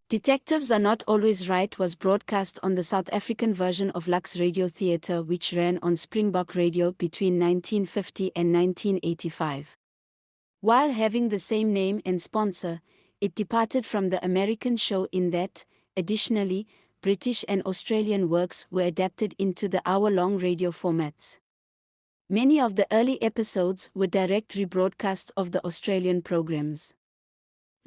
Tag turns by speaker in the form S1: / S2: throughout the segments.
S1: Detectives Are Not Always Right was broadcast on the South African version of Lux Radio Theatre, which ran on Springbok Radio between 1950 and 1985. While having the same name and sponsor, it departed from the American show in that, additionally, British and Australian works were adapted into the hour-long radio formats. Many of the early episodes were direct rebroadcasts of the Australian programs.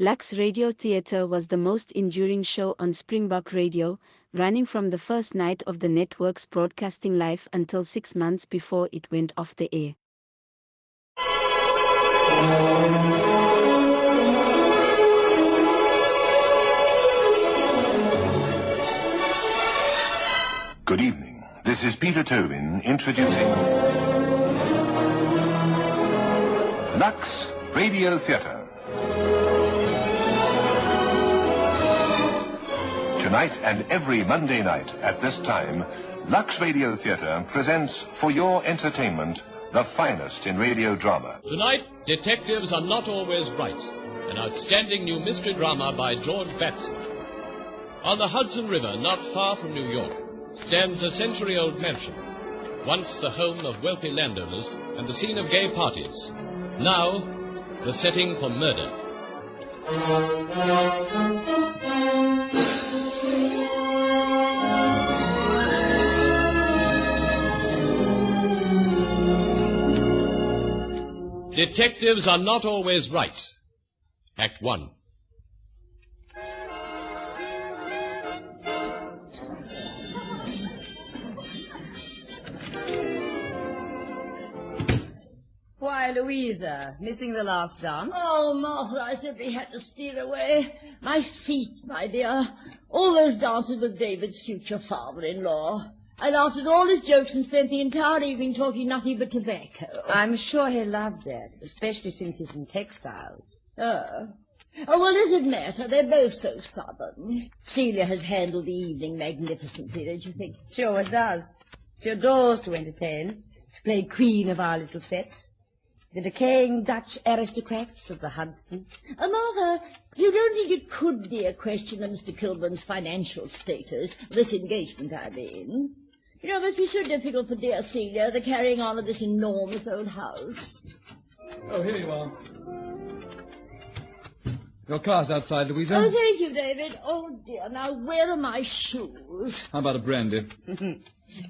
S1: Lux Radio Theatre was the most enduring show on Springbok Radio, running from the first night of the network's broadcasting life until 6 months before it went off the air.
S2: Good evening. This is Peter Tobin introducing Lux Radio Theatre. Tonight and every Monday night at this time, Lux Radio Theatre presents for your entertainment the finest in radio drama.
S3: Tonight, Detectives Are Not Always Right, an outstanding new mystery drama by George Batson. On the Hudson River, not far from New York, stands a century-old mansion, once the home of wealthy landowners and the scene of gay parties. Now, the setting for murder. Detectives Are Not Always Right. Act 1.
S4: Why, Louisa, missing the last dance?
S5: Oh, Martha, I simply had to steer away. My feet, my dear. All those dances with David's future father-in-law. I laughed at all his jokes and spent the entire evening talking nothing but tobacco.
S4: I'm sure he loved that, especially since he's in textiles.
S5: Oh, well, does it matter? They're both so southern. Celia has handled the evening magnificently, don't you think?
S4: She always does. She adores to entertain, to play queen of our little set. The decaying Dutch aristocrats of the Hudson.
S5: Martha, you don't think it could be a question of Mr. Kilburn's financial status, this engagement, I mean? You know, it must be so difficult for dear Celia, the carrying on of this enormous old house.
S6: Oh, here you are. Your car's outside, Louisa.
S5: Oh, thank you, David. Oh, dear, now where are my shoes?
S6: How about a brandy?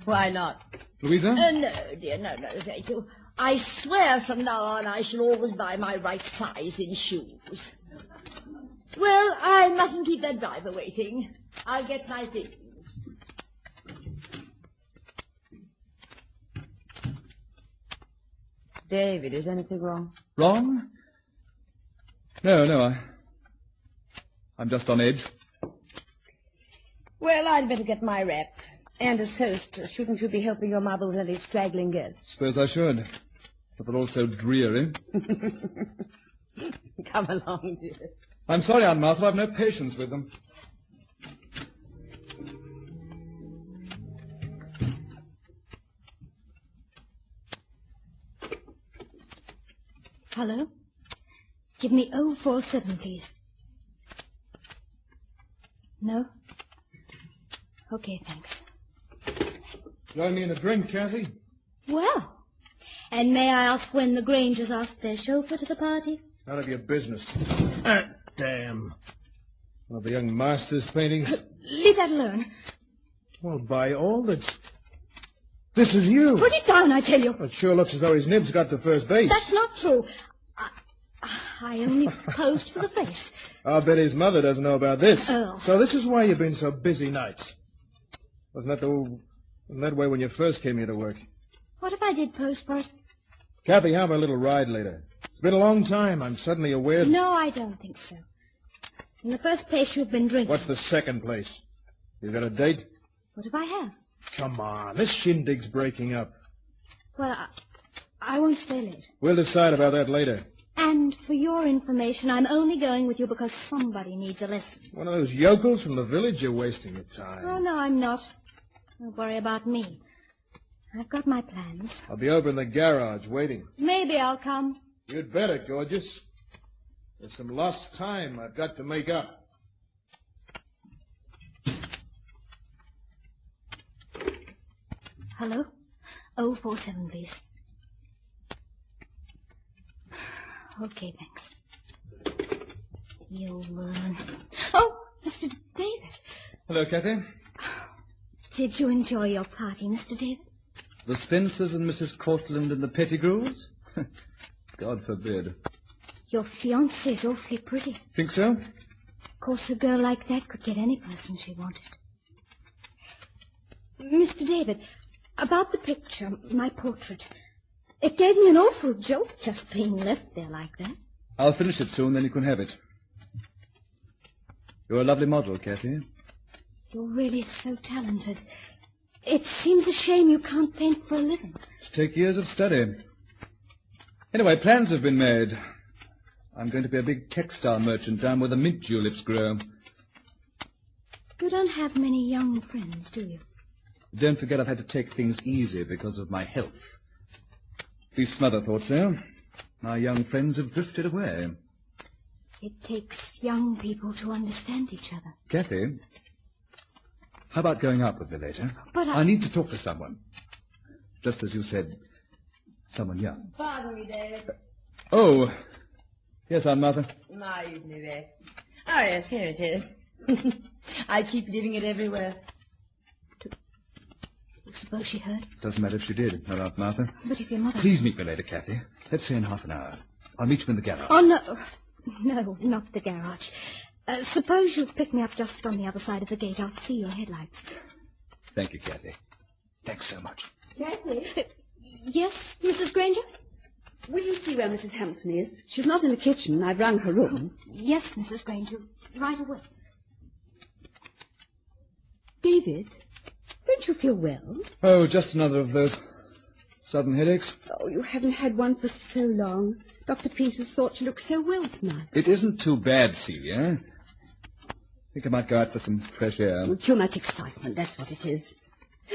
S4: Why not?
S6: Louisa?
S5: No, dear, no, thank you. I swear from now on I shall always buy my right size in shoes. Well, I mustn't keep that driver waiting. I'll get my things.
S4: David, is anything wrong?
S6: Wrong? No, I'm just on edge.
S4: Well, I'd better get my wrap. And as host, shouldn't you be helping your mother with any straggling guests?
S6: Suppose I should. But they're all so dreary.
S4: Come along, dear.
S6: I'm sorry, Aunt Martha, I've no patience with them.
S7: Hello? Give me 047, please. No? Okay, thanks.
S6: Join me in a drink, Kathy?
S7: Well, and may I ask when the Grangers asked their chauffeur to the party?
S6: None of your business. Damn. One of the young master's paintings.
S7: Leave that alone.
S6: Well, by all that's... This is you.
S7: Put it down, I tell you.
S6: It sure looks as though his nibs got to first base.
S7: That's not true. I only posed for the face.
S6: I'll bet his mother doesn't know about this.
S7: Oh.
S6: So this is why you've been so busy nights. Wasn't that way when you first came here to work?
S7: What if I did post for it?
S6: Kathy, how about a little ride later? It's been a long time. I'm suddenly aware...
S7: No, I don't think so. In the first place, you've been drinking.
S6: What's the second place? You got a date?
S7: What if I have?
S6: Come on, this shindig's breaking up.
S7: Well, I won't stay late.
S6: We'll decide about that later.
S7: And for your information, I'm only going with you because somebody needs a lesson.
S6: One of those yokels from the village? You're wasting your time.
S7: Oh, no, I'm not. Don't worry about me. I've got my plans.
S6: I'll be over in the garage waiting.
S7: Maybe I'll come.
S6: You'd better, gorgeous. There's some lost time I've got to make up.
S7: Hello? 047, please. Okay, thanks. You'll learn. Oh, Mr. David.
S8: Hello, Kathy.
S7: Did you enjoy your party, Mr. David?
S8: The Spencers and Mrs. Cortland and the Pettigrewes? God forbid.
S7: Your fiancée's awfully pretty.
S8: Think so?
S7: Of course, a girl like that could get any person she wanted. Mr. David, about the picture, my portrait. It gave me an awful jolt just being left there like that.
S8: I'll finish it soon, then you can have it. You're a lovely model, Kathy.
S7: You're really so talented. It seems a shame you can't paint for a living.
S8: It'll take years of study. Anyway, plans have been made. I'm going to be a big textile merchant down where the mint tulips grow.
S7: You don't have many young friends, do you?
S8: Don't forget I've had to take things easy because of my health. At least Mother thought so. My young friends have drifted away.
S7: It takes young people to understand each other.
S8: Kathy, how about going out with me later?
S7: But
S8: I need to talk to someone. Just as you said, someone young.
S4: Pardon me, David.
S8: Oh, yes, Aunt Martha.
S4: My evening back. Oh, yes, here it is. I keep leaving it everywhere.
S7: Suppose she heard?
S8: Doesn't matter if she did, no, Aunt Martha.
S7: But if your mother...
S8: Please meet me later, Kathy. Let's say in half an hour. I'll meet you in the garage.
S7: Oh, no. No, not the garage. Suppose you pick me up just on the other side of the gate. I'll see your headlights.
S8: Thank you, Kathy. Thanks so much.
S9: Kathy,
S7: Yes, Mrs. Granger?
S9: will you see where Mrs. Hampton is? She's not in the kitchen. I've rung her room.
S7: Yes, Mrs. Granger. Right away.
S9: David, don't you feel well?
S8: Oh, just another of those sudden headaches.
S9: Oh, you haven't had one for so long. Dr. Peters thought you looked so well tonight.
S8: It isn't too bad, Celia. I think I might go out for some fresh air.
S9: Oh, too much excitement, that's what it is.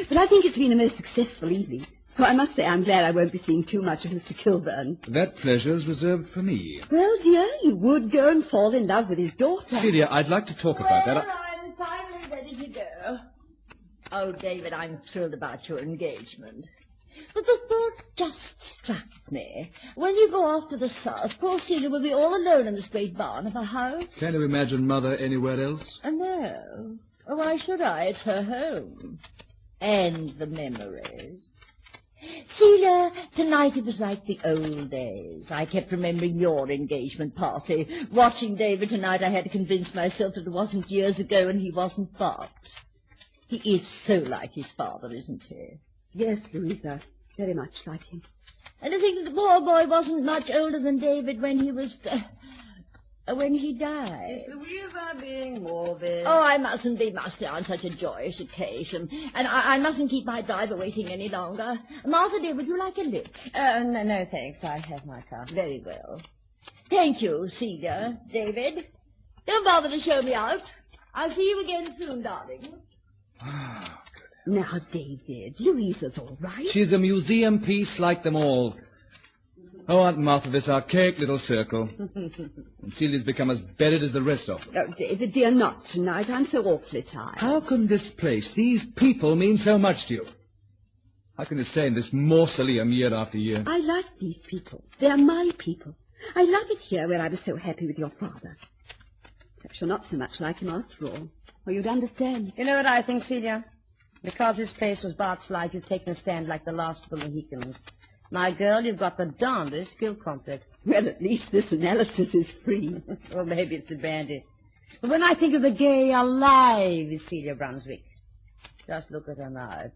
S9: But I think it's been a most successful evening. Oh, I must say I'm glad I won't be seeing too much of Mr. Kilburn.
S8: That pleasure's reserved for me.
S9: Well, dear, you would go and fall in love with his daughter.
S8: Celia, I'd like to talk about that.
S5: I'm finally ready to go. Oh, David, I'm thrilled about your engagement. But the thought just struck me. When you go off to the south, poor Celia will be all alone in this great barn of a house.
S8: Can you imagine Mother anywhere else?
S5: No. Oh, why should I? It's her home. And the memories. Celia, tonight it was like the old days. I kept remembering your engagement party. Watching David tonight, I had to convince myself that it wasn't years ago and he wasn't but. He is so like his father, isn't he?
S9: Yes, Louisa, very much like him.
S5: And to think that the poor boy wasn't much older than David when he was... when he died.
S4: Is Louisa being morbid?
S5: Oh, I mustn't be, must I, on such a joyous occasion. And I mustn't keep my driver waiting any longer. Martha, dear, would you like a lift?
S4: No, thanks. I have my car.
S5: Very well. Thank you, Celia. David, don't bother to show me out. I'll see you again soon, darling.
S9: Now, David, Louisa's all right.
S8: She's a museum piece like them all. Oh, Aunt Martha, this archaic little circle. And Celia's become as buried as the rest of them.
S9: Oh, David, dear, not tonight. I'm so awfully tired.
S8: How can this place, these people, mean so much to you? How can you stay in this mausoleum year after year?
S9: I like these people. They're my people. I love it here where I was so happy with your father. Perhaps you're not so much like him after all, or you'd understand.
S4: You know what I think, Celia? Because this place was Bart's life, you've taken a stand like the last of the Mohicans. My girl, you've got the darndest guilt complex.
S9: Well, at least this analysis is free.
S4: Well, maybe it's the brandy. But when I think of the gay, alive Celia Brunswick, just look at her now.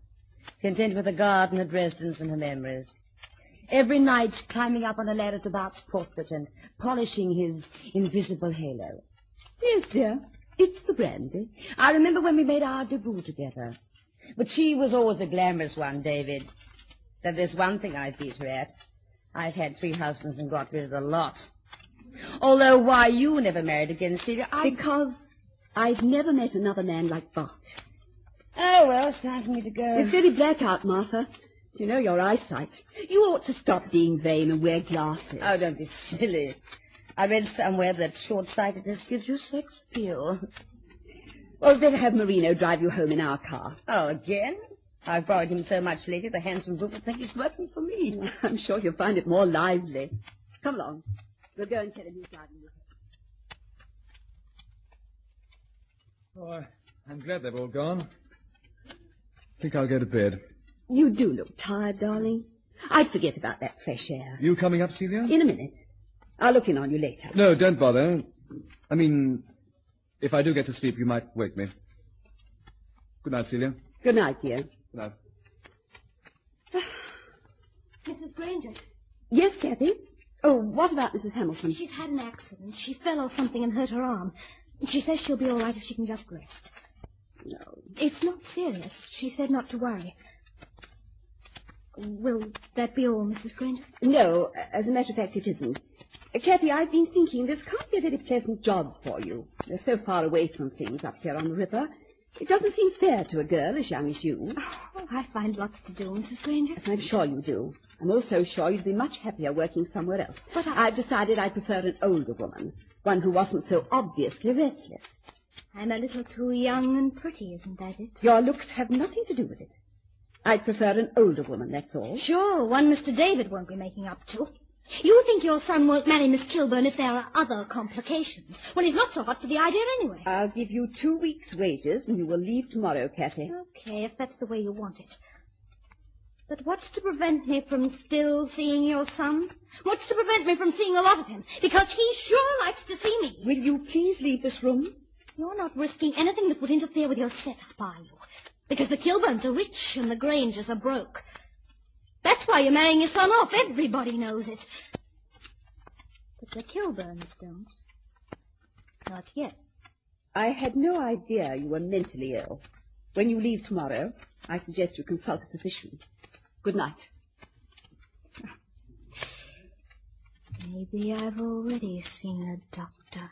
S4: Content with her garden, her Dresdens, and her memories. Every night climbing up on a ladder to Bart's portrait and polishing his invisible halo.
S9: Yes, dear. It's the brandy.
S4: I remember when we made our debut together. But she was always the glamorous one, David. That there's one thing I beat her at. I've had 3 husbands and got rid of a lot. Although why you never married again, Celia,
S9: Because I've never met another man like Bart.
S4: Oh, well, it's time for me to go.
S9: It's very black out, Martha. You know your eyesight. You ought to stop being vain and wear glasses.
S4: Oh, don't be silly. I read somewhere that short-sightedness gives you sex appeal.
S9: Well, better have Marino drive you home in our car.
S4: Oh, again? I've borrowed him so much lately, the handsome brute will think he's working for me.
S9: I'm sure you'll find it more lively. Come along. We'll go and tell him he's driving with her.
S8: Oh, I'm glad they've all gone. I think I'll go to bed.
S9: You do look tired, darling. I'd forget about that fresh air.
S8: You coming up, Celia?
S9: In a minute. I'll look in on you later.
S8: No, don't bother. I mean, if I do get to sleep, you might wake me. Good night, Celia.
S9: Good night, dear.
S8: Good night.
S7: Mrs. Granger,
S9: Yes, Kathy? Oh, what about Mrs. Hamilton?
S7: she's had an accident. She fell or something and hurt her arm. She says she'll be all right if she can just rest.
S9: No.
S7: It's not serious. She said not to worry. Will that be all, Mrs. Granger?
S9: No, as a matter of fact, it isn't. Kathy, I've been thinking this can't be a very pleasant job for you. You're so far away from things up here on the river. It doesn't seem fair to a girl as young as you.
S7: Oh, I find lots to do, Mrs. Granger.
S9: Yes, I'm sure you do. I'm also sure you'd be much happier working somewhere else.
S7: But
S9: I've decided I prefer an older woman, one who wasn't so obviously restless.
S7: I'm a little too young and pretty, isn't that it?
S9: Your looks have nothing to do with it. I'd prefer an older woman, that's all.
S7: Sure, one Mr. David won't be making up to. You think your son won't marry Miss Kilburn if there are other complications. Well, he's not so hot for the idea anyway.
S9: I'll give you 2 weeks' wages, and you will leave tomorrow, Kathy.
S7: Okay, if that's the way you want it. But what's to prevent me from still seeing your son? What's to prevent me from seeing a lot of him? Because he sure likes to see me.
S9: Will you please leave this room?
S7: You're not risking anything that would interfere with your setup, are you? Because the Kilburns are rich and the Grangers are broke. That's why you're marrying your son off. Everybody knows it. But the Kilburns don't. Not yet.
S9: I had no idea you were mentally ill. When you leave tomorrow, I suggest you consult a physician. Good night.
S7: Maybe I've already seen a doctor.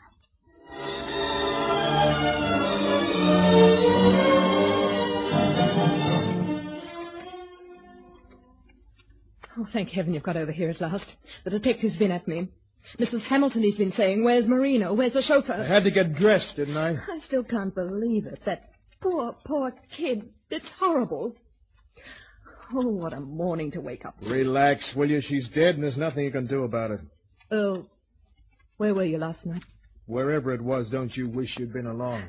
S10: Oh, thank heaven you've got over here at last. The detective's been at me. Mrs. Hamilton, he's been saying, where's Marino? Where's the chauffeur?
S6: I had to get dressed, didn't I?
S10: I still can't believe it. That poor, poor kid. It's horrible. Oh, what a morning to wake up to.
S6: Relax, will you? She's dead, and there's nothing you can do about it.
S10: Oh, where were you last night?
S6: Wherever it was, don't you wish you'd been along?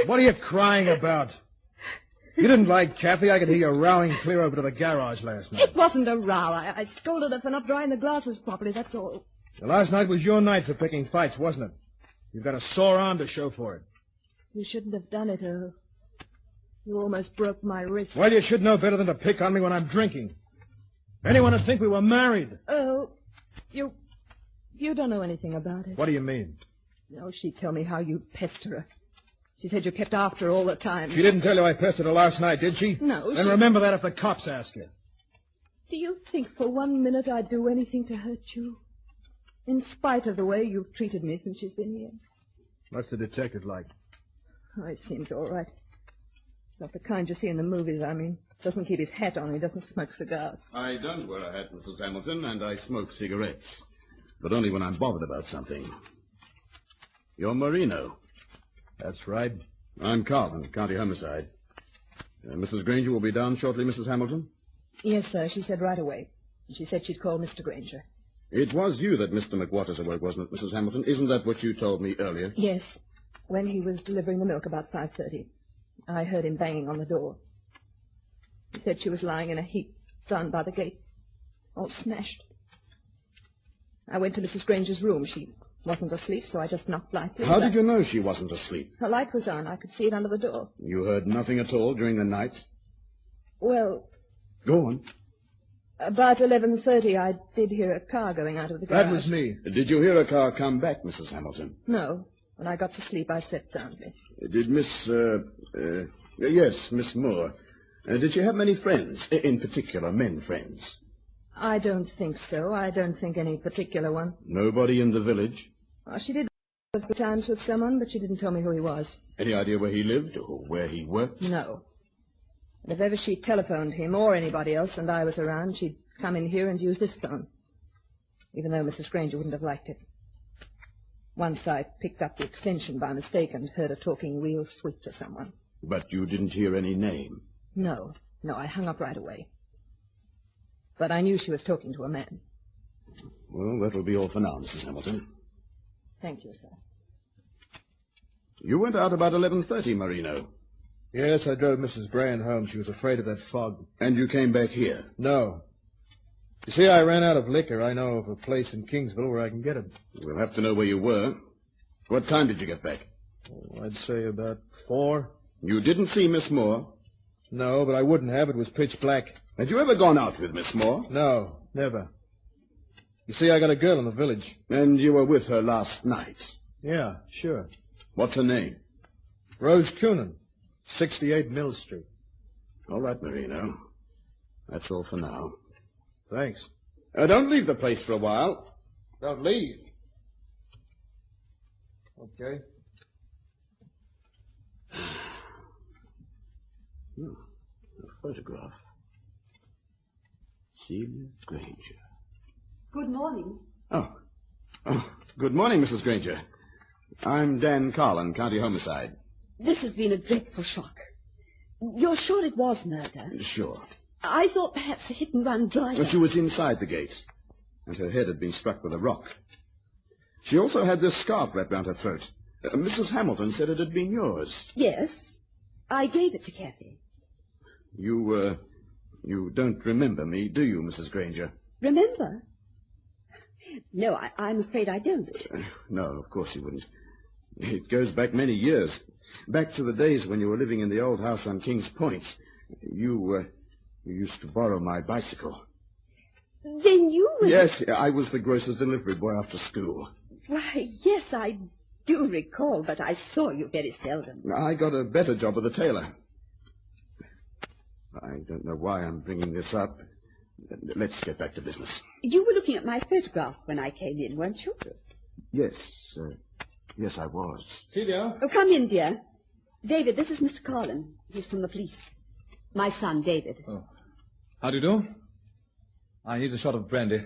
S6: What are you crying about? You didn't like Kathy. I could hear you rowing clear over to the garage last night.
S10: It wasn't a row. I scolded her for not drying the glasses properly, that's all.
S6: Last night was your night for picking fights, wasn't it? You've got a sore arm to show for it.
S10: You shouldn't have done it, Earl. You almost broke my wrist.
S6: Well, you should know better than to pick on me when I'm drinking. Anyone would think we were married.
S10: Earl, you don't know anything about it.
S6: What do you mean?
S10: No, she'd tell me how you pester her. She said you kept after her all the time.
S6: She didn't tell you I pestered her last night, did she?
S10: No,
S6: Then remember that if the cops ask you.
S10: Do you think for 1 minute I'd do anything to hurt you? In spite of the way you've treated me since she's been here.
S6: What's the detective like?
S10: Oh, he seems all right. Not the kind you see in the movies, I mean. Doesn't keep his hat on, he doesn't smoke cigars.
S11: I don't wear a hat, Mrs. Hamilton, and I smoke cigarettes. But only when I'm bothered about something. You're Marino.
S6: That's right.
S11: I'm Carlin, County Homicide. Mrs. Granger will be down shortly, Mrs. Hamilton?
S10: Yes, sir, she said right away. She said she'd call Mr. Granger.
S11: It was you that Mr. McWatters awoke, wasn't it, Mrs. Hamilton? Isn't that what you told me earlier?
S10: Yes, when he was delivering the milk about 5:30. I heard him banging on the door. He said she was lying in a heap down by the gate, all smashed. I went to Mrs. Granger's room. She wasn't asleep, so I just knocked lightly.
S11: How did you know she wasn't asleep?
S10: Her light was on. I could see it under the door.
S11: You heard nothing at all during the night?
S10: Well,
S11: Go on.
S10: about 11:30, I did hear a car going out of the garage.
S6: That was me.
S11: Did you hear a car come back, Mrs. Hamilton?
S10: No. When I got to sleep, I slept soundly.
S11: Did yes, Miss Moore. Did she have many friends? In particular, men friends?
S10: I don't think so. I don't think any particular one.
S11: Nobody in the village?
S10: She did a few times with someone, but she didn't tell me who he was.
S11: Any idea where he lived or where he worked?
S10: No. And if ever she telephoned him or anybody else and I was around, she'd come in here and use this phone. Even though Mrs. Granger wouldn't have liked it. Once I picked up the extension by mistake and heard her talking real sweet to someone.
S11: But you didn't hear any name?
S10: No, I hung up right away. But I knew she was talking to a man.
S11: Well, that'll be all for now, Mrs. Hamilton.
S10: Thank you, sir.
S11: You went out about 11:30, Marino.
S6: Yes, I drove Mrs. Brand home. She was afraid of that fog.
S11: And you came back here?
S6: No. You see, I ran out of liquor. I know of a place in Kingsville where I can get it.
S11: We'll have to know where you were. What time did you get back?
S6: Oh, I'd say about 4.
S11: You didn't see Miss Moore?
S6: No, but I wouldn't have. It was pitch black.
S11: Had you ever gone out with Miss Moore?
S6: No, never. You see, I got a girl in the village.
S11: And you were with her last night?
S6: Yeah, sure.
S11: What's her name?
S6: Rose Coonan, 68 Mill Street.
S11: All right, Marino. That's all for now.
S6: Thanks.
S11: Don't leave the place for a while.
S6: Don't leave. Okay.
S11: A photograph. Celia Granger.
S9: Good morning.
S11: Oh, good morning, Mrs. Granger. I'm Dan Carlin, County Homicide.
S9: This has been a dreadful shock. You're sure it was murder?
S11: Sure.
S9: I thought perhaps a hit-and-run driver.
S11: She was inside the gate, and her head had been struck with a rock. She also had this scarf wrapped round her throat. Mrs. Hamilton said it had been yours.
S9: Yes. I gave it to Kathy.
S11: You don't remember me, do you, Mrs. Granger?
S9: Remember? No, I'm afraid I don't.
S11: No, of course you wouldn't. It goes back many years. Back to the days when you were living in the old house on King's Point. You used to borrow my bicycle.
S9: Then you were...
S11: Yes, I was the grocer's delivery boy after school.
S9: Why, yes, I do recall, but I saw you very seldom.
S11: I got a better job with the tailor. I don't know why I'm bringing this up. Let's get back to business.
S9: You were looking at my photograph when I came in, weren't you?
S11: Yes, yes, I was.
S6: Celia?
S9: Oh, come in, dear. David, this is Mr. Carlin. He's from the police. My son, David.
S8: Oh. How do you do? I need a shot of brandy.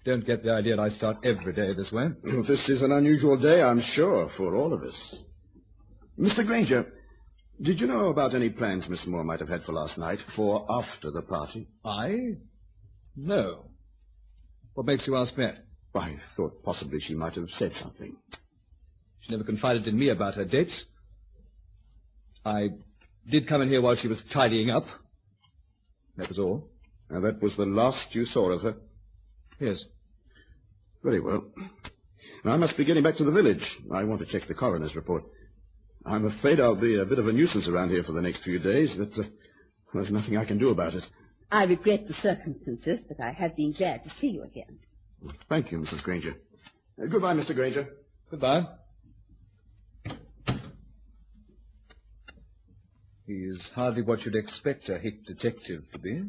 S8: Don't get the idea that I start every day this way.
S11: Well, this is an unusual day, I'm sure, for all of us. Mr. Granger, did you know about any plans Miss Moore might have had for last night, for after the party?
S8: I? No. What makes you ask that?
S11: I thought possibly she might have said something.
S8: She never confided in me about her dates. I did come in here while she was tidying up. That was all.
S11: And that was the last you saw of her?
S8: Yes.
S11: Very well. Now, I must be getting back to the village. I want to check the coroner's report. I'm afraid I'll be a bit of a nuisance around here for the next few days, but there's nothing I can do about it.
S9: I regret the circumstances, but I have been glad to see you again.
S11: Thank you, Mrs. Granger. Goodbye, Mr. Granger.
S8: Goodbye. He's hardly what you'd expect a hick detective to be.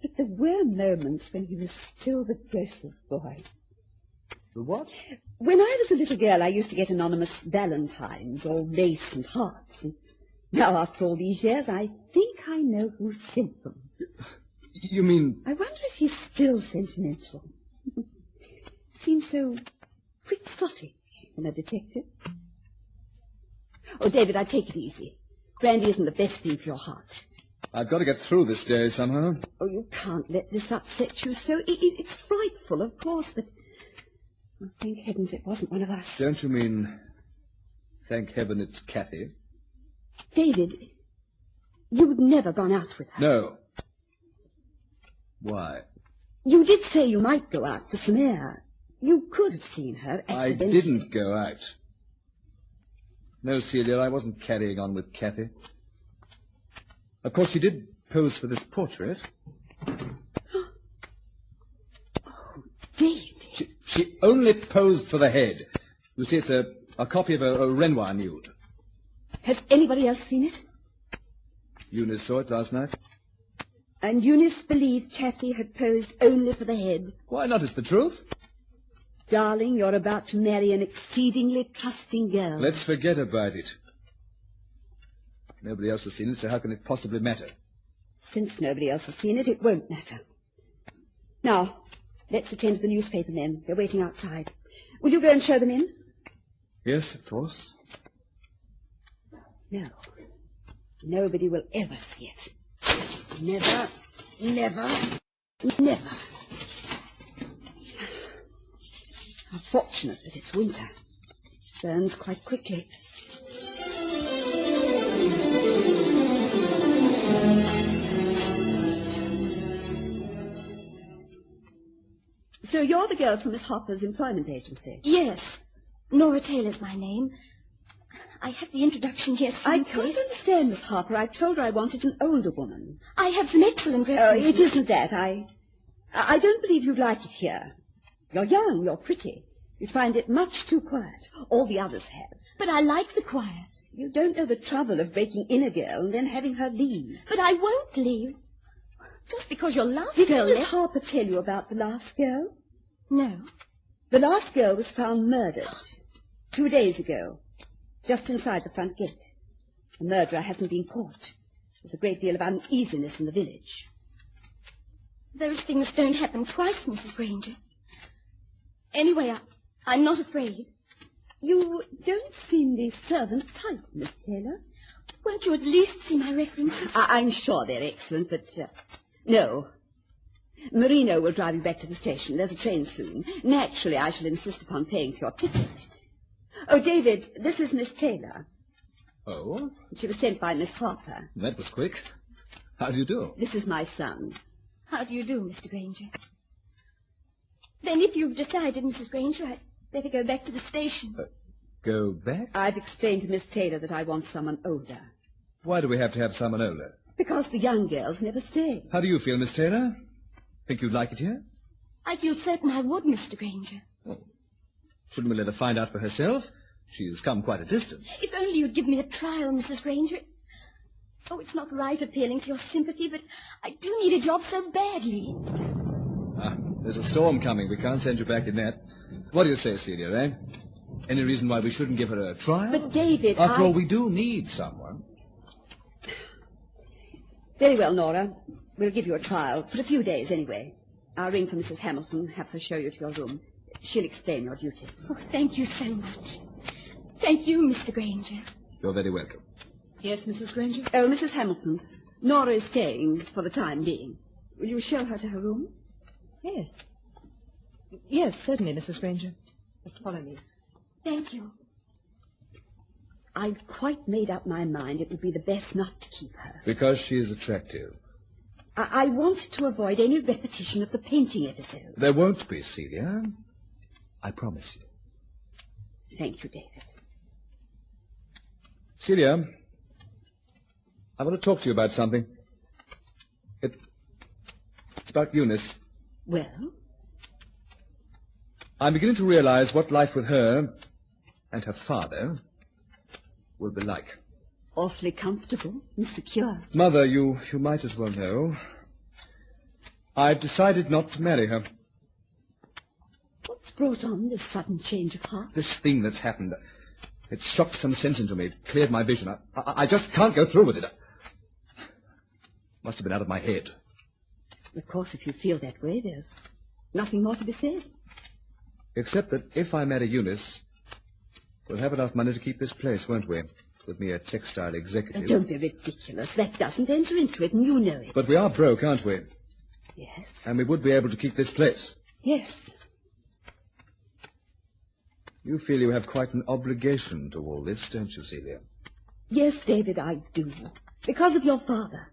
S9: But there were moments when he was still the grocer's boy.
S8: The what?
S9: When I was a little girl, I used to get anonymous valentines, all lace and hearts. And now, after all these years, I think I know who sent them.
S8: You mean...
S9: I wonder if he's still sentimental. Seems so quixotic in a detective. Oh, David, I take it easy. Brandy isn't the best thing for your heart.
S8: I've got to get through this day somehow.
S9: Oh, you can't let this upset you so. It's frightful, of course, but... Oh, thank heavens it wasn't one of us.
S8: Don't you mean, thank heaven it's Kathy?
S9: David, you'd never gone out with her.
S8: No. Why?
S9: You did say you might go out for some air. You could have seen her accidentally.
S8: I didn't go out. No, Celia, I wasn't carrying on with Kathy. Of course, she did pose for this portrait.
S9: Oh, David.
S8: She only posed for the head. You see, it's a copy of a Renoir nude.
S9: Has anybody else seen it?
S8: Eunice saw it last night.
S9: And Eunice believed Kathy had posed only for the head.
S8: Why not? It's the truth.
S9: Darling, you're about to marry an exceedingly trusting girl.
S8: Let's forget about it. Nobody else has seen it, so how can it possibly matter?
S9: Since nobody else has seen it, it won't matter. Now, let's attend to the newspaper men. They're waiting outside. Will you go and show them in?
S8: Yes, of course.
S9: No. Nobody will ever see it. Never, never, never. How fortunate that it's winter. Burns quite quickly. So you're the girl from Miss Harper's employment agency?
S7: Yes. Nora Taylor's my name. I have the introduction here.
S9: I can't understand, Miss Harper. I told her I wanted an older woman.
S7: I have some excellent references.
S9: It isn't that. I don't believe you'd like it here. You're young, you're pretty. You'd find it much too quiet. All the others have.
S7: But I like the quiet.
S9: You don't know the trouble of breaking in a girl and then having her leave.
S7: But I won't leave. Just because your last
S9: Did
S7: girl
S9: Miss
S7: left...
S9: Harper tell you about the last girl?
S7: No.
S9: The last girl was found murdered 2 days ago, just inside the front gate. The murderer hasn't been caught. There's a great deal of uneasiness in the village.
S7: Those things don't happen twice, Mrs. Granger. Anyway, I'm not afraid.
S9: You don't seem the servant type, Miss Taylor.
S7: Won't you at least see my references?
S9: I'm sure they're excellent, but... no. Marino will drive you back to the station. There's a train soon. Naturally, I shall insist upon paying for your ticket. Oh, David, this is Miss Taylor.
S8: Oh?
S9: She was sent by Miss Harper.
S8: That was quick. How do you do?
S9: This is my son.
S7: How do you do, Mr. Granger? Then if you've decided, Mrs. Granger, I'd better go back to the station.
S8: Go back?
S9: I've explained to Miss Taylor that I want someone older.
S8: Why do we have to have someone older?
S9: Because the young girls never stay.
S8: How do you feel, Miss Taylor? Think you'd like it here?
S7: I feel certain I would, Mr. Granger.
S8: Oh. Shouldn't we let her find out for herself? She's come quite a distance.
S7: If only you'd give me a trial, Mrs. Granger. Oh, it's not right appealing to your sympathy, but I do need a job so badly.
S8: There's a storm coming. We can't send you back in that. What do you say, Celia, eh? Any reason why we shouldn't give her a trial?
S9: But, David,
S8: After all, we do need someone.
S9: Very well, Nora. We'll give you a trial, for a few days anyway. I'll ring for Mrs. Hamilton, have her show you to your room. She'll explain your duties.
S7: Oh, thank you so much. Thank you, Mr. Granger.
S8: You're very welcome.
S10: Yes, Mrs. Granger?
S9: Oh, Mrs. Hamilton, Nora is staying for the time being. Will you show her to her room?
S10: Yes. Yes, certainly, Mrs. Granger. Just follow me.
S7: Thank you.
S9: I'd quite made up my mind it would be the best not to keep her.
S8: Because she is attractive.
S9: I wanted to avoid any repetition of the painting episode.
S8: There won't be, Celia. I promise you.
S9: Thank you, David.
S8: Celia, I want to talk to you about something. It's about Eunice.
S9: Well?
S8: I'm beginning to realize what life with her and her father will be like.
S9: Awfully comfortable and secure.
S8: Mother, you might as well know. I've decided not to marry her.
S9: What's brought on this sudden change of heart?
S8: This thing that's happened, it shocked some sense into me. It cleared my vision. I just can't go through with it. Must have been out of my head.
S9: Of course, if you feel that way, there's nothing more to be said.
S8: Except that if I marry Eunice, we'll have enough money to keep this place, won't we? With me a textile executive.
S9: Don't be ridiculous. That doesn't enter into it, and you know it.
S8: But we are broke, aren't we?
S9: Yes.
S8: And we would be able to keep this place.
S9: Yes.
S8: You feel you have quite an obligation to all this, don't you, Celia?
S9: Yes, David, I do. Because of your father.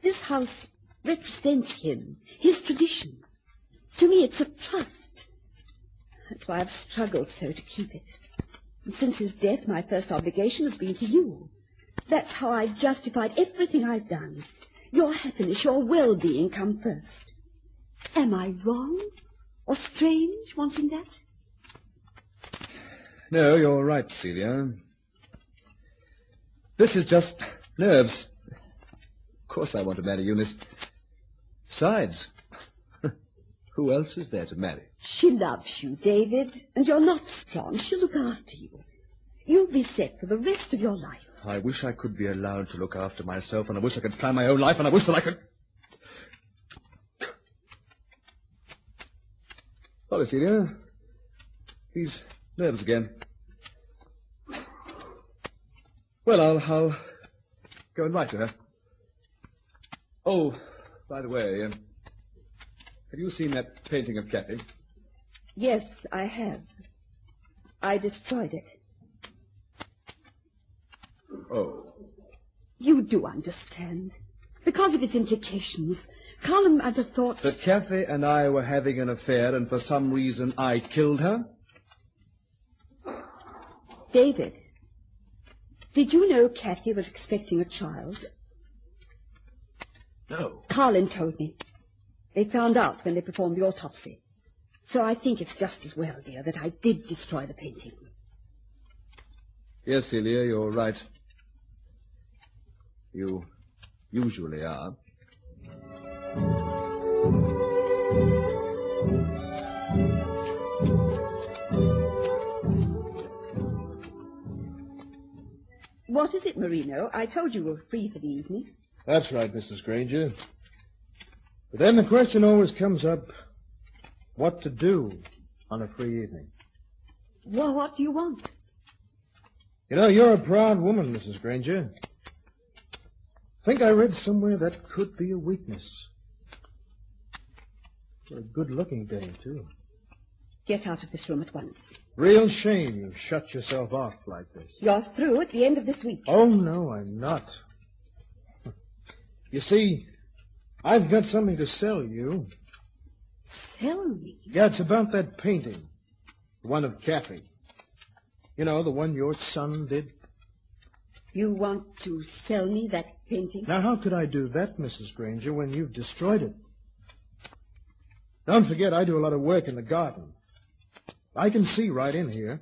S9: This house represents him, his tradition. To me, it's a trust. That's why I've struggled so to keep it. And since his death, my first obligation has been to you. That's how I've justified everything I've done. Your happiness, your well-being come first. Am I wrong or strange wanting that?
S8: No, you're right, Celia. This is just nerves. Of course I want to marry Eunice. Besides, who else is there to marry?
S9: She loves you, David, and you're not strong. She'll look after you. You'll be set for the rest of your life.
S8: I wish I could be allowed to look after myself, and I wish I could plan my own life, and I wish that I could... Sorry, Celia. These nerves again. Well, go and write to her. Oh, by the way, have you seen that painting of Kathy?
S9: Yes, I have. I destroyed it.
S8: Oh.
S9: You do understand. Because of its implications, Colin might have thought...
S8: That Kathy and I were having an affair, and for some reason I killed her?
S9: David, did you know Kathy was expecting a child?
S6: No.
S9: Colin told me. They found out when they performed the autopsy. So I think it's just as well, dear, that I did destroy the painting.
S8: Yes, Celia, you're right. You usually are.
S9: What is it, Marino? I told you were free for the evening.
S6: That's right, Mrs. Granger. But then the question always comes up, what to do on a free evening.
S9: Well, what do you want?
S6: You know, you're a proud woman, Mrs. Granger. I think I read somewhere that could be a weakness. For a good-looking dame, too.
S9: Get out of this room at once.
S6: Real shame you shut yourself off like this.
S9: You're through at the end of this week.
S6: Oh, no, I'm not. You see, I've got something to sell you.
S9: Sell me?
S6: Yeah, it's about that painting. The one of Kathy. You know, the one your son did.
S9: You want to sell me that painting?
S6: Now, how could I do that, Mrs. Granger, when you've destroyed it? Don't forget, I do a lot of work in the garden. I can see right in here.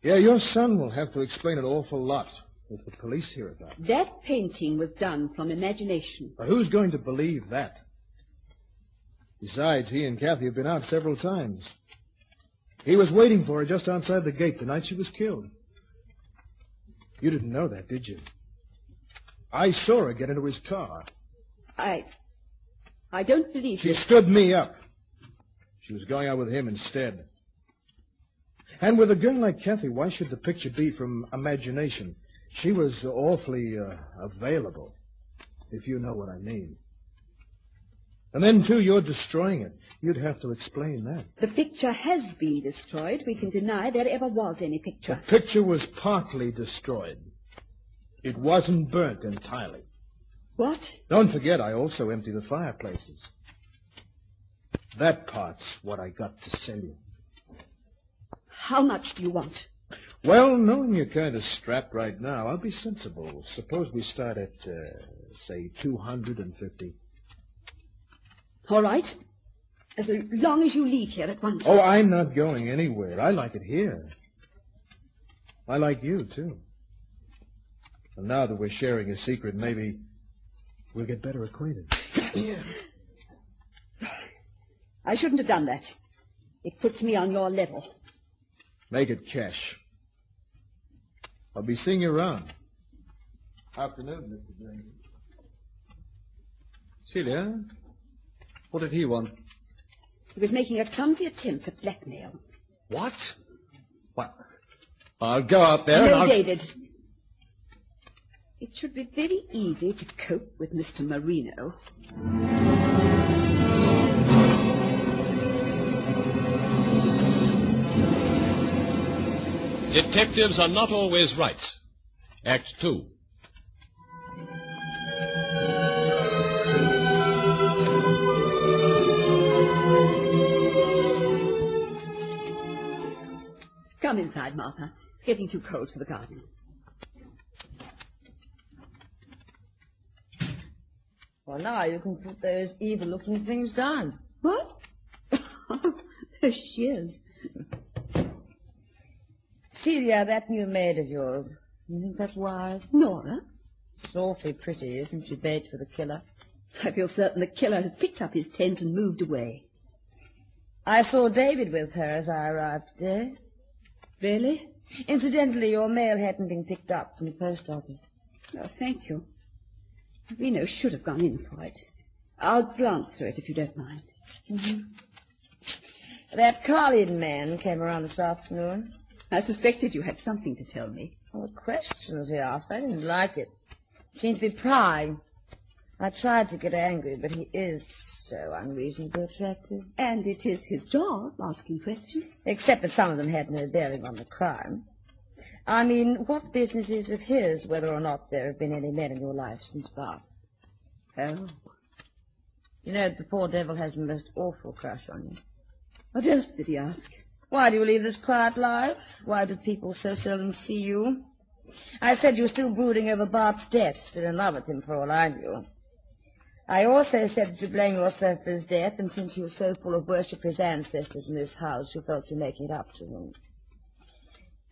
S6: Yeah, your son will have to explain an awful lot if the police hear about it.
S9: That painting was done from imagination.
S6: But who's going to believe that? Besides, he and Kathy have been out several times. He was waiting for her just outside the gate the night she was killed. You didn't know that, did you? I saw her get into his car.
S9: I don't believe
S6: She
S9: you.
S6: stood me up. She was going out with him instead. And with a girl like Kathy, why should the picture be from imagination? She was awfully available, if you know what I mean. And then, too, you're destroying it. You'd have to explain that.
S9: The picture has been destroyed. We can deny there ever was any picture.
S6: The picture was partly destroyed. It wasn't burnt entirely.
S9: What?
S6: Don't forget, I also empty the fireplaces. That part's what I got to sell you.
S9: How much do you want?
S6: Well, knowing you're kind of strapped right now, I'll be sensible. Suppose we start at, say, 250.
S9: All right. As long as you leave here at once.
S6: Oh, I'm not going anywhere. I like it here. I like you, too. And now that we're sharing a secret, maybe we'll get better acquainted.
S9: I shouldn't have done that. It puts me on your level.
S6: Make it cash. I'll be seeing you around. Afternoon, Mr. Granger.
S8: Celia, what did he want?
S9: He was making a clumsy attempt at blackmail.
S8: What? What? I'll go out there
S9: No,
S8: and I'll...
S9: David. It should be very easy to cope with Mr. Marino.
S3: Detectives are not always right. Act 2.
S9: Come inside, Martha. It's getting too cold for the garden.
S4: Well, now you can put those evil-looking things down.
S9: What? There she is.
S4: Celia, that new maid of yours, you think that's wise?
S9: Nora?
S4: She's awfully pretty, isn't she, bait for the killer?
S9: I feel certain the killer has picked up his tent and moved away.
S4: I saw David with her as I arrived today.
S9: Really?
S4: Incidentally, your mail hadn't been picked up from the post office.
S9: Oh, thank you. Reno should have gone in for it. I'll glance through it if you don't mind.
S4: Mm-hmm. That Carlin man came around this afternoon.
S9: I suspected you had something to tell me.
S4: Well, the questions he asked, I didn't like it. Seemed to be prying. I tried to get angry, but he is so unreasonably attractive.
S9: And it is his job, asking questions.
S4: Except that some of them had no bearing on the crime. I mean, what business is it his whether or not there have been any men in your life since Bath?
S9: Oh.
S4: You know, the poor devil has the most awful crush on you.
S9: What else did he ask?
S4: Why do you lead this quiet life? Why do people so seldom see you? I said you were still brooding over Bart's death, still in love with him for all I knew. I also said that you blame yourself for his death, and since he was so full of worship for his ancestors in this house, you felt you were making it up to him.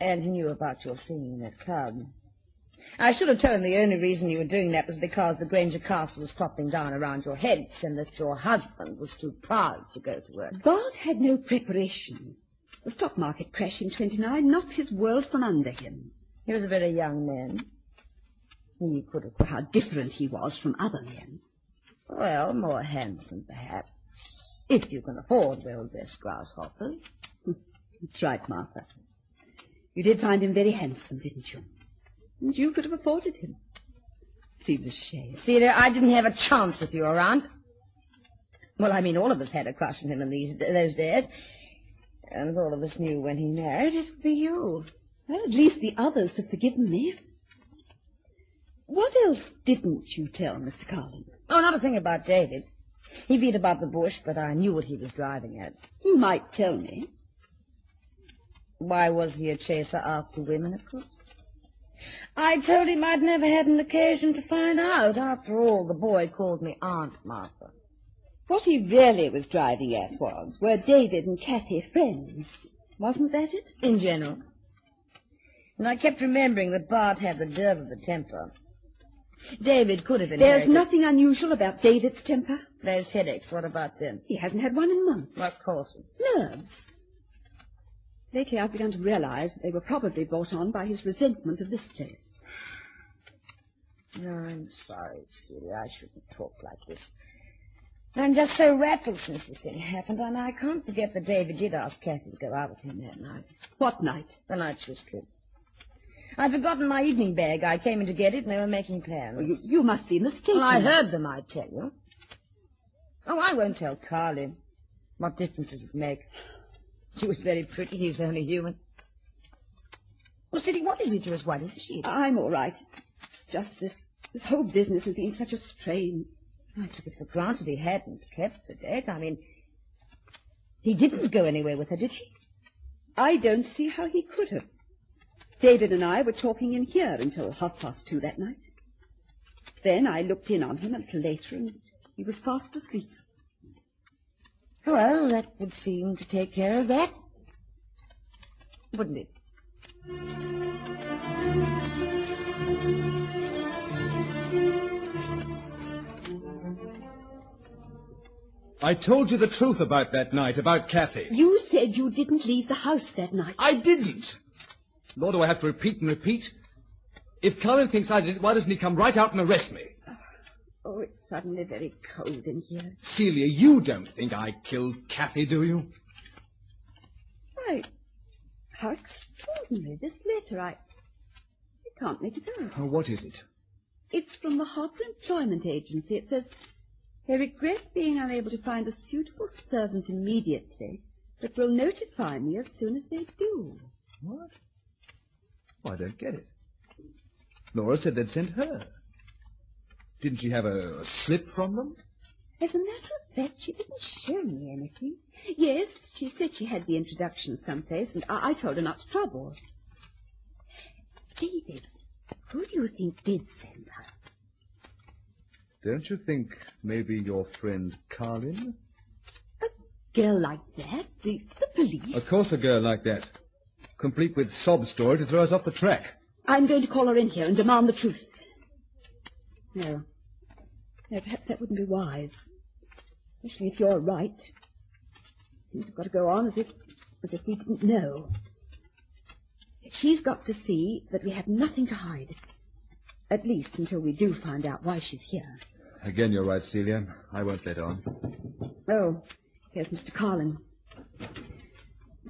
S4: And he knew about your singing in that club. I should have told him the only reason you were doing that was because the Granger Castle was flopping down around your heads, and that your husband was too proud to go to work.
S9: Bart had no preparation. The stock market crash in 29 knocked his world from under him.
S4: He was a very young man. He could have...
S9: How different he was from other men.
S4: Well, more handsome, perhaps, if you can afford well-dressed grasshoppers.
S9: That's right, Martha. You did find him very handsome, didn't you? And you could have afforded him. Seems a shame.
S4: Celia, I didn't have a chance with you around. Well, I mean, all of us had a crush on him in those days. And all of us knew when he married it would be you.
S9: Well, at least the others have forgiven me. What else didn't you tell Mr. Carlin?
S4: Oh, not a thing about David. He beat about the bush, but I knew what he was driving at.
S9: You might tell me.
S4: Why was he a chaser after women, of course? I told him I'd never had an occasion to find out. After all, the boy called me Aunt Martha.
S9: What he really was driving at were David and Kathy friends. Wasn't that it?
S4: In general. And I kept remembering that Bart had the nerve of a temper. David could have inherited...
S9: There's nothing unusual about David's temper.
S4: There's headaches. What about them?
S9: He hasn't had one in months.
S4: What caused them?
S9: Nerves. Lately I've begun to realize that they were probably brought on by his resentment of this place.
S4: No, I'm sorry, Celia. I shouldn't talk like this. I'm just so rattled since this thing happened, and I can't forget that David did ask Kathy to go out with him that night.
S9: What night?
S4: The night she was killed. I'd forgotten my evening bag. I came in to get it, and they were making plans.
S9: Well, you must be mistaken.
S4: Well, I heard them, I tell you. Oh, I won't tell Carlin. What difference does it make? She was very pretty. He was only human. Well, Sidney, what is it you're as white as a sheet?
S9: I'm all right. It's just this whole business has been such a strain.
S4: I took it for granted he hadn't kept the date. I mean, he didn't go anywhere with her, did he?
S9: I don't see how he could have. David and I were talking in here until 2:30 that night. Then I looked in on him a little later, and he was fast asleep.
S4: Well, that would seem to take care of that, wouldn't it?
S8: I told you the truth about that night, about Kathy.
S9: You said you didn't leave the house that night.
S8: I didn't. Nor do I have to repeat and repeat. If Carlin thinks I did it, why doesn't he come right out and arrest me?
S9: Oh, it's suddenly very cold in here.
S8: Celia, you don't think I killed Kathy, do you?
S9: Why, how extraordinary. This letter, I can't make it out.
S8: Oh, what is it?
S9: It's from the Harper Employment Agency. It says, they regret being unable to find a suitable servant immediately, but will notify me as soon as they do.
S8: What? Oh, I don't get it. Laura said they'd sent her. Didn't she have a slip from them?
S9: As a matter of fact, she didn't show me anything. Yes, she said she had the introduction someplace, and I told her not to trouble. David, who do you think did send her?
S8: Don't you think maybe your friend Carlin?
S9: A girl like that? The police?
S8: Of course a girl like that. Complete with sob story to throw us off the track.
S9: I'm going to call her in here and demand the truth. No, perhaps that wouldn't be wise. Especially if you're right. Things have got to go on as if we didn't know. She's got to see that we have nothing to hide. At least until we do find out why she's here.
S8: Again, you're right, Celia. I won't let on.
S9: Oh, here's Mr. Carlin.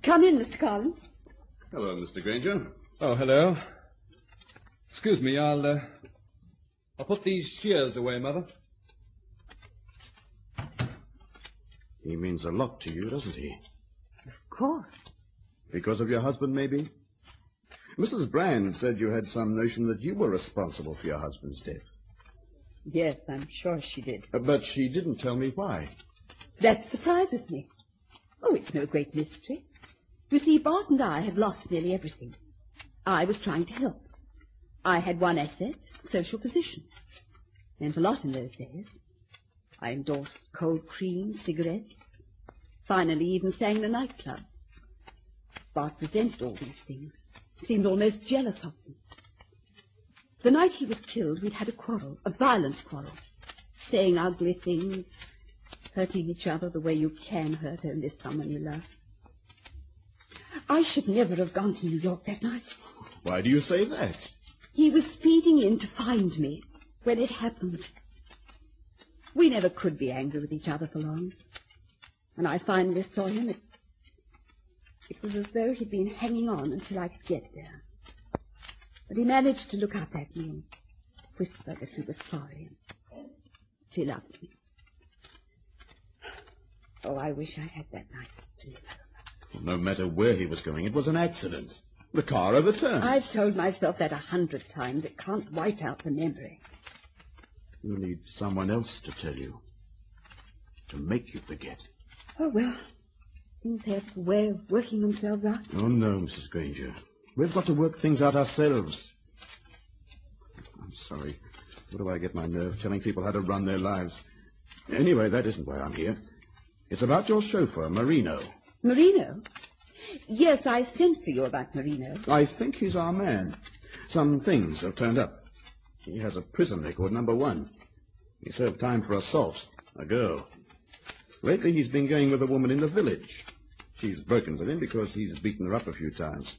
S9: Come in, Mr. Carlin.
S11: Hello, Mr. Granger.
S8: Oh, hello. Excuse me, I'll I'll put these shears away, Mother.
S11: He means a lot to you, doesn't he?
S9: Of course.
S11: Because of your husband, maybe? Mrs. Brand said you had some notion that you were responsible for your husband's death.
S9: Yes, I'm sure she did.
S11: But she didn't tell me why.
S9: That surprises me. Oh, it's no great mystery. You see, Bart and I had lost nearly everything. I was trying to help. I had one asset, social position. Meant a lot in those days. I endorsed cold cream, cigarettes. Finally, even sang in a nightclub. Bart resented all these things. Seemed almost jealous of them. The night he was killed, we'd had a quarrel, a violent quarrel. Saying ugly things, hurting each other the way you can hurt only someone you love. I should never have gone to New York that night.
S11: Why do you say that?
S9: He was speeding in to find me when it happened. We never could be angry with each other for long. When I finally saw him, it was as though he'd been hanging on until I could get there. But he managed to look up at me and whisper that he was sorry and that he loved me. Oh, I wish I had that night to live over.
S11: Well, no matter where he was going, it was an accident. The car overturned.
S9: I've told myself that 100 times. It can't wipe out the memory.
S11: You need someone else to tell you. To make you forget.
S9: Oh, well, things have a way of working themselves out.
S11: Oh, no, Mrs. Granger. We've got to work things out ourselves. I'm sorry. Where do I get my nerve telling people how to run their lives? Anyway, that isn't why I'm here. It's about your chauffeur, Marino.
S9: Marino? Yes, I sent for you about Marino.
S11: I think he's our man. Some things have turned up. He has a prison record, #1. He served time for assault. A girl. Lately, he's been going with a woman in the village. She's broken with him because he's beaten her up a few times.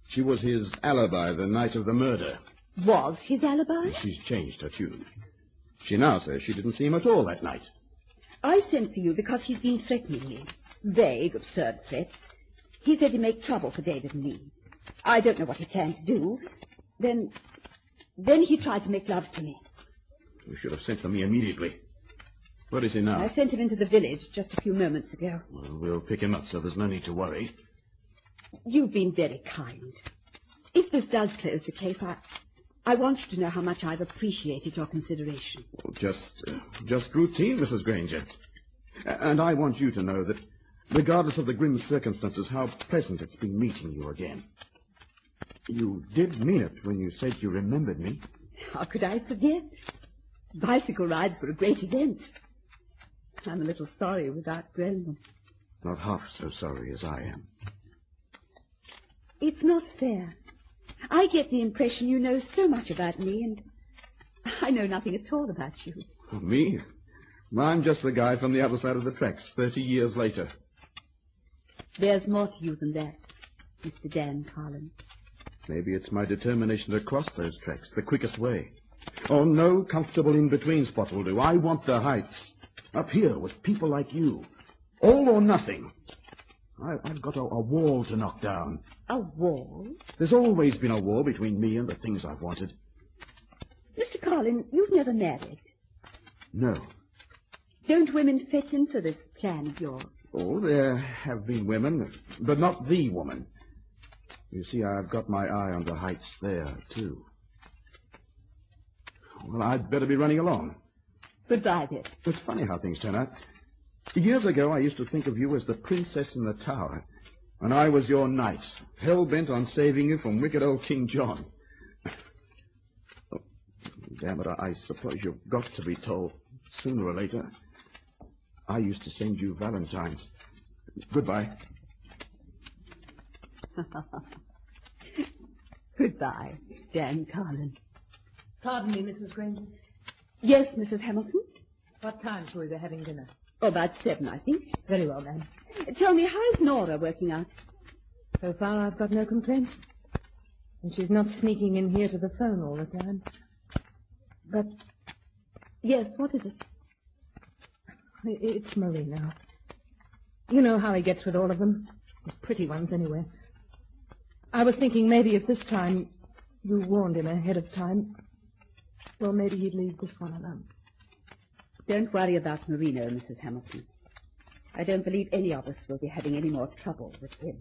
S11: She was his alibi the night of the murder.
S9: Was his alibi?
S11: She's changed her tune. She now says she didn't see him at all that night.
S9: I sent for you because he's been threatening me. Vague, absurd threats. He said he'd make trouble for David and me. I don't know what he planned to do. Then he tried to make love to me.
S11: You should have sent for me immediately. Where is he now?
S9: I sent him into the village just a few moments ago.
S11: Well, we'll pick him up, so there's no need to worry.
S9: You've been very kind. If this does close the case, I want you to know how much I've appreciated your consideration.
S11: Well, just routine, Mrs. Granger. And I want you to know that, regardless of the grim circumstances, how pleasant it's been meeting you again. You did mean it when you said you remembered me.
S9: How could I forget? Bicycle rides were a great event. I'm a little sorry we've outgrown them.
S11: Not half so sorry as I am.
S9: It's not fair. I get the impression you know so much about me, and I know nothing at all about you.
S11: Me? I'm just the guy from the other side of the tracks, 30 years later.
S9: There's more to you than that, Mr. Dan Carlin.
S11: Maybe it's my determination to cross those tracks, the quickest way. Oh, no comfortable in-between spot will do. I want the heights. Up here with people like you. All or nothing. I've got a wall to knock down.
S9: A wall?
S11: There's always been a wall between me and the things I've wanted.
S9: Mr. Carlin, you've never married.
S11: No.
S9: Don't women fit into this plan of yours?
S11: Oh, there have been women, but not the woman. You see, I've got my eye on the heights there, too. Well, I'd better be running along.
S9: Goodbye, then.
S11: It's funny how things turn out. Years ago, I used to think of you as the princess in the tower, and I was your knight, hell-bent on saving you from wicked old King John. Oh, damn it, I suppose you've got to be told, sooner or later. I used to send you valentines. Goodbye.
S9: Goodbye, Dan Carlin.
S10: Pardon me, Mrs. Granger.
S9: Yes, Mrs. Hamilton?
S10: What time shall we be having dinner?
S9: Oh, about 7, I think.
S10: Very well, ma'am.
S9: Tell me, how's Nora working out?
S10: So far, I've got no complaints. And she's not sneaking in here to the phone all the time. But...
S9: Yes, what is it?
S10: It's Marino. You know how he gets with all of them. The pretty ones, anyway. I was thinking maybe if this time you warned him ahead of time, Well, maybe he'd leave this one alone.
S9: Don't worry about Marino, Mrs. Hamilton. I don't believe any of us will be having any more trouble with him.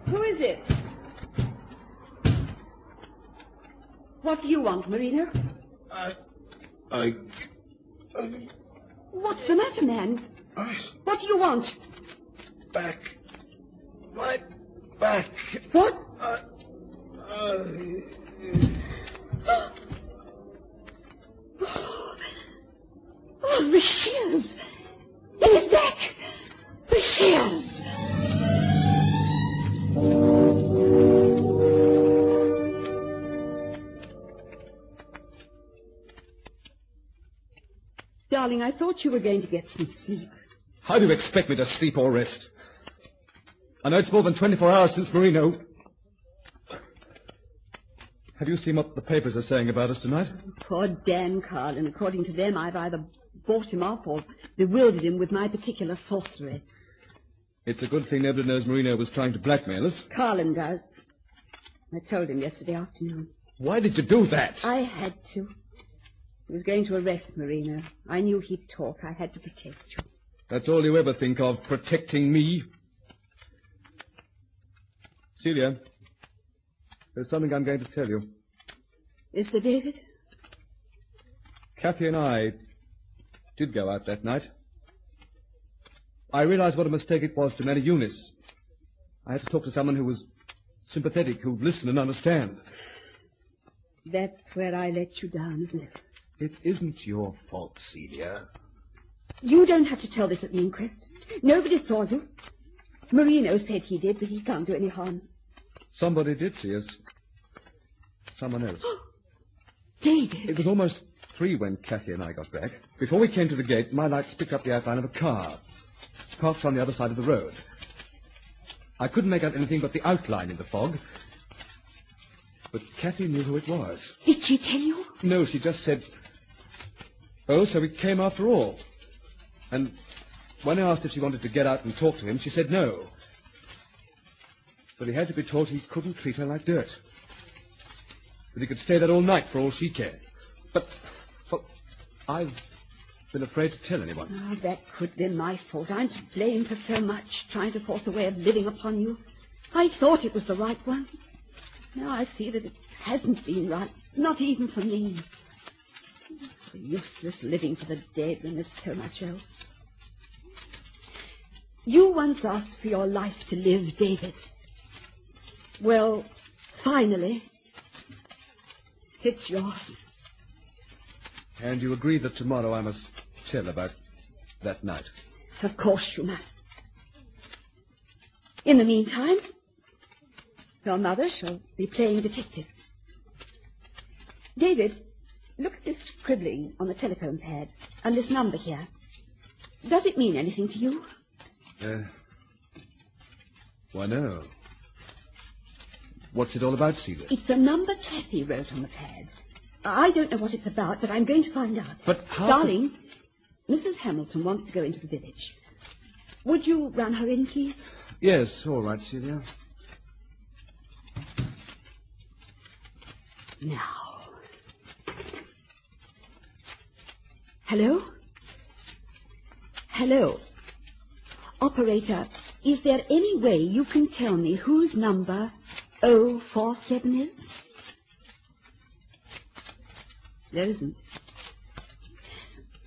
S9: Who is it? What do you want, Marino? What's the matter, man? What do you want?
S6: Back. My back.
S9: What? Oh, the shears! In his back! The shears! Darling, I thought you were going to get some sleep.
S8: How do you expect me to sleep or rest? I know it's more than 24 hours since Marino. Have you seen what the papers are saying about us tonight?
S9: Poor Dan Carlin. According to them, I've either bought him up or bewildered him with my particular sorcery.
S8: It's a good thing nobody knows Marino was trying to blackmail us.
S9: Carlin does. I told him yesterday afternoon.
S8: Why did you do that?
S9: I had to. He was going to arrest Marino. I knew he'd talk. I had to protect you.
S8: That's all you ever think of, protecting me. Celia, there's something I'm going to tell you.
S9: Is there, David?
S8: Kathy and I did go out that night. I realized what a mistake it was to marry Eunice. I had to talk to someone who was sympathetic, who'd listen and understand.
S9: That's where I let you down, isn't it?
S8: It isn't your fault, Celia.
S9: You don't have to tell this at the inquest. Nobody saw you. Marino said he did, but he can't do any harm.
S8: Somebody did see us. Someone else.
S9: David!
S8: It was almost 3 when Kathy and I got back. Before we came to the gate, my lights picked up the outline of a car, parked on the other side of the road. I couldn't make out anything but the outline in the fog. But Kathy knew who it was.
S9: Did she tell you?
S8: No, she just said, "Oh, so he came after all." And when I asked if she wanted to get out and talk to him, she said no. But he had to be told he couldn't treat her like dirt. That he could stay there all night for all she cared. But, well, I've been afraid to tell anyone.
S9: Oh, that could be my fault. I'm to blame for so much, trying to force a way of living upon you. I thought it was the right one. Now I see that it hasn't been right, not even for me. Useless living for the dead when there's so much else. You once asked for your life to live, David. Well, finally, it's yours.
S8: And you agree that tomorrow I must tell about that night?
S9: Of course you must. In the meantime, your mother shall be playing detective. David, look at this scribbling on the telephone pad and this number here. Does it mean anything to you?
S8: Why, no. What's it all about, Celia?
S9: It's a number Kathy wrote on the pad. I don't know what it's about, but I'm going to find out.
S8: But how...
S9: Darling, Mrs. Hamilton wants to go into the village. Would you run her in, please?
S8: Yes, all right, Celia.
S9: Now. Hello? Hello. Operator, is there any way you can tell me whose number 047 is? There isn't.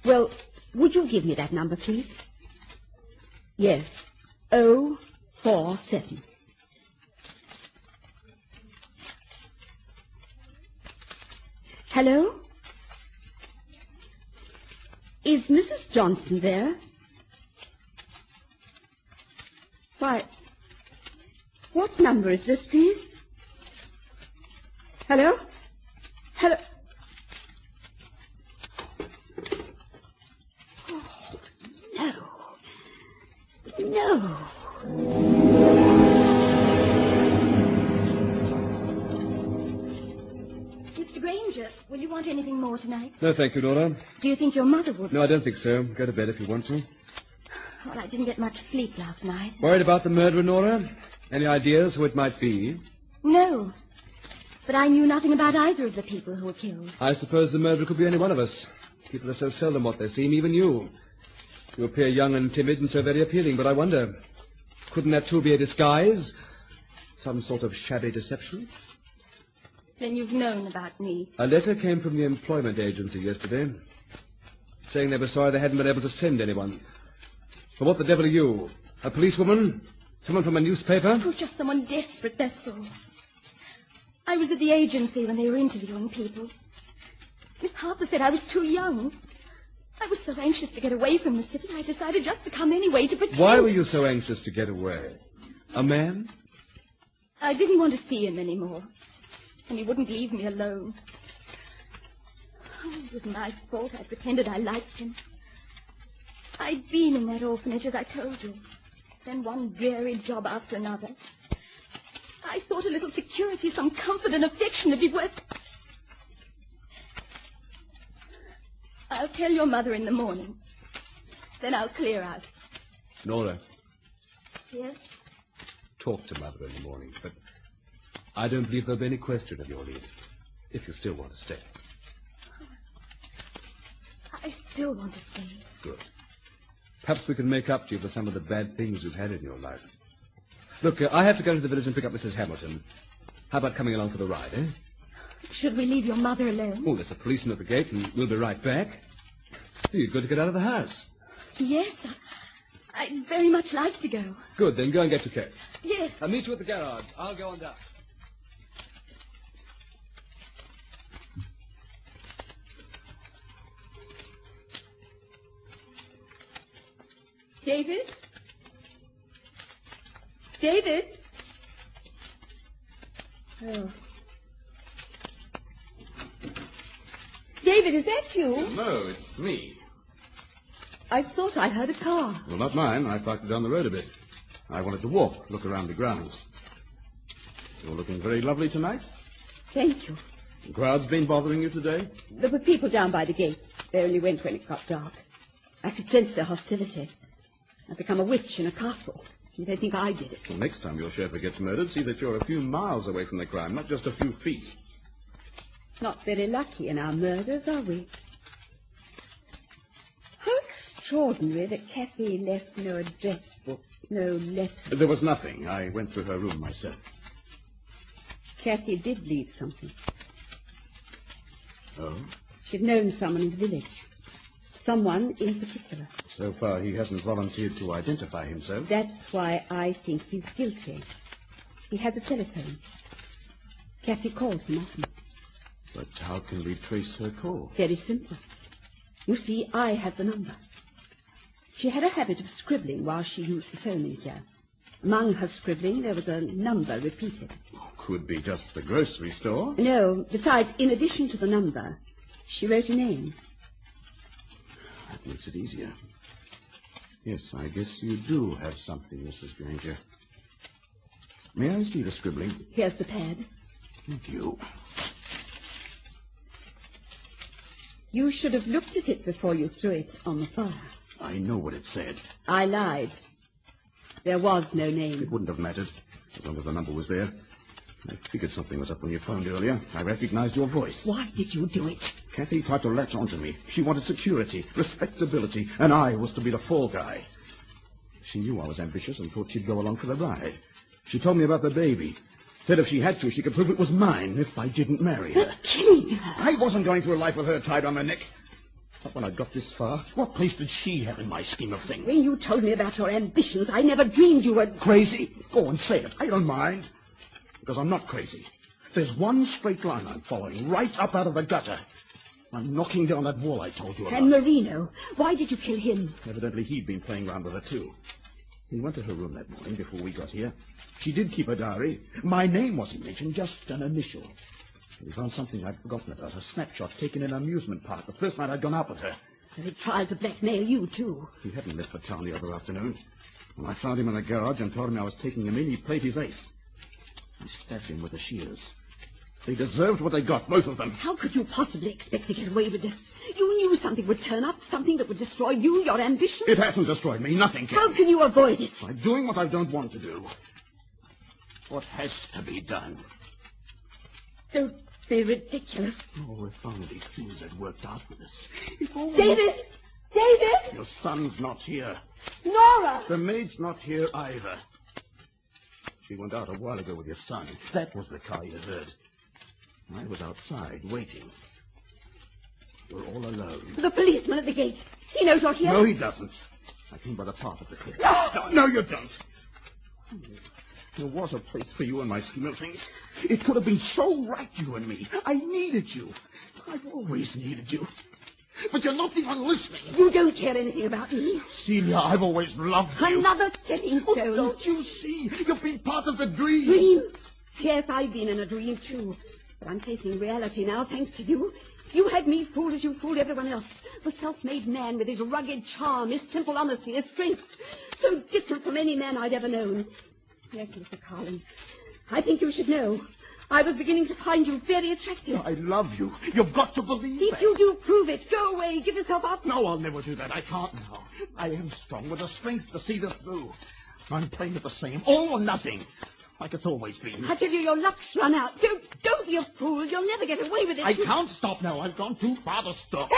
S9: Well, would you give me that number, please? Yes, 047. Hello? Is Mrs. Johnson there? Why, what number is this, please? Hello? Hello? Oh, no. No.
S7: Mr. Granger, will you want want anything more tonight?
S8: No, thank you, Nora.
S7: Do you think your mother would?
S8: No, I don't think so. Go to bed if you want to.
S7: Well, I didn't get much sleep last night.
S8: Worried about the murderer, Nora? Any ideas who it might be?
S7: No. But I knew nothing about either of the people who were killed.
S8: I suppose the murderer could be any one of us. People are so seldom what they seem, even you. You appear young and timid and so very appealing, but I wonder, couldn't that too be a disguise? Some sort of shabby deception?
S7: Then you've known about me.
S8: A letter came from the employment agency yesterday, saying they were sorry they hadn't been able to send anyone. But what the devil are you? A policewoman? Someone from a newspaper?
S7: Oh, just someone desperate, that's all. I was at the agency when they were interviewing people. Miss Harper said I was too young. I was so anxious to get away from the city, I decided just to come anyway to pretend.
S8: Why were you so anxious to get away? A man?
S7: I didn't want to see him anymore. And he wouldn't leave me alone. Oh, it was my fault. I pretended I liked him. I'd been in that orphanage, as I told you. Then one dreary job after another. I thought a little security, some comfort and affection would be worth... I'll tell your mother in the morning. Then I'll clear out.
S8: Nora.
S7: Yes?
S8: Talk to Mother in the morning, but I don't believe there'll be any question of your leaving, if you still want to stay.
S7: I still want to stay.
S8: Good. Perhaps we can make up to you for some of the bad things you've had in your life. Look, I have to go to the village and pick up Mrs. Hamilton. How about coming along for the ride, eh?
S7: Should we leave your mother alone?
S8: Oh, there's a policeman at the gate, and we'll be right back. You're good to get out of the house.
S7: Yes, I'd very much like to go.
S8: Good, then go and get your coat.
S7: Yes.
S8: I'll meet you at the garage. I'll go on down.
S9: David? David? Oh. David, is that you?
S11: No, it's me.
S9: I thought I heard a car.
S11: Well, not mine. I parked it down the road a bit. I wanted to walk, look around the grounds. You're looking very lovely tonight.
S9: Thank you.
S11: The crowd's been bothering you today?
S9: There were people down by the gate. They only went when it got dark. I could sense their hostility. I've become a witch in a castle. You don't think I did it?
S11: Well, next time your chauffeur gets murdered, see that you're a few miles away from the crime, not just a few feet.
S9: Not very lucky in our murders, are we? How extraordinary that Kathy left no address book, no letter.
S11: There was nothing. I went through her room myself.
S9: Kathy did leave something.
S11: Oh?
S9: She'd known someone in the village. Someone in particular.
S11: So far, he hasn't volunteered to identify himself.
S9: That's why I think he's guilty. He has a telephone. Kathy called him often.
S11: But how can we trace her call?
S9: Very simple. You see, I have the number. She had a habit of scribbling while she used the phone in here. Among her scribbling, there was a number repeated.
S11: Could be just the grocery store.
S9: No, besides, in addition to the number, she wrote a name.
S11: That makes it easier. Yes, I guess you do have something, Mrs. Granger. May I see the scribbling?
S9: Here's the pad.
S11: Thank you.
S9: You should have looked at it before you threw it on the fire.
S11: I know what it said.
S9: I lied. There was no name.
S11: It wouldn't have mattered, as long as the number was there. I figured something was up when you phoned earlier. I recognized your voice.
S9: Why did you do it?
S11: Kathy tried to latch onto me. She wanted security, respectability, and I was to be the fall guy. She knew I was ambitious and thought she'd go along for the ride. She told me about the baby. Said if she had to, she could prove it was mine if I didn't marry her.
S9: Killing her.
S11: I wasn't going through a life with her tied on my neck. But when I got this far, what place did she have in my scheme of things?
S9: When you told me about your ambitions, I never dreamed you were...
S11: Crazy? Go and say it. I don't mind. Because I'm not crazy. There's one straight line I'm following, right up out of the gutter. I'm knocking down that wall I told you about.
S9: And Marino. Why did you kill him?
S11: Evidently he'd been playing around with her, too. He went to her room that morning before we got here. She did keep a diary. My name wasn't mentioned, just an initial. We found something I'd forgotten about, a snapshot taken in an amusement park the first night I'd gone out with her.
S9: So he tried to blackmail you, too.
S11: He hadn't left for town the other afternoon. When I found him in the garage and told him I was taking him in, he played his ace. I stabbed him with the shears. They deserved what they got, both of them.
S9: How could you possibly expect to get away with this? You knew something would turn up, something that would destroy you, your ambition.
S11: It hasn't destroyed me. Nothing can.
S9: How can you avoid it?
S11: By doing what I don't want to do. What has to be done?
S9: Don't be ridiculous.
S11: Oh, if only things had worked out with us. If only...
S9: David! David!
S11: Your son's not here.
S9: Nora!
S11: The maid's not here either. She went out a while ago with your son. That was the car you heard. I was outside, waiting. We're all alone.
S9: The policeman at the gate. He knows you're here.
S11: No, he doesn't. I came by the path of the cliff. No, you don't. There was a place for you in my scheme of things. It could have been so right, you and me. I needed you. I've always needed you. But you're not even listening.
S9: You don't care anything about me.
S11: Celia, I've always loved you.
S9: Another stepping stone.
S11: Oh, don't you see? You've been part of the dream.
S9: Dream? Yes, I've been in a dream, too. But I'm facing reality now, thanks to you. You had me fooled as you fooled everyone else. The self-made man with his rugged charm, his simple honesty, his strength. So different from any man I'd ever known. Yes, Mr. Carlin, I think you should know. I was beginning to find you very attractive.
S11: I love you. You've got to believe
S9: If
S11: that.
S9: you do, prove it. Go away. Give yourself up.
S11: No, I'll never do that. I can't now. I am strong with the strength to see this through. I'm playing at the same. All or nothing. Like it's always been.
S9: I tell you, your luck's run out. Don't be a fool. You'll never get away with it.
S11: I can't stop now. I've gone too far to stop.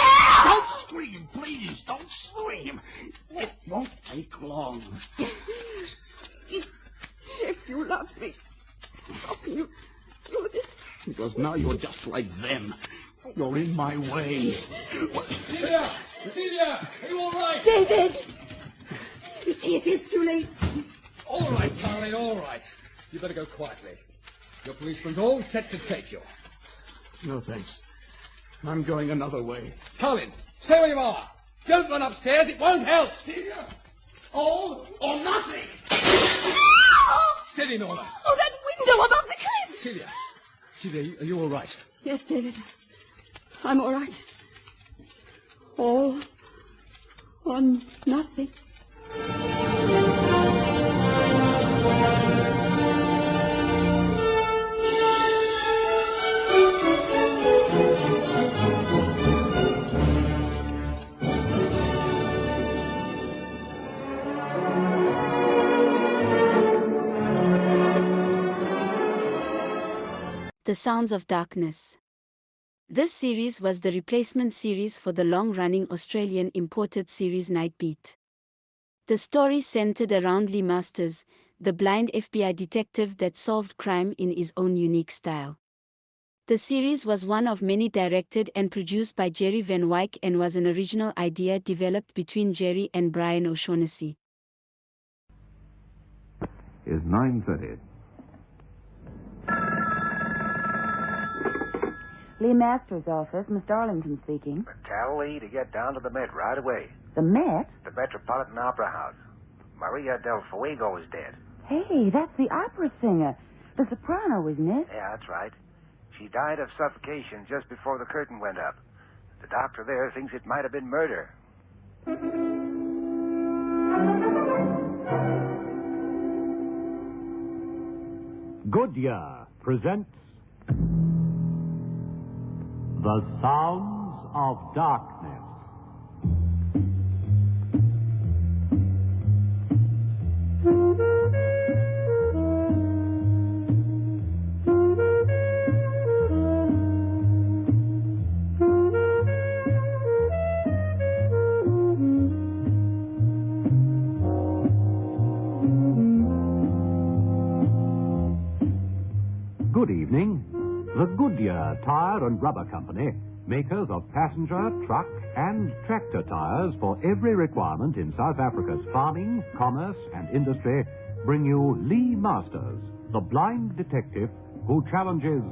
S11: Don't scream, please. Don't scream. It won't take long.
S9: If you love me, how can you do this?
S11: Because now you're just like them. You're in my way.
S8: Celia! Celia! Are you all right?
S9: David! You see, it is too late.
S8: All right, Carlin, all right. You better go quietly. Your policeman's all set to take you.
S11: No, thanks. I'm going another way.
S8: Carlin, stay where you are. Don't run upstairs. It won't help.
S11: Here. All or nothing.
S8: Steady, Nora.
S9: Oh, that window above the cliff!
S8: Celia. Celia, are you all right?
S9: Yes, David. I'm all right. All or nothing.
S1: The Sounds of Darkness. This series was the replacement series for the long-running Australian imported series Nightbeat. The story centered around Lee Masters, the blind FBI detective that solved crime in his own unique style. The series was one of many directed and produced by Jerry Van Wyck and was an original idea developed between Jerry and Brian O'Shaughnessy.
S12: Is 9:30.
S13: Lee Masters' office, Miss Darlington speaking.
S14: Tell Lee to get down to the Met right away.
S13: The Met?
S14: The Metropolitan Opera House. Maria del Fuego is dead.
S13: Hey, that's the opera singer. The soprano, isn't it?
S14: Yeah, that's right. She died of suffocation just before the curtain went up. The doctor there thinks it might have been murder.
S15: Goodyear presents The Sounds of Darkness. Good evening. The Goodyear Tire and Rubber Company, makers of passenger, truck, and tractor tires for every requirement in South Africa's farming, commerce, and industry, bring you Lee Masters, the blind detective who challenges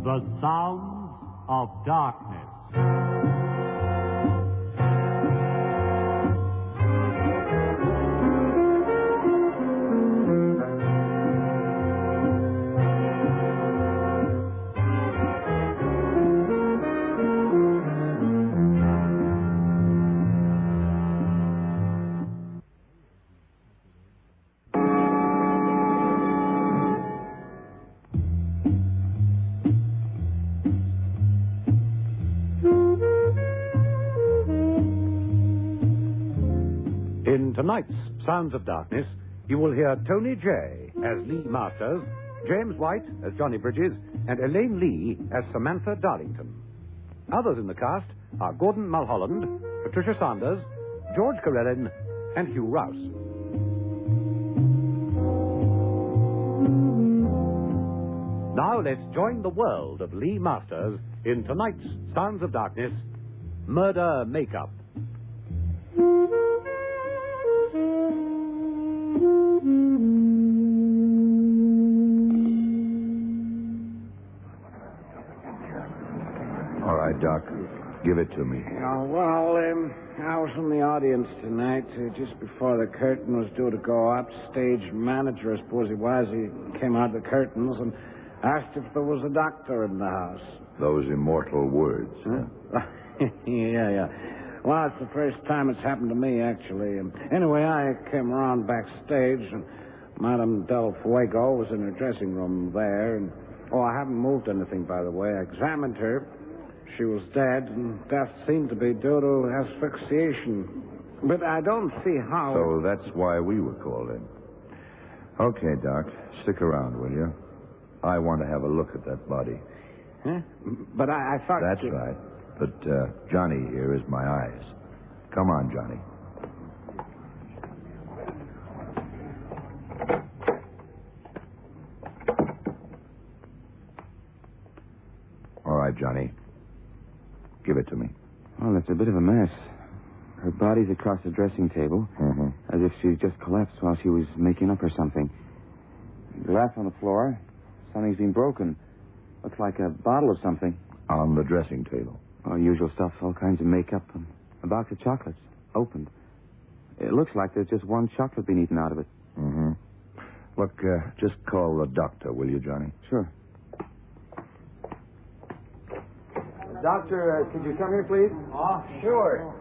S15: the sounds of darkness. In tonight's Sounds of Darkness, you will hear Tony Jay as Lee Masters, James White as Johnny Bridges, and Elaine Lee as Samantha Darlington. Others in the cast are Gordon Mulholland, Patricia Sanders, George Carellin, and Hugh Rouse. Now let's join the world of Lee Masters in tonight's Sounds of Darkness, Murder Makeup.
S12: All right, Doc. Give it to me.
S16: I was in the audience tonight, just before the curtain was due to go up. Stage manager, I suppose he was, he came out of the curtains and asked if there was a doctor in the house.
S12: Those immortal words.
S16: Huh? Yeah. Well, it's the first time it's happened to me, actually. Anyway, I came around backstage, and Madame Del Fuego was in her dressing room there. And, I haven't moved anything, by the way. I examined her. She was dead, and death seemed to be due to asphyxiation. But I don't see how...
S12: So that's why we were called in. Okay, Doc. Stick around, will you? I want to have a look at that body.
S16: Huh? But I thought...
S12: That's right. But Johnny here is my eyes. Come on, Johnny. All right, Johnny. Give it to me.
S17: Well, it's a bit of a mess. Her body's across the dressing table, as if she just collapsed while she was making up or something. Glass on the floor. Something's been broken. Looks like a bottle of something.
S12: On the dressing table?
S17: Oh, usual stuff, all kinds of makeup, and a box of chocolates, opened. It looks like there's just one chocolate being eaten out of it.
S12: Look, just call the doctor, will you, Johnny?
S17: Sure.
S16: Doctor, could you come here, please?
S18: Oh, sure.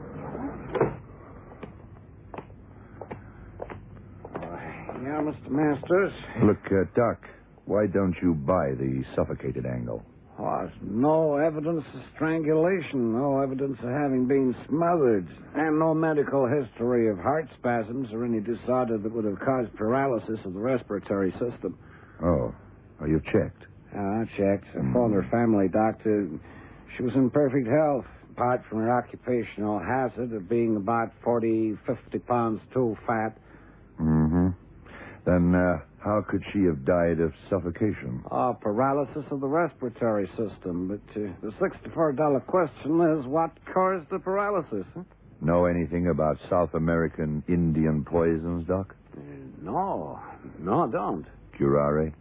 S16: Yeah, Mr. Masters.
S12: Look, Doc, why don't you buy the suffocated angle?
S16: There's no evidence of strangulation, no evidence of having been smothered, and no medical history of heart spasms or any disorder that would have caused paralysis of the respiratory system.
S12: Oh, you've checked?
S16: I checked. I phoned her family doctor. She was in perfect health, apart from her occupational hazard of being about 40, 50 pounds too fat.
S12: Then how could she have died of suffocation?
S16: Paralysis of the respiratory system. But the $64 question is, what caused the paralysis? Huh?
S12: Know anything about South American Indian poisons, Doc?
S16: No, I don't.
S12: Curare.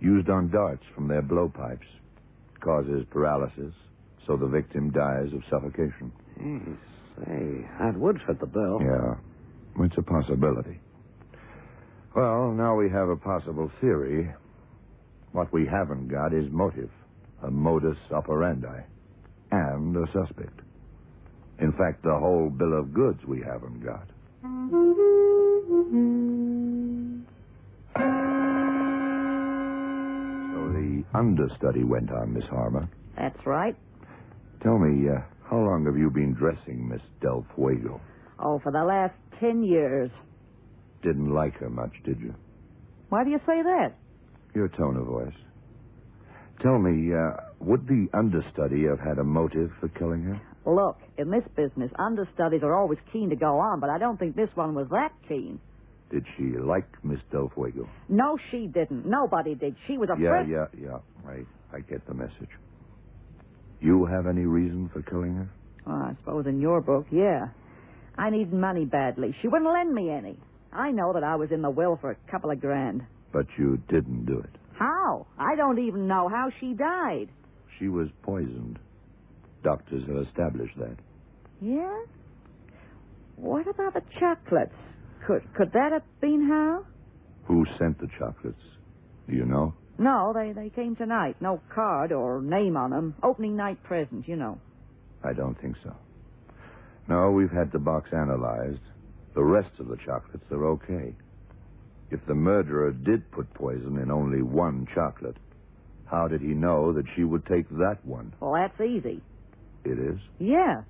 S12: Used on darts from their blowpipes. Causes paralysis, so the victim dies of suffocation.
S16: Say, that would fit the bill.
S12: Yeah, it's a possibility. Well, now we have a possible theory. What we haven't got is motive, a modus operandi, and a suspect. In fact, the whole bill of goods we haven't got. So the understudy went on, Miss Harmer.
S19: That's right.
S12: Tell me, how long have you been dressing Miss Del Fuego?
S19: Oh, for the last 10 years.
S12: Didn't like her much, did you?
S19: Why do you say that?
S12: Your tone of voice. Tell me, would the understudy have had a motive for killing her?
S19: Look, in this business, understudies are always keen to go on, but I don't think this one was that keen.
S12: Did she like Miss Del Fuego?
S19: No, she didn't. Nobody did. She was a friend.
S12: Yeah. I get the message. You have any reason for killing her?
S19: Oh, I suppose in your book, yeah. I needed money badly. She wouldn't lend me any. I know that I was in the will for a couple of grand.
S12: But you didn't do it.
S19: How? I don't even know how she died.
S12: She was poisoned. Doctors have established that.
S19: Yeah? What about the chocolates? Could that have been how?
S12: Who sent the chocolates? Do you know?
S19: No, they came tonight. No card or name on them. Opening night present, you know.
S12: I don't think so. No, we've had the box analyzed. The rest of the chocolates are okay. If the murderer did put poison in only one chocolate, how did he know that she would take that one?
S19: Well, that's easy.
S12: It is?
S19: Yeah.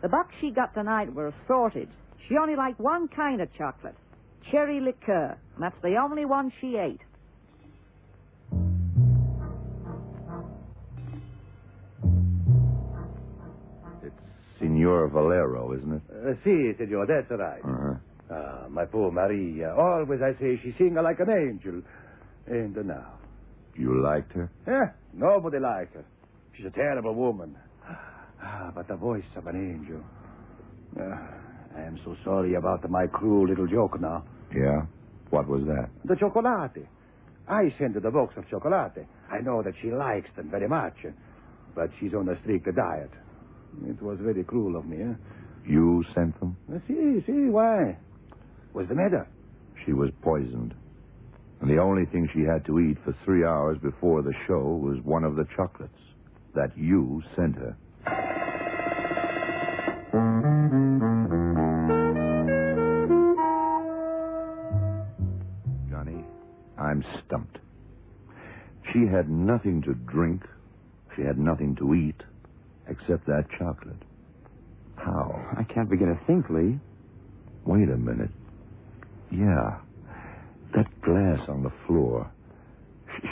S19: The bucks she got tonight were assorted. She only liked one kind of chocolate, cherry liqueur, and that's the only one she ate.
S12: It's Signor Valero, isn't it?
S18: Si, senor, that's right. My poor Maria. Always I say she sing like an angel. And now.
S12: You liked her?
S18: Nobody likes her. She's a terrible woman. But the voice of an angel. I am so sorry about my cruel little joke now.
S12: Yeah? What was that?
S18: The chocolate. I sent her the box of chocolate. I know that she likes them very much. But she's on a strict diet. It was very cruel of me,
S12: You sent them?
S18: See, why? What's the matter?
S12: She was poisoned. And the only thing she had to eat for 3 hours before the show was one of the chocolates that you sent her. Johnny, I'm stumped. She had nothing to drink. She had nothing to eat except that chocolate. How?
S17: I can't begin to think, Lee.
S12: Wait a minute. Yeah. That glass on the floor.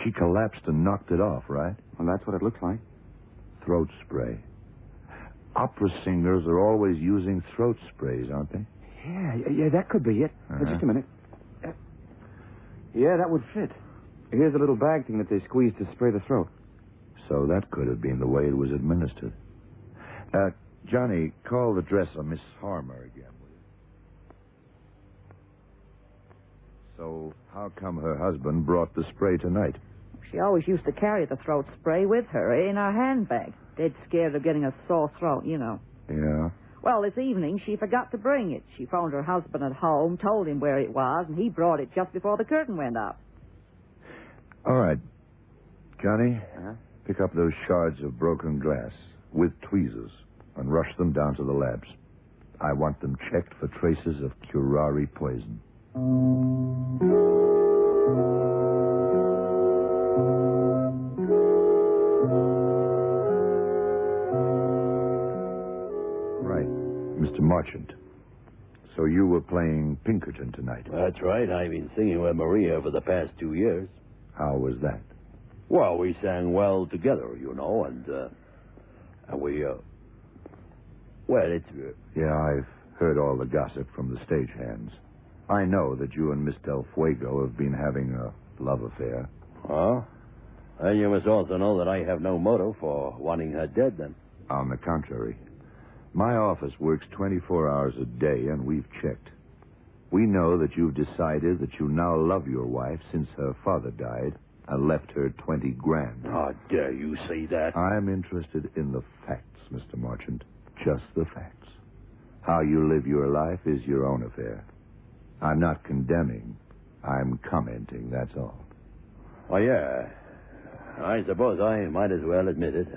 S12: She collapsed and knocked it off, right?
S17: Well, that's what it looks like.
S12: Throat spray. Opera singers are always using throat sprays, aren't they?
S17: Yeah, that could be it. Just a minute. Yeah, that would fit. Here's a little bag thing that they squeeze to spray the throat.
S12: So that could have been the way it was administered. Johnny, call the dresser, Miss Harmer, again, will you? So how come her husband brought the spray tonight?
S19: She always used to carry the throat spray with her in her handbag. Dead scared of getting a sore throat, you know.
S12: Yeah?
S19: Well, this evening she forgot to bring it. She phoned her husband at home, told him where it was, and he brought it just before the curtain went up.
S12: All right. Johnny, pick up those shards of broken glass with tweezers and rush them down to the labs. I want them checked for traces of curare poison. Right. Mr. Marchant. So you were playing Pinkerton tonight?
S20: That's right. I've been singing with Maria for the past 2 years.
S12: How was that?
S20: Well, we sang well together, you know, and we, well, it's...
S12: Yeah, I've heard all the gossip from the stagehands. I know that you and Miss Del Fuego have been having a love affair.
S20: Oh? And you must also know that I have no motive for wanting her dead, then.
S12: On the contrary. My office works 24 hours a day, and we've checked. We know that you've decided that you now love your wife since her father died and left her 20 grand.
S20: How dare you say that?
S12: I'm interested in the facts, Mr. Marchant. Just the facts. How you live your life is your own affair. I'm not condemning. I'm commenting, that's all.
S20: Oh, yeah. I suppose I might as well admit it.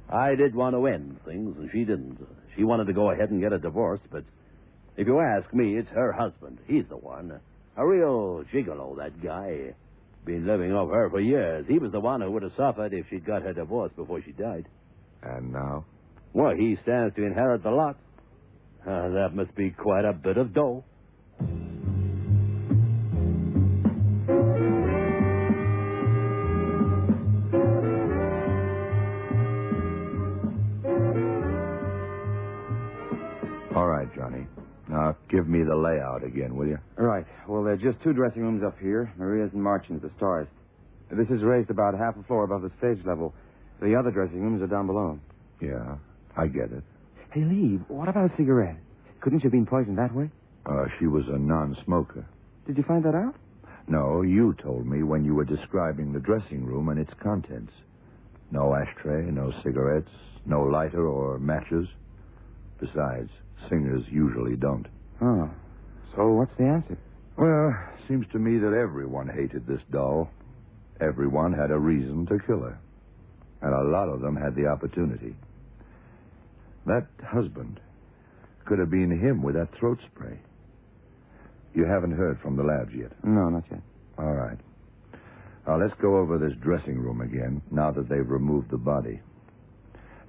S20: I did want to end things, and she didn't. She wanted to go ahead and get a divorce, but if you ask me, it's her husband. He's the one. A real gigolo, that guy. Been living off her for years. He was the one who would have suffered if she'd got her divorce before she died.
S12: And now?
S20: Well, he stands to inherit the lot. That must be quite a bit of dough.
S12: All right, Johnny. Now, give me the layout again, will you?
S17: Right. Well, there are just 2 dressing rooms up here. Maria's and Marchant's, the stars. This is raised about half a floor above the stage level. The other dressing rooms are down below.
S12: Yeah, I get it.
S17: Hey, Lee, what about a cigarette? Couldn't you have been poisoned that way?
S12: She was a non-smoker.
S17: Did you find that out?
S12: No, you told me when you were describing the dressing room and its contents. No ashtray, no cigarettes, no lighter or matches. Besides, singers usually don't.
S17: Oh. So what's the answer?
S12: Well, seems to me that everyone hated this doll. Everyone had a reason to kill her. And a lot of them had the opportunity. That husband could have been him with that throat spray. You haven't heard from the labs yet?
S17: No, not yet.
S12: All right. Now, let's go over this dressing room again, now that they've removed the body.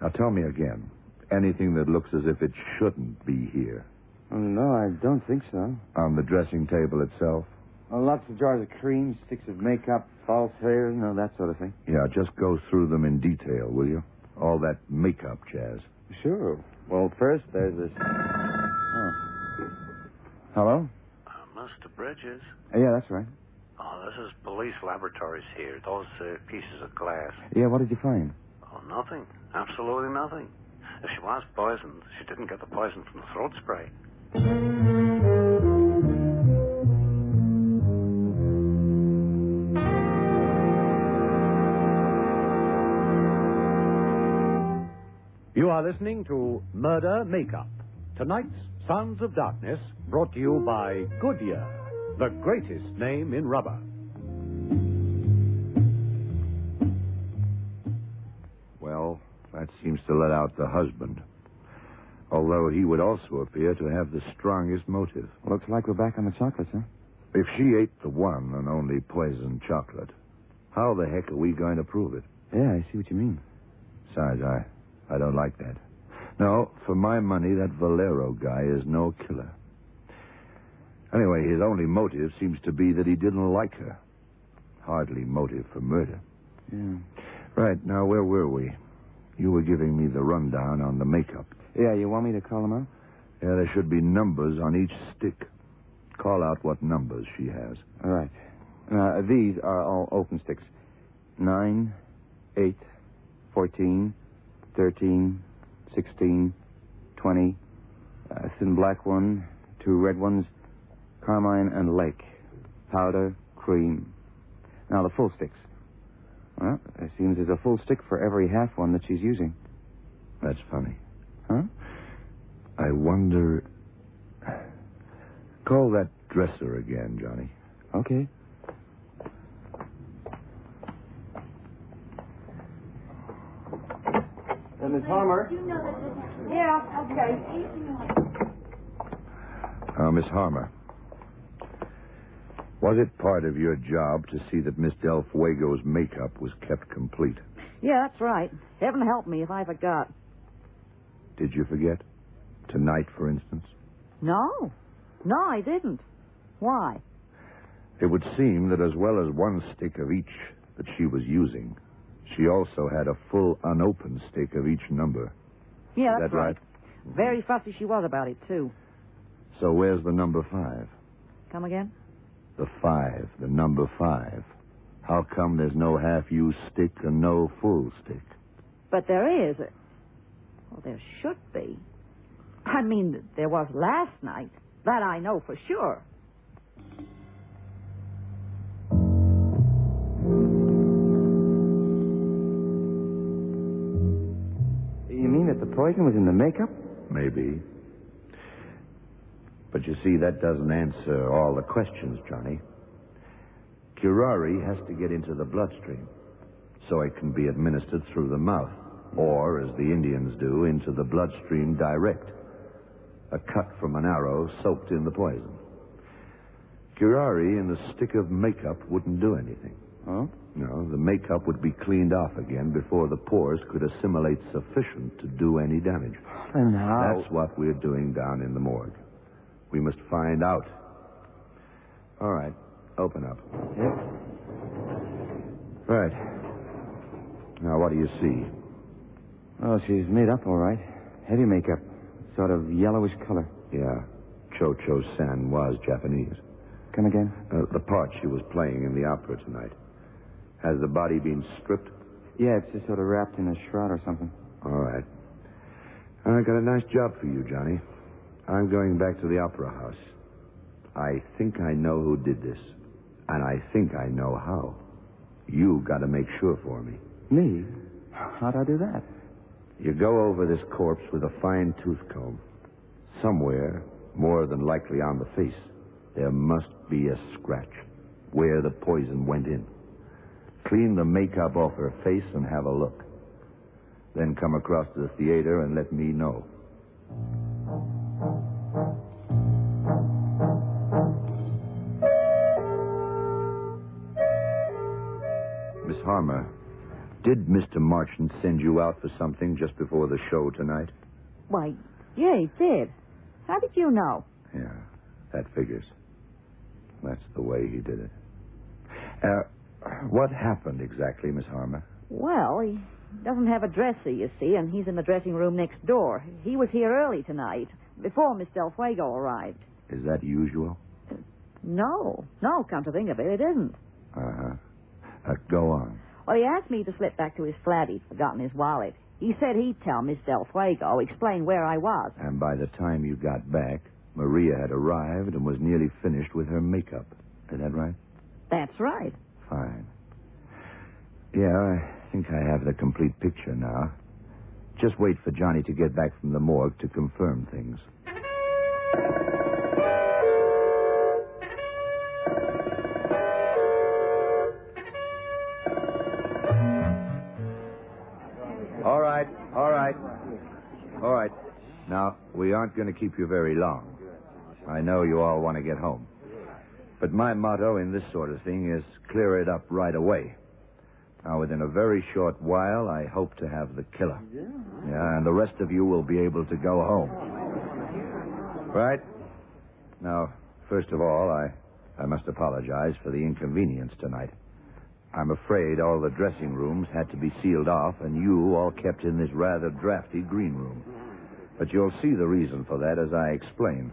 S12: Now, tell me again, anything that looks as if it shouldn't be here?
S17: Oh, no, I don't think so.
S12: On the dressing table itself?
S17: Lots of jars of cream, sticks of makeup, false hair, that sort of thing.
S12: Yeah, just go through them in detail, will you? All that makeup jazz.
S17: Sure. Well, first there's this... Oh. Hello?
S21: Mr. Bridges?
S17: Yeah, that's right.
S21: Oh, this is police laboratories here. Those pieces of glass.
S17: Yeah, what did you find?
S21: Oh, nothing. Absolutely nothing. If she was poisoned, she didn't get the poison from the throat spray.
S15: You are listening to Murder Makeup, tonight's Sons of Darkness, brought to you by Goodyear, the greatest name in rubber.
S12: Well, that seems to let out the husband. Although he would also appear to have the strongest motive.
S17: Looks like we're back on the chocolates, huh?
S12: If she ate the one and only poisoned chocolate, how the heck are we going to prove it?
S17: Yeah, I see what you mean.
S12: Besides, I don't like that. No, for my money, that Valero guy is no killer. Anyway, his only motive seems to be that he didn't like her. Hardly motive for murder.
S17: Yeah.
S12: Right, now where were we? You were giving me the rundown on the makeup.
S17: Yeah, you want me to call them out?
S12: Yeah, there should be numbers on each stick. Call out what numbers she has.
S17: All right. These are all open sticks. 9, 8, 14, 13, 16, 20, thin black one, 2 red ones, carmine and lake, powder, cream. Now the full sticks. Well, it seems there's a full stick for every half one that she's using.
S12: That's funny.
S17: Huh?
S12: I wonder... Call that dresser again, Johnny.
S17: Okay. Miss Harmer?
S19: Yeah, okay.
S12: Miss Harmer. Was it part of your job to see that Miss Del Fuego's makeup was kept complete?
S19: Yeah, that's right. Heaven help me if I forgot.
S12: Did you forget? Tonight, for instance?
S19: No. No, I didn't. Why?
S12: It would seem that as well as one stick of each that she was using, she also had a full unopened stick of each number.
S19: Yeah,
S12: Is
S19: that's
S12: that right?
S19: Very fussy she was about it, too.
S12: So where's the number 5?
S19: Come again?
S12: The 5, the number 5. How come there's no half-used stick and no full stick?
S19: But there is. Well, there should be. I mean, there was last night. That I know for sure.
S17: You mean that the poison was in the makeup?
S12: Maybe. But you see, that doesn't answer all the questions, Johnny. Curare has to get into the bloodstream, so it can be administered through the mouth, or, as the Indians do, into the bloodstream direct. A cut from an arrow soaked in the poison. Curare in the stick of makeup wouldn't do anything.
S17: Oh?
S12: No, the makeup would be cleaned off again before the pores could assimilate sufficient to do any damage.
S17: And how?
S12: That's what we're doing down in the morgue. We must find out. All right, open up.
S17: Yep.
S12: Right. Now, what do you see?
S17: Oh, she's made up all right. Heavy makeup. Sort of yellowish color.
S12: Yeah. Cho-Cho-San was Japanese.
S17: Come again?
S12: The part she was playing in the opera tonight. Has the body been stripped?
S17: Yeah, it's just sort of wrapped in a shroud or something.
S12: All right. I got a nice job for you, Johnny. I'm going back to the opera house. I think I know who did this. And I think I know how. You got to make sure for me.
S17: Me? How'd I do that?
S12: You go over this corpse with a fine tooth comb. Somewhere, more than likely on the face, there must be a scratch where the poison went in. Clean the makeup off her face and have a look. Then come across to the theater and let me know. Miss Harmer, did Mr. Marchant send you out for something just before the show tonight?
S19: Why, yeah, he did. How did you know?
S12: Yeah, that figures. That's the way he did it. What happened exactly, Miss Harmer?
S19: Well, he doesn't have a dresser, you see, and he's in the dressing room next door. He was here early tonight, before Miss Del Fuego arrived.
S12: Is that usual?
S19: No, come to think of it, it isn't.
S12: Go on.
S19: Well, he asked me to slip back to his flat. He'd forgotten his wallet. He said he'd tell Miss Del Fuego, explain where I was.
S12: And by the time you got back, Maria had arrived and was nearly finished with her makeup. Is that right?
S19: That's right.
S12: Fine. Yeah, I think I have the complete picture now. Just wait for Johnny to get back from the morgue to confirm things. All right. Now, we aren't going to keep you very long. I know you all want to get home. But my motto in this sort of thing is clear it up right away. Now, within a very short while, I hope to have the killer. Yeah, and the rest of you will be able to go home. Right? Now, first of all, I must apologize for the inconvenience tonight. I'm afraid all the dressing rooms had to be sealed off, and you all kept in this rather drafty green room. But you'll see the reason for that as I explain.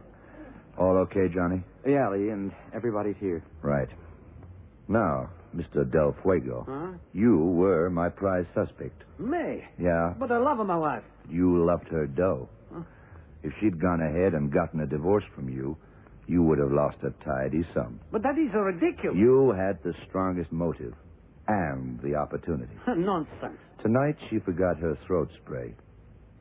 S12: All okay, Johnny?
S17: Yeah, Lee, and everybody's here.
S12: Right. Now, Mr. Del Fuego, you were my prize suspect.
S18: Me?
S12: Yeah.
S18: But I love my wife.
S12: You loved her dough. If she'd gone ahead and gotten a divorce from you, you would have lost a tidy sum.
S18: But that is ridiculous.
S12: You had the strongest motive and the opportunity.
S18: Nonsense.
S12: Tonight, she forgot her throat spray.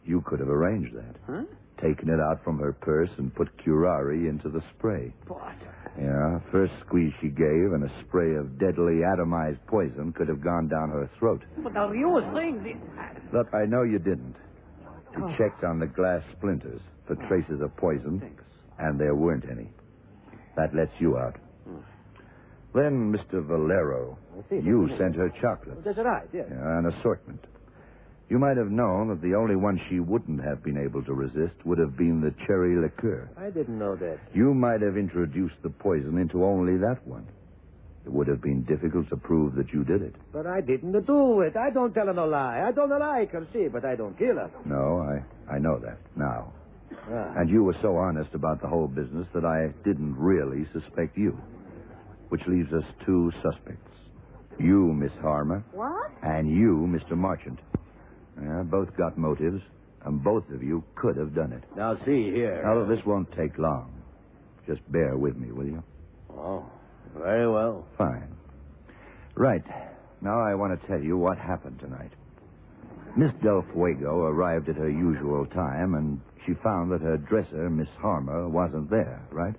S12: You could have arranged that. Taken it out from her purse and put curare into the spray.
S18: What?
S12: Yeah, first squeeze she gave and a spray of deadly atomized poison could have gone down her throat.
S18: But are you saying...
S12: Look, I know you didn't. You checked on the glass splinters for traces of poison, and there weren't any. That lets you out. Then, Mr. Valero, you sent her chocolates.
S18: That's right, yes.
S12: Yeah, an assortment. You might have known that the only one she wouldn't have been able to resist would have been the cherry liqueur.
S18: I didn't know that.
S12: You might have introduced the poison into only that one. It would have been difficult to prove that you did it.
S18: But I didn't do it. I don't tell her no lie. I don't like her, see, but I don't kill her.
S12: No, I know that now. And you were so honest about the whole business that I didn't really suspect you. Which leaves us two suspects. You, Miss Harmer.
S19: What?
S12: And you, Mr. Marchant. Yeah, both got motives, and both of you could have done it.
S20: Now, see here.
S12: Now, this won't take long. Just bear with me, will you?
S20: Oh, very well.
S12: Fine. Right. Now I want to tell you what happened tonight. Miss Del Fuego arrived at her usual time, and she found that her dresser, Miss Harmer, wasn't there, right?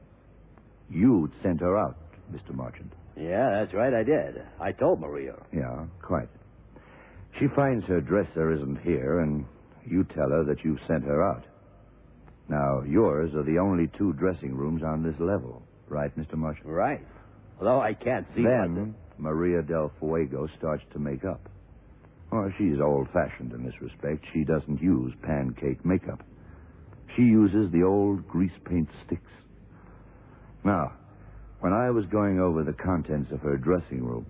S12: You'd sent her out, Mr. Marchant.
S20: Yeah, that's right, I did. I told Maria.
S12: Yeah, quite. She finds her dresser isn't here, and you tell her that you've sent her out. Now, yours are the only two dressing rooms on this level, right, Mr. Marchant?
S20: Right. Although I can't see
S12: Then Maria Del Fuego starts to make up. Oh, she's old-fashioned in this respect. She doesn't use pancake makeup. She uses the old grease paint sticks. Now, when I was going over the contents of her dressing room,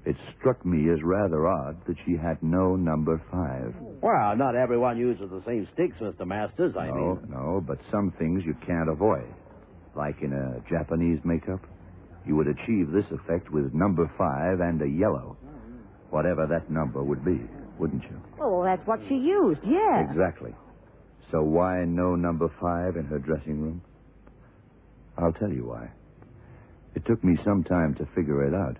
S12: it struck me as rather odd that she had no number 5.
S20: Well, not everyone uses the same sticks, Mr. Masters, I mean.
S12: No, but some things you can't avoid. Like in a Japanese makeup, you would achieve this effect with number 5 and a yellow. Whatever that number would be, wouldn't you?
S19: Oh, well, that's what she used, yeah.
S12: Exactly. So why no number 5 in her dressing room? I'll tell you why. It took me some time to figure it out.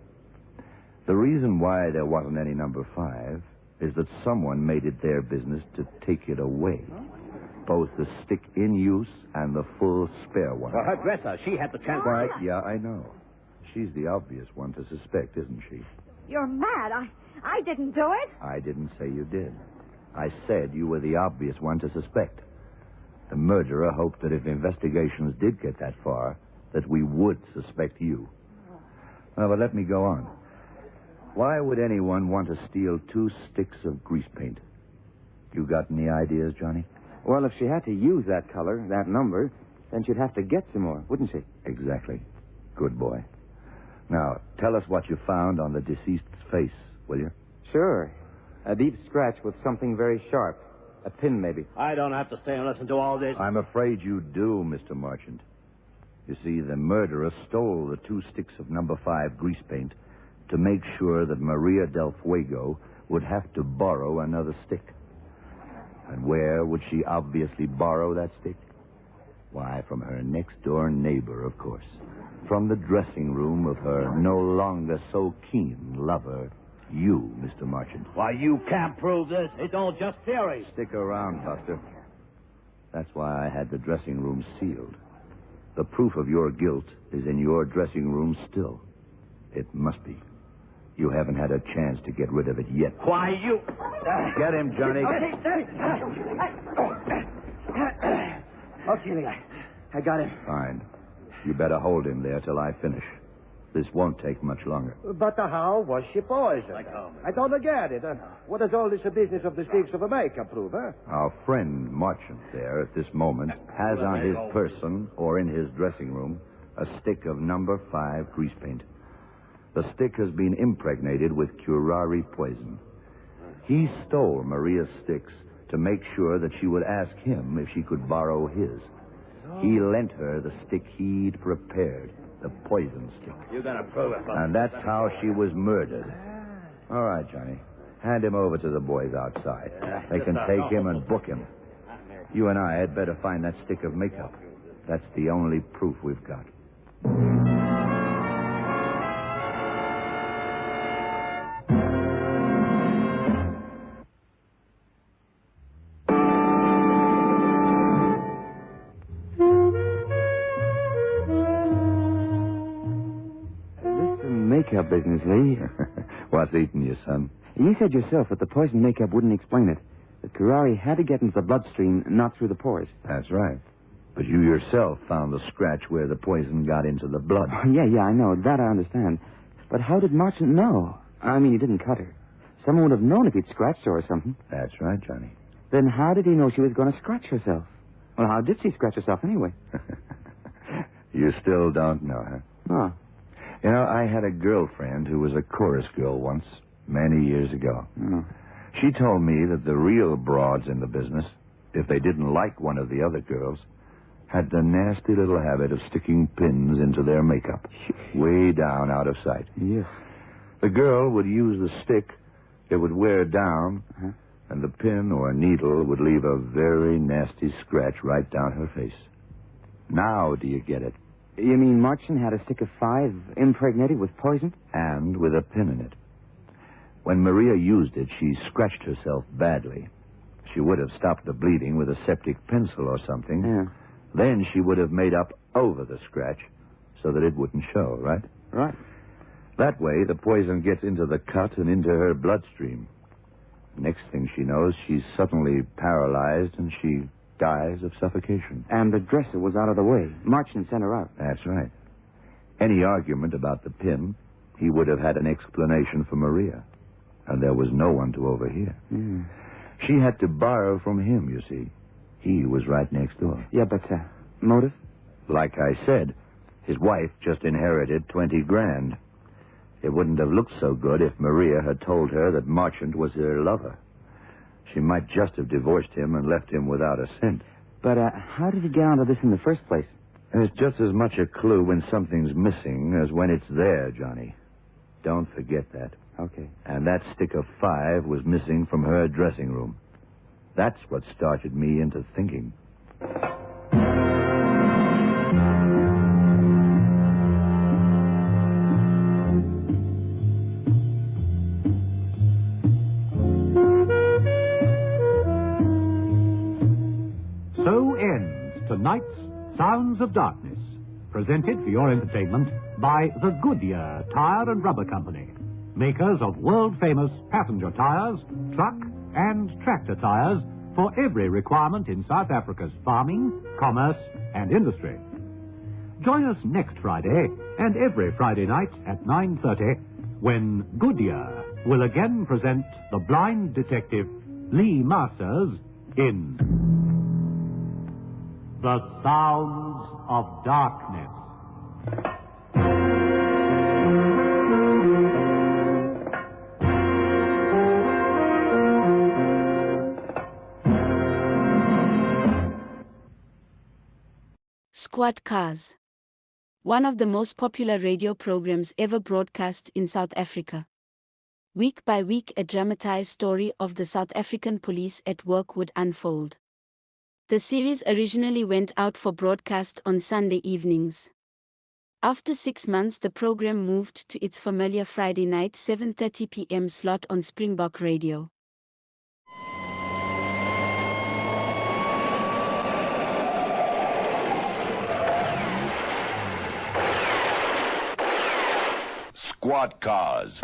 S12: The reason why there wasn't any number 5 is that someone made it their business to take it away. Both the stick in use and the full spare one.
S20: Well, her dresser, she had the chance.
S12: Right, yeah, I know. She's the obvious one to suspect, isn't she?
S19: You're mad. I didn't do it.
S12: I didn't say you did. I said you were the obvious one to suspect. The murderer hoped that if investigations did get that far, that we would suspect you. Well, but let me go on. Why would anyone want to steal 2 sticks of grease paint? You got any ideas, Johnny?
S17: Well, if she had to use that color, that number, then she'd have to get some more, wouldn't she?
S12: Exactly. Good boy. Now, tell us what you found on the deceased's face, will you?
S17: Sure. A deep scratch with something very sharp. A pin, maybe.
S18: I don't have to stay and listen to all this.
S12: I'm afraid you do, Mr. Marchant. You see, the murderer stole the 2 sticks of number 5 grease paint to make sure that Maria del Fuego would have to borrow another stick. And where would she obviously borrow that stick? Why, from her next-door neighbor, of course. From the dressing room of her no longer so keen lover, you, Mr. Marchant.
S18: Why, you can't prove this. It's all just theory.
S12: Stick around, Buster. That's why I had the dressing room sealed. The proof of your guilt is in your dressing room still. It must be. You haven't had a chance to get rid of it yet.
S18: Why, you...
S12: Get him, Johnny.
S18: Okay, I got him.
S12: Fine. You better hold him there till I finish. This won't take much longer.
S18: But how was she poisoned? I don't get it. What does all this business of the sticks of a makeup prove, huh?
S12: Our friend Marchant there at this moment has on his person or in his dressing room a stick of number 5 grease paint. The stick has been impregnated with curare poison. He stole Maria's sticks to make sure that she would ask him if she could borrow his. He lent her the stick he'd prepared, the poison stick.
S18: You gotta prove it,
S12: And that's how she was murdered. All right, Johnny. Hand him over to the boys outside. They can take him and book him. You and I had better find that stick of makeup. That's the only proof we've got.
S17: Makeup business, Lee.
S12: What's eating you, son?
S17: You said yourself that the poison makeup wouldn't explain it. That curare had to get into the bloodstream, not through the pores.
S12: That's right. But you yourself found the scratch where the poison got into the blood.
S17: Oh, yeah, I know. That I understand. But how did Marchant know? I mean, he didn't cut her. Someone would have known if he'd scratched her or something.
S12: That's right, Johnny.
S17: Then how did he know she was going to scratch herself? Well, how did she scratch herself anyway?
S12: You still don't know, huh?
S17: No.
S12: You know, I had a girlfriend who was a chorus girl once, many years ago.
S17: Oh.
S12: She told me that the real broads in the business, if they didn't like one of the other girls, had the nasty little habit of sticking pins into their makeup, way down out of sight.
S17: Yes.
S12: The girl would use the stick, it would wear down, and the pin or needle would leave a very nasty scratch right down her face. Now do you get it?
S17: You mean Marchant had a stick of 5 impregnated with poison?
S12: And with a pin in it. When Maria used it, she scratched herself badly. She would have stopped the bleeding with a septic pencil or something.
S17: Yeah.
S12: Then she would have made up over the scratch so that it wouldn't show, right?
S17: Right.
S12: That way, the poison gets into the cut and into her bloodstream. Next thing she knows, she's suddenly paralyzed and she dies of suffocation.
S17: And the dresser was out of the way. Marchant sent her out.
S12: That's right. Any argument about the pin, he would have had an explanation for Maria. And there was no one to overhear.
S17: Mm.
S12: She had to borrow from him, you see. He was right next door.
S17: Yeah, but motive?
S12: Like I said, his wife just inherited 20 grand. It wouldn't have looked so good if Maria had told her that Marchant was her lover. She might just have divorced him and left him without a cent.
S17: But how did he get onto this in the first place?
S12: There's just as much a clue when something's missing as when it's there, Johnny. Don't forget that.
S17: Okay.
S12: And that stick of 5 was missing from her dressing room. That's what started me into thinking.
S15: So ends tonight's Sounds of Darkness, presented for your entertainment by the Goodyear Tire and Rubber Company, makers of world-famous passenger tires, truck, and tractor tires for every requirement in South Africa's farming, commerce, and industry. Join us next Friday and every Friday night at 9:30 when Goodyear will again present the blind detective Lee Masters in The Sounds of Darkness.
S1: Squad Cars. One of the most popular radio programs ever broadcast in South Africa. Week by week, a dramatized story of the South African police at work would unfold. The series originally went out for broadcast on Sunday evenings. After 6 months, the program moved to its familiar Friday night 7:30 p.m. slot on Springbok Radio.
S2: Squad Cars.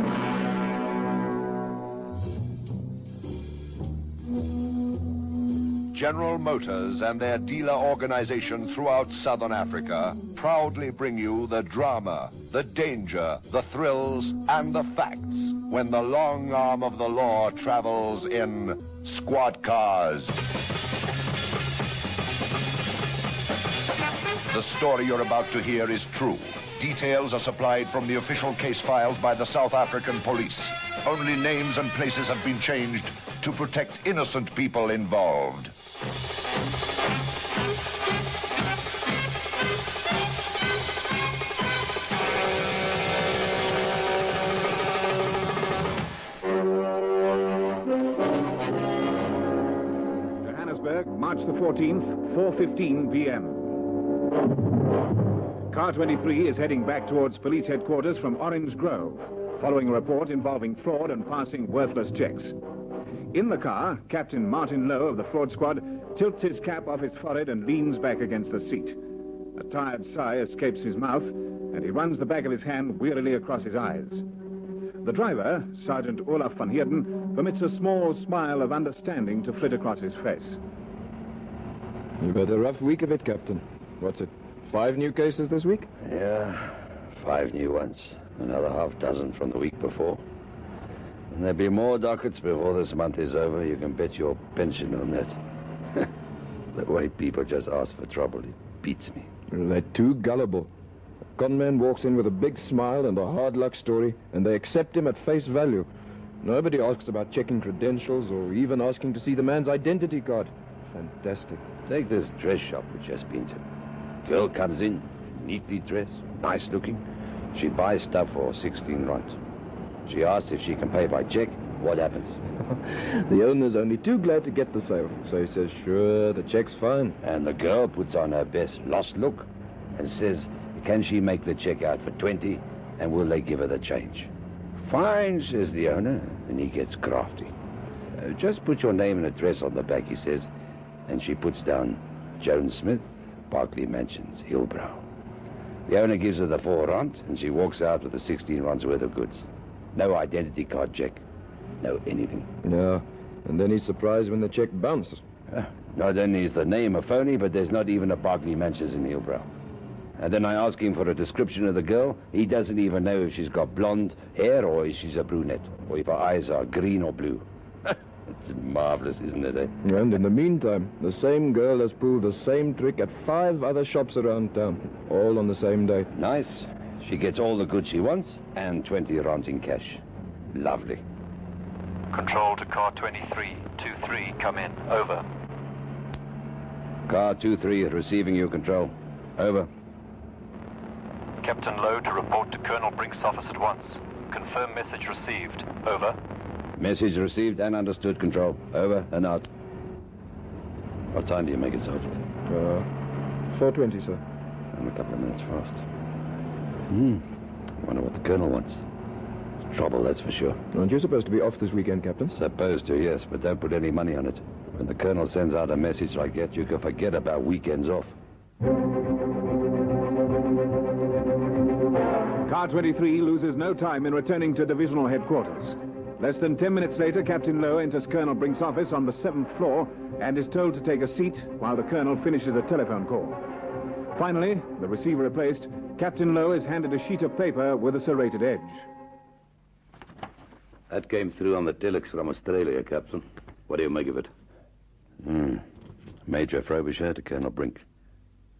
S2: General Motors and their dealer organization throughout Southern Africa proudly bring you the drama, the danger, the thrills, and the facts when the long arm of the law travels in Squad Cars. The story you're about to hear is true. Details are supplied from the official case files by the South African police. Only names and places have been changed to protect innocent people involved.
S22: Johannesburg, March the 14th, 4:15 p.m. Car 23 is heading back towards police headquarters from Orange Grove, following a report involving fraud and passing worthless checks. In the car, Captain Martin Lowe of the fraud squad tilts his cap off his forehead and leans back against the seat. A tired sigh escapes his mouth, and he runs the back of his hand wearily across his eyes. The driver, Sergeant Olaf van Heerden, permits a small smile of understanding to flit across his face.
S23: You've had a rough week of it, Captain. What's it, 5 new cases this week?
S20: Yeah, 5 new ones. Another half dozen from the week before. And there'll be more dockets before this month is over. You can bet your pension on that. The way people just ask for trouble, it beats me.
S23: They're too gullible. A conman walks in with a big smile and a hard luck story, and they accept him at face value. Nobody asks about checking credentials or even asking to see the man's identity card. Fantastic.
S20: Take this dress shop we've just been to. Girl comes in, neatly dressed, nice looking. She buys stuff for 16 rands. She asks if she can pay by check. What happens?
S23: The owner's only too glad to get the sale. So he says, sure, the check's fine.
S20: And the girl puts on her best lost look and says, can she make the check out for 20 and will they give her the change? Fine, says the owner, and he gets crafty. Just put your name and address on the back, he says, and she puts down Joan Smith, Berkeley Mansions, Hillbrow. The owner gives her the 4 rand, and she walks out with the 16 rands worth of goods. No identity card check. No anything.
S23: No, and then he's surprised when the check bounces.
S20: Not only is the name a phony, but there's not even a Berkeley Mansions in Hillbrow. And then I ask him for a description of the girl. He doesn't even know if she's got blonde hair or if she's a brunette, or if her eyes are green or blue. It's marvelous, isn't it, eh?
S23: And in the meantime, the same girl has pulled the same trick at 5 other shops around town, all on the same day.
S20: Nice. She gets all the goods she wants and 20 rands in cash. Lovely.
S24: Control to car 23. 2-3, come in. Over.
S20: Car 2-3, receiving you, Control. Over.
S24: Captain Lowe to report to Colonel Brink's office at once. Confirm message received. Over.
S20: Message received and understood, Control. Over and out. What time do you make it, Sergeant?
S23: 4:20, sir.
S20: I'm a couple of minutes fast. Wonder what the Colonel wants. Trouble, that's for sure.
S23: Aren't you supposed to be off this weekend, Captain?
S20: Supposed to, yes, but don't put any money on it. When the Colonel sends out a message like that, you can forget about weekends off.
S22: Car 23 loses no time in returning to divisional headquarters. Less than 10 minutes later, Captain Lowe enters Colonel Brink's office on the 7th floor and is told to take a seat while the Colonel finishes a telephone call. Finally, the receiver replaced, Captain Lowe is handed a sheet of paper with a serrated edge.
S20: That came through on the telex from Australia, Captain. What do you make of it? Major Frobisher to Colonel Brink.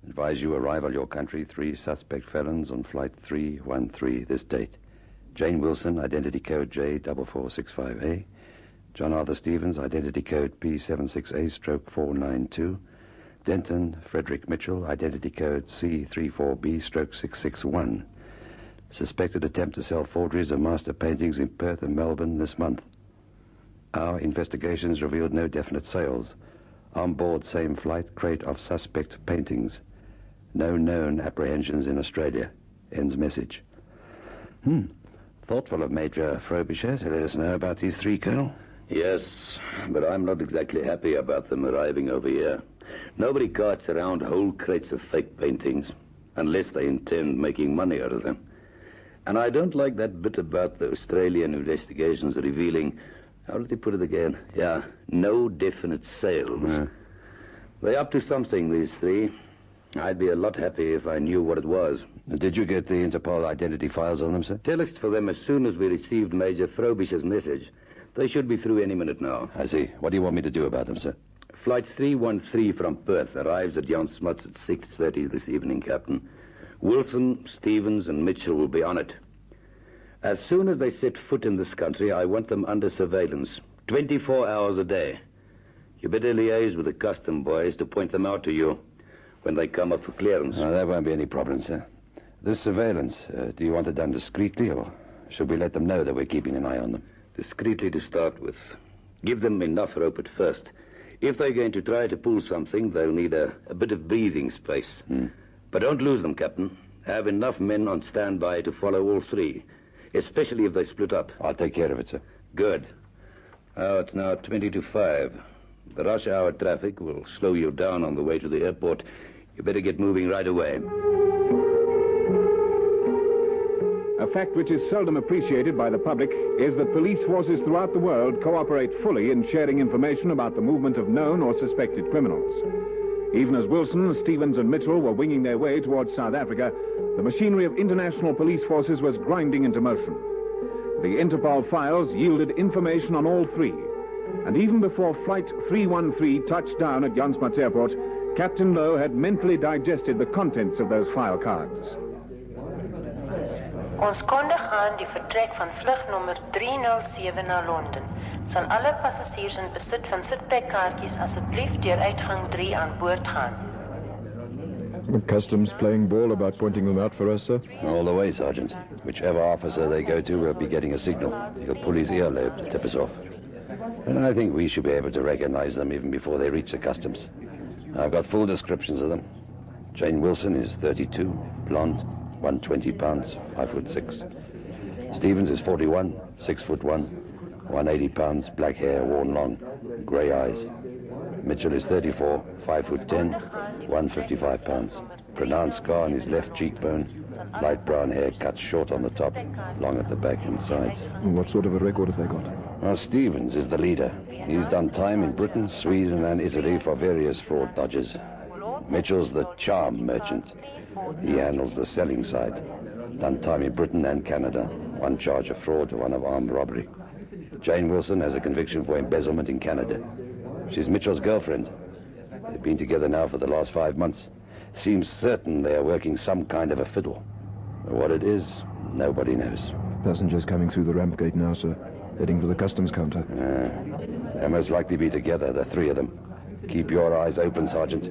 S3: Advise you arrive at your country 3 suspect felons on flight 313 this date. Jane Wilson, identity code J4465A. John Arthur Stevens, identity code P76A/492. Denton Frederick Mitchell, identity code C34B/661. Suspected attempt to sell forgeries of master paintings in Perth and Melbourne this month. Our investigations revealed no definite sales. On board same flight, crate of suspect paintings. No known apprehensions in Australia. Ends message. Thoughtful of Major Frobisher to let us know about these 3, Colonel.
S4: Yes, but I'm not exactly happy about them arriving over here. Nobody carts around whole crates of fake paintings unless they intend making money out of them. And I don't like that bit about the Australian investigations revealing, how did he put it again? Yeah, no definite sales.
S3: Yeah.
S4: They're up to something, these 3. I'd be a lot happier if I knew what it was.
S3: Did you get the Interpol identity files on them, sir?
S4: Telex for them as soon as we received Major Frobisher's message. They should be through any minute now.
S3: I see. What do you want me to do about them, sir?
S4: Flight 313 from Perth arrives at Jan Smuts at 6:30 this evening, Captain. Wilson, Stevens, and Mitchell will be on it. As soon as they set foot in this country, I want them under surveillance, 24 hours a day. You better liaise with the custom boys to point them out to you when they come up for clearance.
S3: There won't be any problem, sir. This surveillance, do you want it done discreetly, or should we let them know that we're keeping an eye on them?
S4: Discreetly to start with. Give them enough rope at first. If they're going to try to pull something, they'll need a bit of breathing space. But don't lose them, Captain. Have enough men on standby to follow all 3, especially if they split up.
S3: I'll take care of it, sir.
S4: Good. Oh, it's now 20 to 5. The rush hour traffic will slow you down on the way to the airport. You better get moving right away.
S22: A fact which is seldom appreciated by the public is that police forces throughout the world cooperate fully in sharing information about the movement of known or suspected criminals. Even as Wilson, Stevens, and Mitchell were winging their way towards South Africa, the machinery of international police forces was grinding into motion. The Interpol files yielded information on all 3, and even before Flight 313 touched down at Jan Smuts Airport, Captain Lowe had mentally digested the contents of those file cards.
S5: Ons kondig aan die vertrek van vlugnommer 307 na Londen. Sal alle passasiers in besit van sitplekkaartjies asseblief deur uitgang 3 aan boord gaan.
S23: The customs playing ball about pointing them out for us, sir?
S3: All the way, Sergeant. Whichever officer they go to will be getting a signal. He'll pull his earlobe to tip us off. And I think we should be able to recognize them even before they reach the customs. I've got full descriptions of them. Jane Wilson is 32, blonde, 120 pounds, 5'6". Stevens is 41, 6'1", 180 pounds, black hair, worn long, grey eyes. Mitchell is 34, 5'10", 155 pounds. Pronounced scar on his left cheekbone, light brown hair cut short on the top, long at the back and sides.
S23: What sort of a record have they got?
S3: Well, Stevens is the leader. He's done time in Britain, Sweden, and Italy for various fraud dodges. Mitchell's the charm merchant. He handles the selling side. Done time in Britain and Canada. One charge of fraud, one of armed robbery. Jane Wilson has a conviction for embezzlement in Canada. She's Mitchell's girlfriend. They've been together now for the last 5 months. Seems certain they are working some kind of a fiddle. What it is, nobody knows.
S23: Passengers coming through the ramp gate now, sir. Heading for the customs counter.
S3: They'll most likely be together, the 3 of them. Keep your eyes open, Sergeant.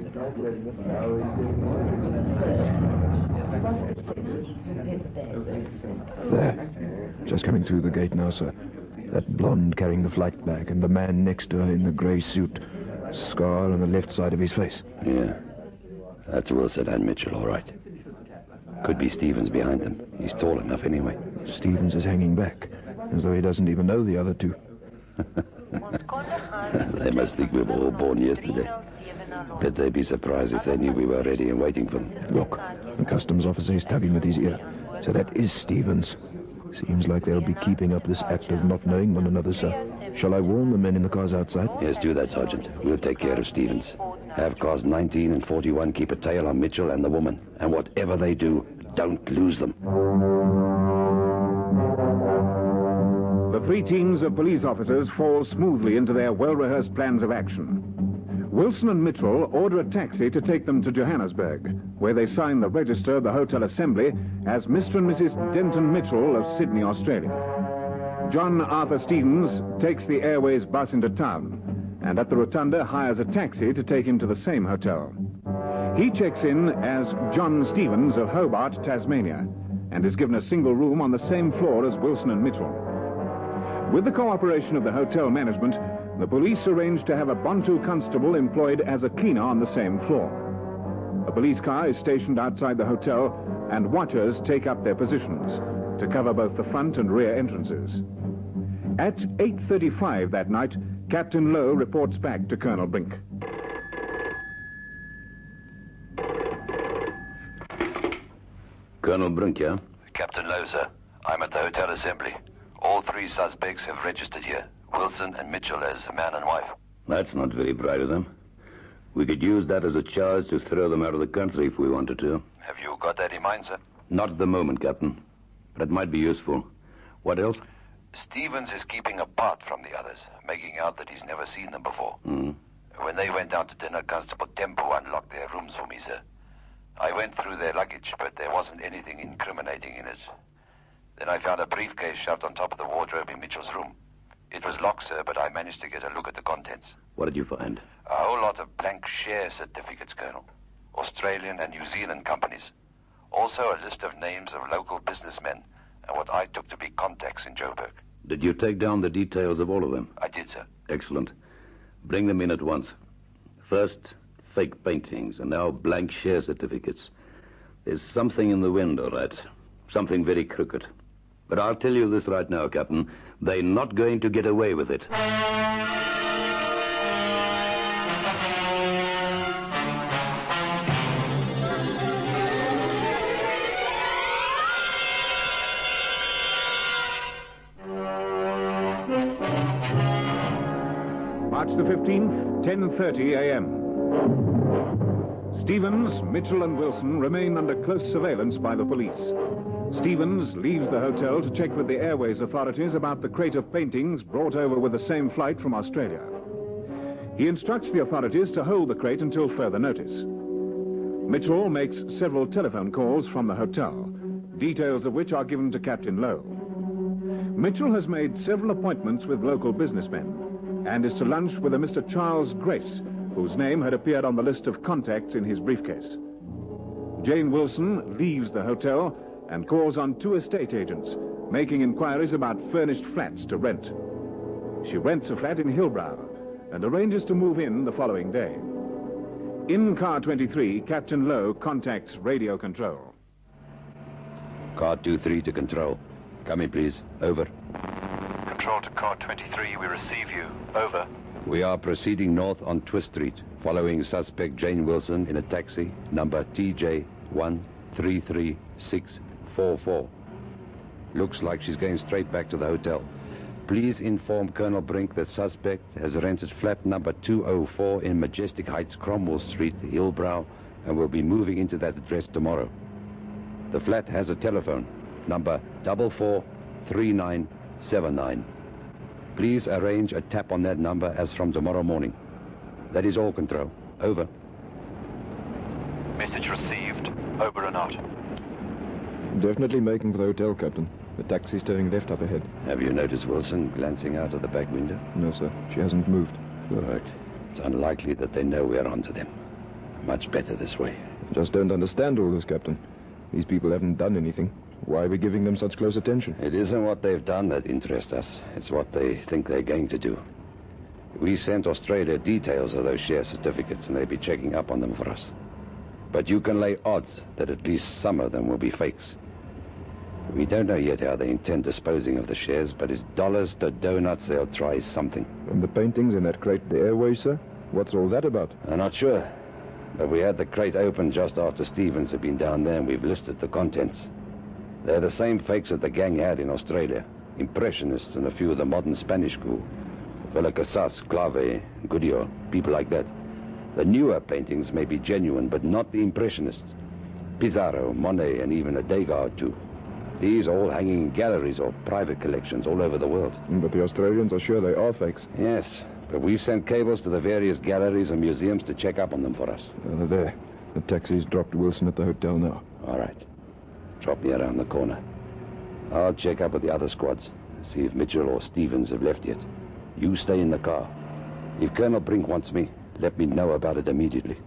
S23: There. Just coming through the gate now, sir. That blonde carrying the flight bag and the man next to her in the grey suit. Scar on the left side of his face.
S3: Yeah. That's Wilson and Mitchell, all right. Could be Stevens behind them. He's tall enough anyway.
S23: Stevens is hanging back, as though he doesn't even know the other 2.
S3: They must think we were all born yesterday. Bet they'd be surprised if they knew we were ready and waiting for them.
S23: Look, the customs officer is tugging at his ear. So that is Stevens. Seems like they'll be keeping up this act of not knowing one another, sir. Shall I warn the men in the cars outside?
S3: Yes, do that, Sergeant. We'll take care of Stevens. Have cars 19 and 41 keep a tail on Mitchell and the woman. And whatever they do, don't lose them.
S22: The 3 teams of police officers fall smoothly into their well-rehearsed plans of action. Wilson and Mitchell order a taxi to take them to Johannesburg, where they sign the register of the Hotel Assembly as Mr. and Mrs. Denton Mitchell of Sydney, Australia. John Arthur Stevens takes the Airways bus into town, and at the Rotunda hires a taxi to take him to the same hotel. He checks in as John Stevens of Hobart, Tasmania, and is given a single room on the same floor as Wilson and Mitchell. With the cooperation of the hotel management, the police arranged to have a Bantu constable employed as a cleaner on the same floor. A police car is stationed outside the hotel, and watchers take up their positions to cover both the front and rear entrances. At 8:35 that night, Captain Lowe reports back to Colonel Brink.
S4: Colonel Brink, yeah?
S3: Captain Lowe, sir. I'm at the Hotel Assembly. All three suspects have registered here. Wilson and Mitchell as man and wife.
S4: That's not very bright of them. We could use that as a charge to throw them out of the country if we wanted to.
S3: Have you got that in mind, sir?
S4: Not at the moment, Captain. But it might be useful. What else?
S3: Stevens is keeping apart from the others, making out that he's never seen them before. When they went down to dinner, Constable Tempo unlocked their rooms for me, sir. I went through their luggage, but there wasn't anything incriminating in it. Then I found a briefcase shoved on top of the wardrobe in Mitchell's room. It was locked, sir, but I managed to get a look at the contents.
S4: What did you find?
S3: A whole lot of blank share certificates, Colonel. Australian and New Zealand companies. Also a list of names of local businessmen and what I took to be contacts in Joburg.
S4: Did you take down the details of all of them?
S3: I did, sir.
S4: Excellent. Bring them in at once. First, fake paintings, and now blank share certificates. There's something in the wind, all right. Something very crooked. But I'll tell you this right now, Captain. They're not going to get away with it.
S22: March the 15th, 10:30 a.m. Stevens, Mitchell and Wilson remain under close surveillance by the police. Stevens leaves the hotel to check with the Airways authorities about the crate of paintings brought over with the same flight from Australia. He instructs the authorities to hold the crate until further notice. Mitchell makes several telephone calls from the hotel, details of which are given to Captain Lowe. Mitchell has made several appointments with local businessmen and is to lunch with a Mr. Charles Grace, whose name had appeared on the list of contacts in his briefcase. Jane Wilson leaves the hotel and calls on 2 estate agents, making inquiries about furnished flats to rent. She rents a flat in Hillbrow and arranges to move in the following day. In car 23, Captain Lowe contacts radio control.
S3: Car 23 to control. Come in, please. Over.
S24: Control to car 23, we receive you. Over.
S3: We are proceeding north on Twist Street, following suspect Jane Wilson in a taxi, number TJ133644. Looks like she's going straight back to the hotel. Please inform Colonel Brink that suspect has rented flat number 204 in Majestic Heights, Cromwell Street, Hillbrow, and will be moving into that address tomorrow. The flat has a telephone, number 443979. Please arrange a tap on that number as from tomorrow morning. That is all, Control. Over.
S24: Message received. Over and out.
S23: Definitely making for the hotel, Captain. The taxi's turning left up ahead.
S3: Have you noticed Wilson glancing out of the back window?
S23: No, sir. She hasn't moved.
S3: Good. It's unlikely that they know we're onto them. Much better this way.
S23: I just don't understand all this, Captain. These people haven't done anything. Why are we giving them such close attention?
S3: It isn't what they've done that interests us. It's what they think they're going to do. We sent Australia details of those share certificates, and they'll be checking up on them for us. But you can lay odds that at least some of them will be fakes. We don't know yet how they intend disposing of the shares, but it's dollars to donuts they'll try something.
S23: And the paintings in that crate, the Airways, sir? What's all that about?
S3: I'm not sure. But we had the crate open just after Stevens had been down there, and we've listed the contents. They're the same fakes that the gang had in Australia. Impressionists and a few of the modern Spanish school. Velázquez, Clave, Goodyear, people like that. The newer paintings may be genuine, but not the Impressionists. Pizarro, Monet, and even a Degas or two. These all hanging in galleries or private collections all over the world.
S23: But the Australians are sure they are fakes.
S3: Yes, But we've sent cables to the various galleries and museums to check up on them for us.
S23: They're there. The taxi's dropped Wilson at the hotel now.
S3: All right. Drop me around the corner. I'll check up with the other squads, see if Mitchell or Stevens have left yet. You stay in the car. If Colonel Brink wants me, let me know about it immediately.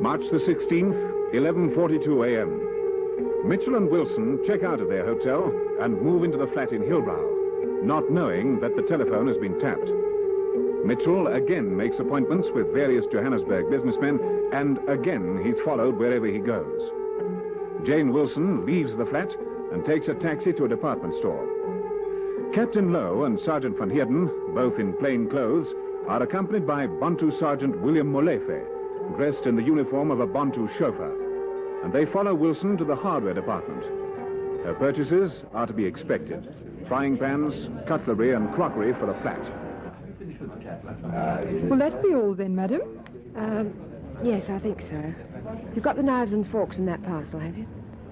S22: March the 16th, 11:42 a.m. Mitchell and Wilson check out of their hotel and move into the flat in Hillbrow, not knowing that the telephone has been tapped. Mitchell again makes appointments with various Johannesburg businessmen, and again he's followed wherever he goes. Jane Wilson leaves the flat and takes a taxi to a department store. Captain Lowe and Sergeant van Heerden, both in plain clothes, are accompanied by Bantu Sergeant William Molefe, dressed in the uniform of a Bantu chauffeur, and they follow Wilson to the hardware department. Her purchases are to be expected: frying pans, cutlery, and crockery for the flat.
S6: Will that be all then, madam?
S7: Yes, I think so. You've got the knives and forks in that parcel, have you?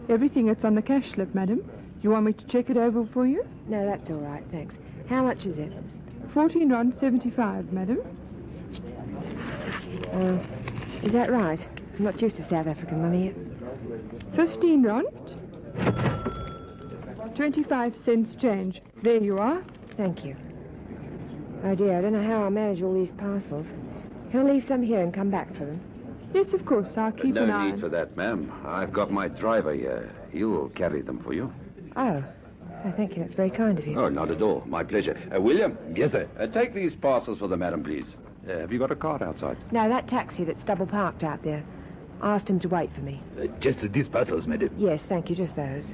S6: Everything that's on the cash slip, madam. Do you want me to check it over for you?
S7: No, that's all right, thanks. How much is it?
S6: 14 rand 75, madam.
S7: Is that right? I'm not used to South African money yet.
S6: 15 rand. 25 cents change. There you are.
S7: Thank you. Oh, dear, I don't know how I'll manage all these parcels. Can I leave some here and come back for them?
S6: Yes, of course. I'll keep an eye.
S3: No need for that, ma'am. I've got my driver here. He'll carry them for you.
S7: Oh, thank you. That's very kind of you.
S3: Oh, not at all. My pleasure. William?
S18: Yes, sir.
S3: Take these parcels for the madam, please. Have you got a card outside?
S7: No, that taxi that's double parked out there. I asked him to wait for me.
S18: Just these parcels, madam.
S7: Yes, thank you. Just those.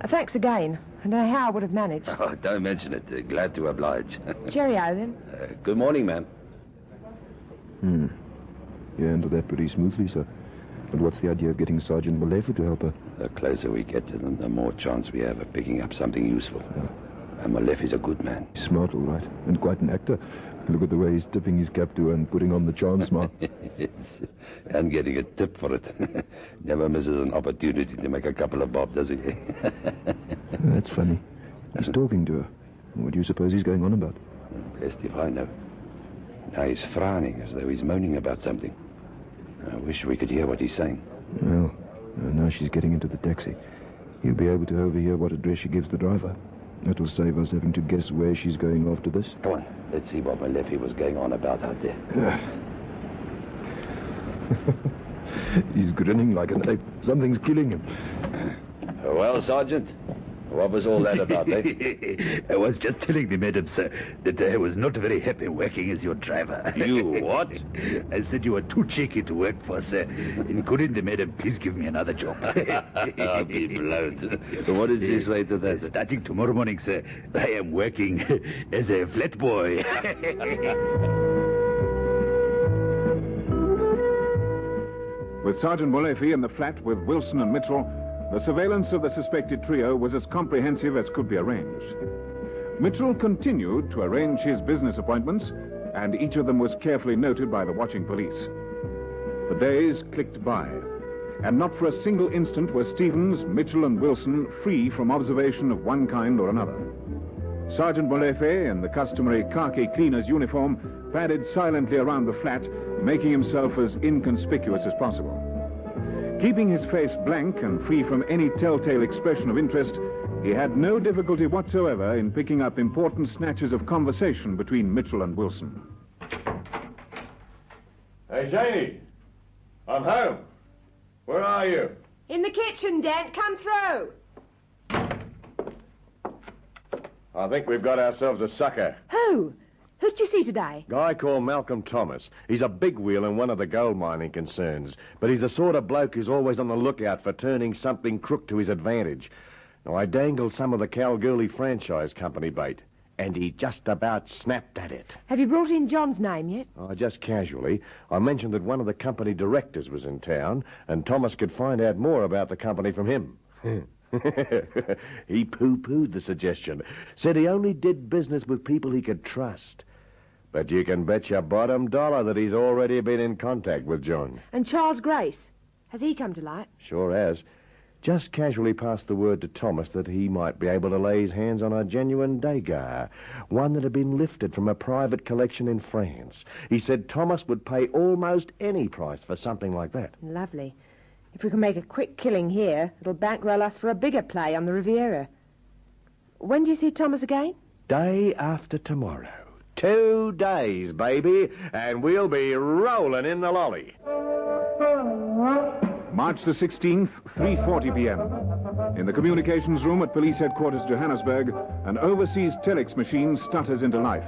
S7: Thanks again. I don't know how I would have managed.
S3: Oh, don't mention it. Glad to oblige.
S7: Cheerio, then.
S3: Good morning, ma'am.
S23: You handled that pretty smoothly, sir. But what's the idea of getting Sergeant Molefe to help her?
S3: The closer we get to them, the more chance we have of picking up something useful. And Molefe's a good man.
S23: He's smart, all right, and quite an actor. Look at the way he's tipping his cap to her and putting on the charm smile.
S3: Yes, and getting a tip for it. Never misses an opportunity to make a couple of bob, does he?
S23: That's funny. He's talking to her. What do you suppose he's going on about?
S3: Blessed if I know. Now he's frowning as though he's moaning about something. I wish we could hear what he's saying.
S23: Well, now she's getting into the taxi. He'll be able to overhear what address she gives the driver. That'll save us having to guess where she's going after this.
S3: Come on, let's see what Molefe was going on about out there.
S23: He's grinning like an ape. Something's killing him.
S3: Well, Sergeant, what was all that about, eh?
S18: I was just telling the madam, sir, that I was not very happy working as your driver.
S3: You what?
S18: I said you were too cheeky to work for, sir. And couldn't the madam please give me another job?
S3: I'll be blowed. What did she say to that?
S18: Starting tomorrow morning, sir, I am working as a flat boy.
S22: With Sergeant Molefe in the flat with Wilson and Mitchell, the surveillance of the suspected trio was as comprehensive as could be arranged. Mitchell continued to arrange his business appointments, and each of them was carefully noted by the watching police. The days clicked by, and not for a single instant were Stevens, Mitchell, and Wilson free from observation of one kind or another. Sergeant Molefe, in the customary khaki cleaner's uniform, padded silently around the flat, making himself as inconspicuous as possible. Keeping his face blank and free from any telltale expression of interest, he had no difficulty whatsoever in picking up important snatches of conversation between Mitchell and Wilson.
S10: Hey, Janie, I'm home. Where are you?
S7: In the kitchen, Dent. Come through.
S10: I think we've got ourselves a sucker.
S7: Who? Who did you see today?
S10: Guy called Malcolm Thomas. He's a big wheel in one of the gold mining concerns, but he's the sort of bloke who's always on the lookout for turning something crook to his advantage. Now, I dangled some of the Kalgoorlie Franchise Company bait, and he just about snapped at it.
S7: Have you brought in John's name yet?
S10: Oh, just casually. I mentioned that one of the company directors was in town, and Thomas could find out more about the company from him. He pooh-poohed the suggestion, said he only did business with people he could trust. But you can bet your bottom dollar that he's already been in contact with John.
S7: And Charles Grace? Has he come to light?
S10: Sure has. just casually passed the word to Thomas that he might be able to lay his hands on a genuine Degas, one that had been lifted from a private collection in France. He said Thomas would pay almost any price for something like that.
S7: Lovely. If we can make a quick killing here, it'll bankroll us for a bigger play on the Riviera. When do you see Thomas again?
S10: Day after tomorrow. 2 days, baby, and we'll be rolling in the lolly.
S22: March the 16th, 3:40 p.m. In the communications room at Police Headquarters Johannesburg, an overseas telex machine stutters into life.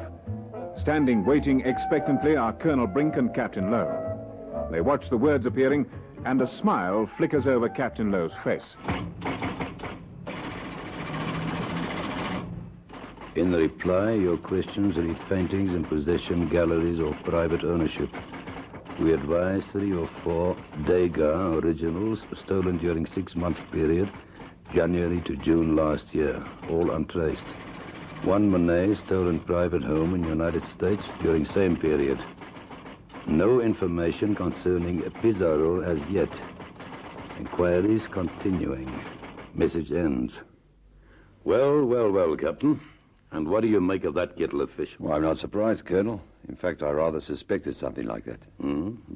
S22: Standing waiting expectantly are Colonel Brink and Captain Lowe. They watch the words appearing, and a smile flickers over Captain Lowe's face.
S4: In reply, your questions read paintings in possession, galleries, or private ownership. We advise 3 or 4 Degas originals stolen during 6-month period, January to June last year, all untraced. 1 Monet stolen private home in United States during same period. No information concerning Pizarro as yet. Inquiries continuing. Message ends. Well, Captain. And what do you make of that kettle of fish?
S3: Well, I'm not surprised, Colonel. In fact, I rather suspected something like that.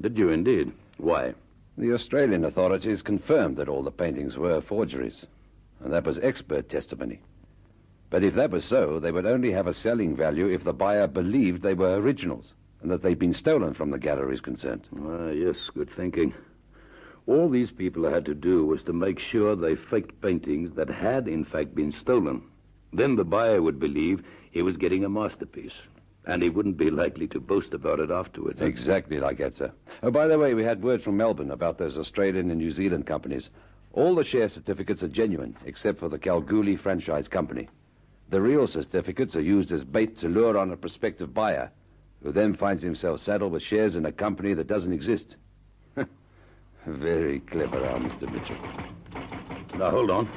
S4: Did you indeed? Why?
S3: The Australian authorities confirmed that all the paintings were forgeries, and that was expert testimony. But if that was so, they would only have a selling value if the buyer believed they were originals and that they'd been stolen from the galleries concerned.
S4: Yes, good thinking. All these people had to do was to make sure they faked paintings that had, in fact, been stolen. Then the buyer would believe he was getting a masterpiece, and he wouldn't be likely to boast about it afterwards.
S3: Exactly like that, sir. Oh, by the way, we had word from Melbourne about those Australian and New Zealand companies. All the share certificates are genuine, except for the Kalgoorlie Franchise Company. The real certificates are used as bait to lure on a prospective buyer, who then finds himself saddled with shares in a company that doesn't exist. Very clever, Mr. Mitchell.
S4: Now, hold on.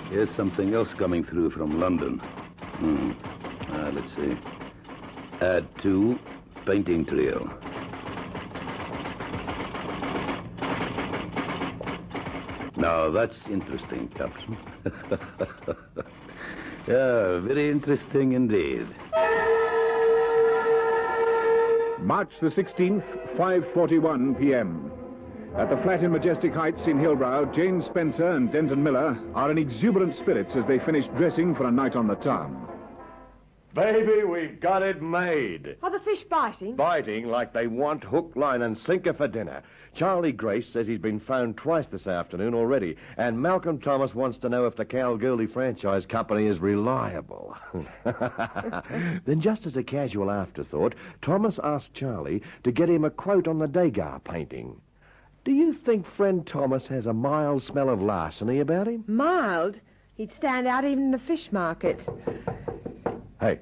S4: Here's something else coming through from London. Let's see. Add to painting trio. Now, that's interesting, Captain. Yeah, very interesting indeed.
S22: March the 16th, 5:41 p.m. At the flat in Majestic Heights in Hillbrow, Jane Spencer and Denton Miller are in exuberant spirits as they finish dressing for a night on the town.
S10: Baby, we've got it made.
S7: Are the fish biting?
S10: Biting like they want hook, line, and sinker for dinner. Charlie Grace says he's been phoned twice this afternoon already, and Malcolm Thomas wants to know if the Kalgoorlie Franchise Company is reliable. Then, just as a casual afterthought, Thomas asked Charlie to get him a quote on the Degas painting. Do you think friend Thomas has a mild smell of larceny about him?
S7: Mild? He'd stand out even in the fish market.
S10: Hey,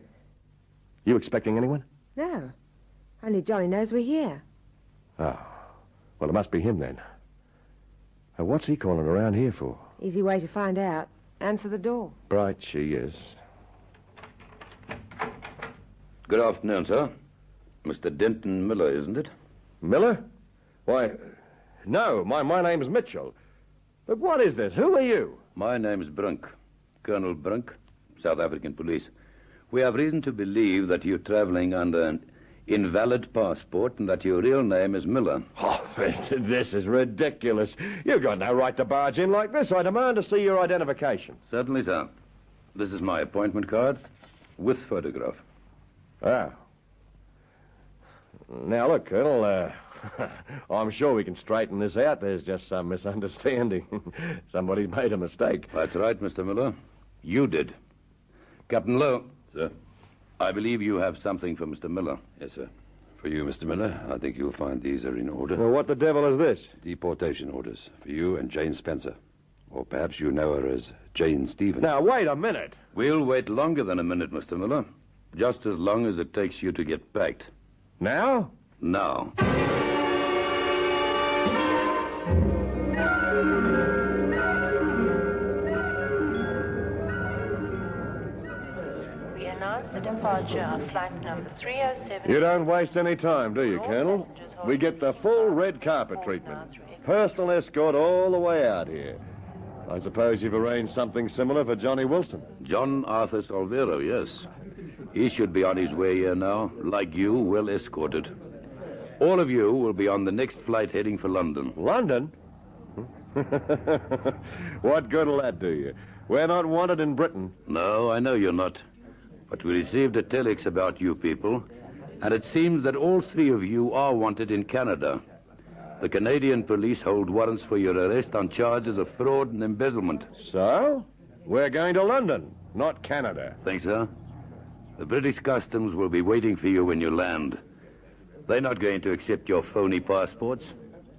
S10: you expecting anyone?
S7: No. Only Johnny knows we're here.
S10: Oh, well, it must be him then. What's he calling around here for?
S7: Easy way to find out. Answer the door.
S10: Bright she is.
S4: Good afternoon, sir. Mr. Denton Miller, isn't it?
S10: Miller? Why, no, my name's Mitchell. But what is this? Who are you?
S4: My name's Brink. Colonel Brink, South African Police. We have reason to believe that you're traveling under an invalid passport and that your real name is Miller.
S10: Oh, this is ridiculous. You've got no right to barge in like this. I demand to see your identification.
S4: Certainly, sir. This is my appointment card with photograph.
S10: Ah. Now, look, Colonel, I'm sure we can straighten this out. There's just some misunderstanding. Somebody made a mistake.
S4: That's right, Mr. Miller. You did. Captain Lowe.
S3: Sir?
S4: I believe you have something for Mr. Miller.
S3: Yes, sir. For you, Mr. Miller, I think you'll find these are in order.
S10: Well, what the devil is this?
S3: Deportation orders for you and Jane Spencer. Or perhaps you know her as Jane Stevens.
S10: Now, wait a minute.
S4: We'll wait longer than a minute, Mr. Miller. Just as long as it takes you to get packed.
S10: Now?
S4: Now.
S5: The departure of flight number 307.
S10: You don't waste any time, do you, Colonel? We get the full red carpet treatment. Personal escort all the way out here. I suppose you've arranged something similar for Johnny Wilson.
S4: John Arthur Solvero, yes. He should be on his way here now, like you, well escorted. All of you will be on the next flight heading for London.
S10: London? What good will that do you? We're not wanted in Britain.
S4: No, I know you're not. But we received a telex about you people, and it seems that all three of you are wanted in Canada. The Canadian police hold warrants for your arrest on charges of fraud and embezzlement.
S10: So? We're going to London, not Canada.
S4: Think so? The British Customs will be waiting for you when you land. They're not going to accept your phony passports.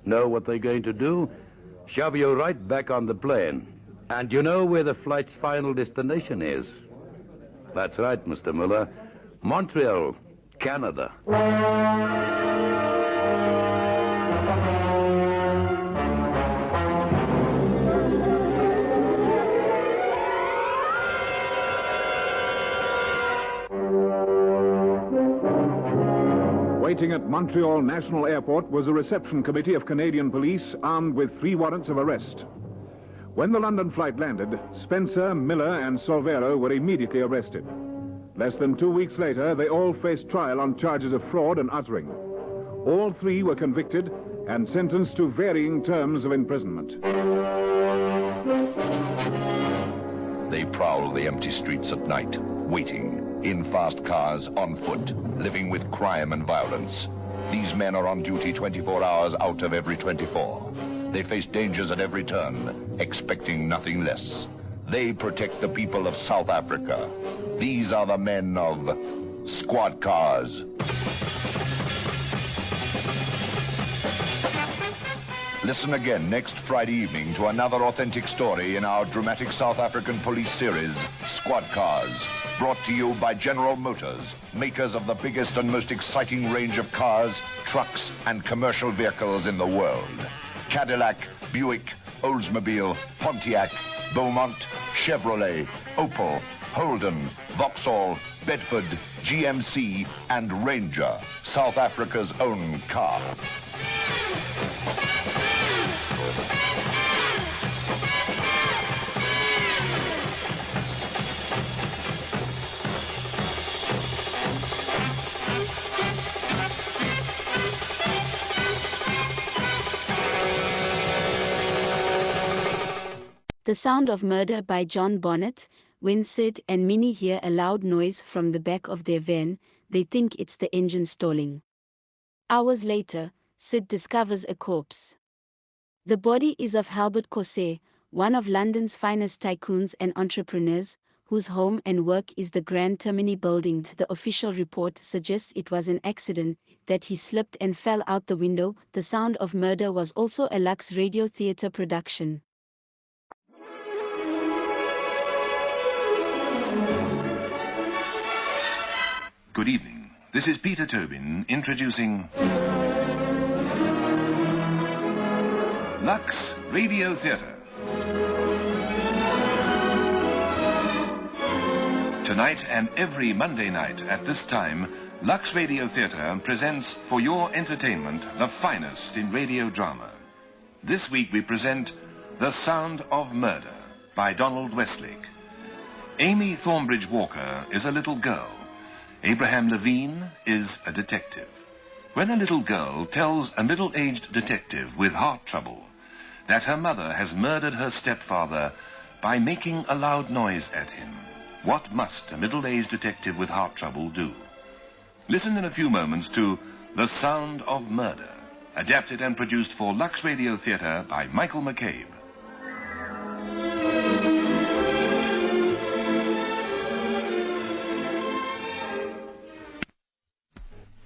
S4: Know what they're going to do? Shove you right back on the plane. And you know where the flight's final destination is? That's right, Mr. Muller. Montreal, Canada.
S22: Waiting at Montreal National Airport was a reception committee of Canadian police armed with 3 warrants of arrest. When the London flight landed, Spencer, Miller, and Solvero were immediately arrested. Less than 2 weeks later, they all faced trial on charges of fraud and uttering. All 3 were convicted and sentenced to varying terms of imprisonment.
S2: They prowl the empty streets at night, waiting, in fast cars, on foot, living with crime and violence. These men are on duty 24 hours out of every 24. They face dangers at every turn, expecting nothing less. They protect the people of South Africa. These are the men of Squad Cars. Listen again next Friday evening to another authentic story in our dramatic South African police series, Squad Cars. Brought to you by General Motors, makers of the biggest and most exciting range of cars, trucks, and commercial vehicles in the world. Cadillac, Buick, Oldsmobile, Pontiac, Beaumont, Chevrolet, Opel, Holden, Vauxhall, Bedford, GMC, and Ranger, South Africa's own car.
S1: The Sound of Murder by John Bonnet. When Sid and Minnie hear a loud noise from the back of their van, they think it's the engine stalling. Hours later, Sid discovers a corpse. The body is of Halbert Corset, one of London's finest tycoons and entrepreneurs, whose home and work is the Grand Termini building. The official report suggests it was an accident, that he slipped and fell out the window. The Sound of Murder was also a Lux Radio Theatre production.
S8: Good evening. This is Peter Tobin introducing Lux Radio Theatre. Tonight and every Monday night at this time, Lux Radio Theatre presents for your entertainment the finest in radio drama. This week we present The Sound of Murder by Donald Westlake. Amy Thornbridge Walker is a little girl. Abraham Levine is a detective. When a little girl tells a middle-aged detective with heart trouble that her mother has murdered her stepfather by making a loud noise at him, what must a middle-aged detective with heart trouble do? Listen in a few moments to The Sound of Murder, adapted and produced for Lux Radio Theatre by Michael McCabe.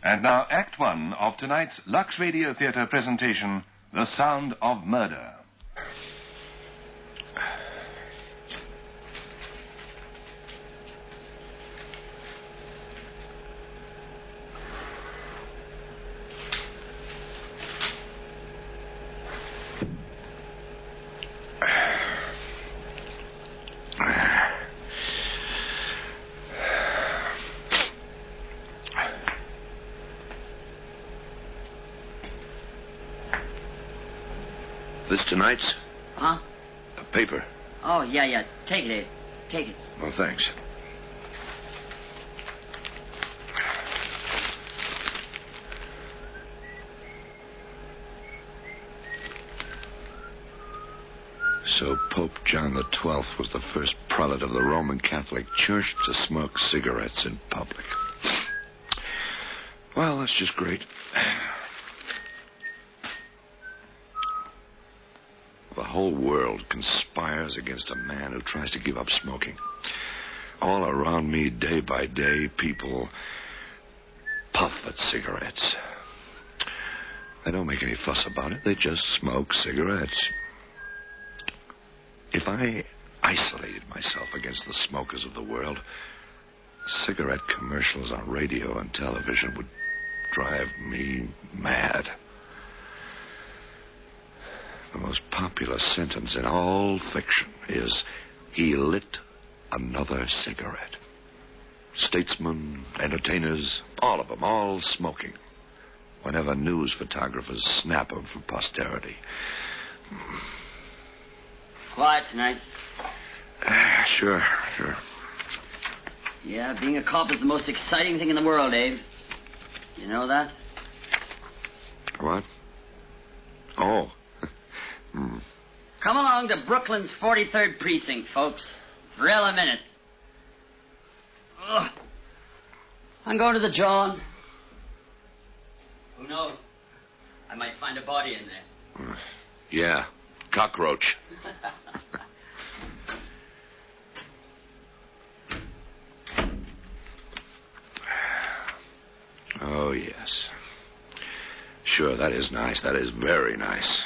S8: And now, Act 1 of tonight's Lux Radio Theatre presentation, The Sound of Murder.
S2: This tonight's?
S9: Huh?
S2: A paper.
S9: Oh, yeah. Take it, Abe. Take it.
S3: Well, thanks. So Pope John XII was the first prelate of the Roman Catholic Church to smoke cigarettes in public. Well, that's just great. The whole world conspires against a man who tries to give up smoking. All around me, day by day, people puff at cigarettes. They don't make any fuss about it. They just smoke cigarettes. If I isolated myself against the smokers of the world, cigarette commercials on radio and television would drive me mad. The most popular sentence in all fiction is, "He lit another cigarette." Statesmen, entertainers, all of them, all smoking. Whenever news photographers snap them for posterity.
S9: Quiet tonight.
S3: Sure.
S9: Yeah, being a cop is the most exciting thing in the world, Abe. You know that?
S3: What? Oh.
S9: Come along to Brooklyn's 43rd Precinct, folks. Thrill a minute. Ugh. I'm going to the John. Who knows? I might find a body in there.
S3: Yeah, cockroach. Oh, yes. Sure, that is nice. That is very nice.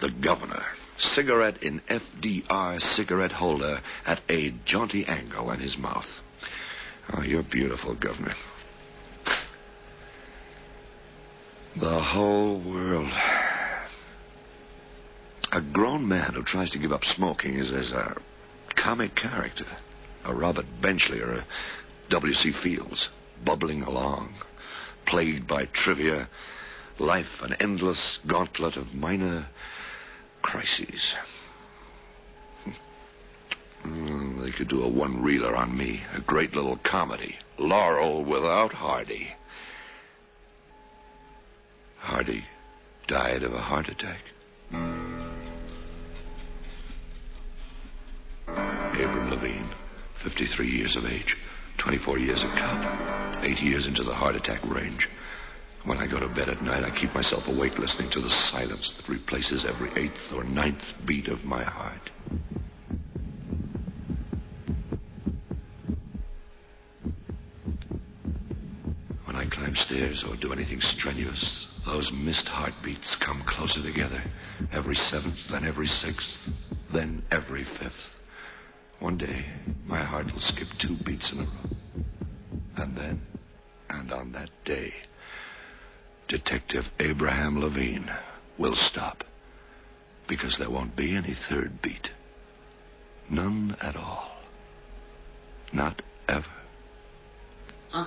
S3: The governor. Cigarette in FDR cigarette holder at a jaunty angle in his mouth. Oh, you're beautiful, Governor. The whole world. A grown man who tries to give up smoking is as a comic character. A Robert Benchley or a W.C. Fields, bubbling along, plagued by trivia, life an endless gauntlet of minor crises. They could do a one-reeler on me, a great little comedy. Laurel without Hardy. Hardy died of a heart attack. Abram Levine, 53 years of age, 24 years a cop, 8 years into the heart attack range. When I go to bed at night, I keep myself awake listening to the silence that replaces every 8th or 9th beat of my heart. When I climb stairs or do anything strenuous, those missed heartbeats come closer together. Every 7th, then every 6th, then every 5th. One day, my heart will skip 2 beats in a row. And then, and on that day, Detective Abraham Levine will stop. Because there won't be any 3rd beat. None at all. Not ever.
S9: Huh?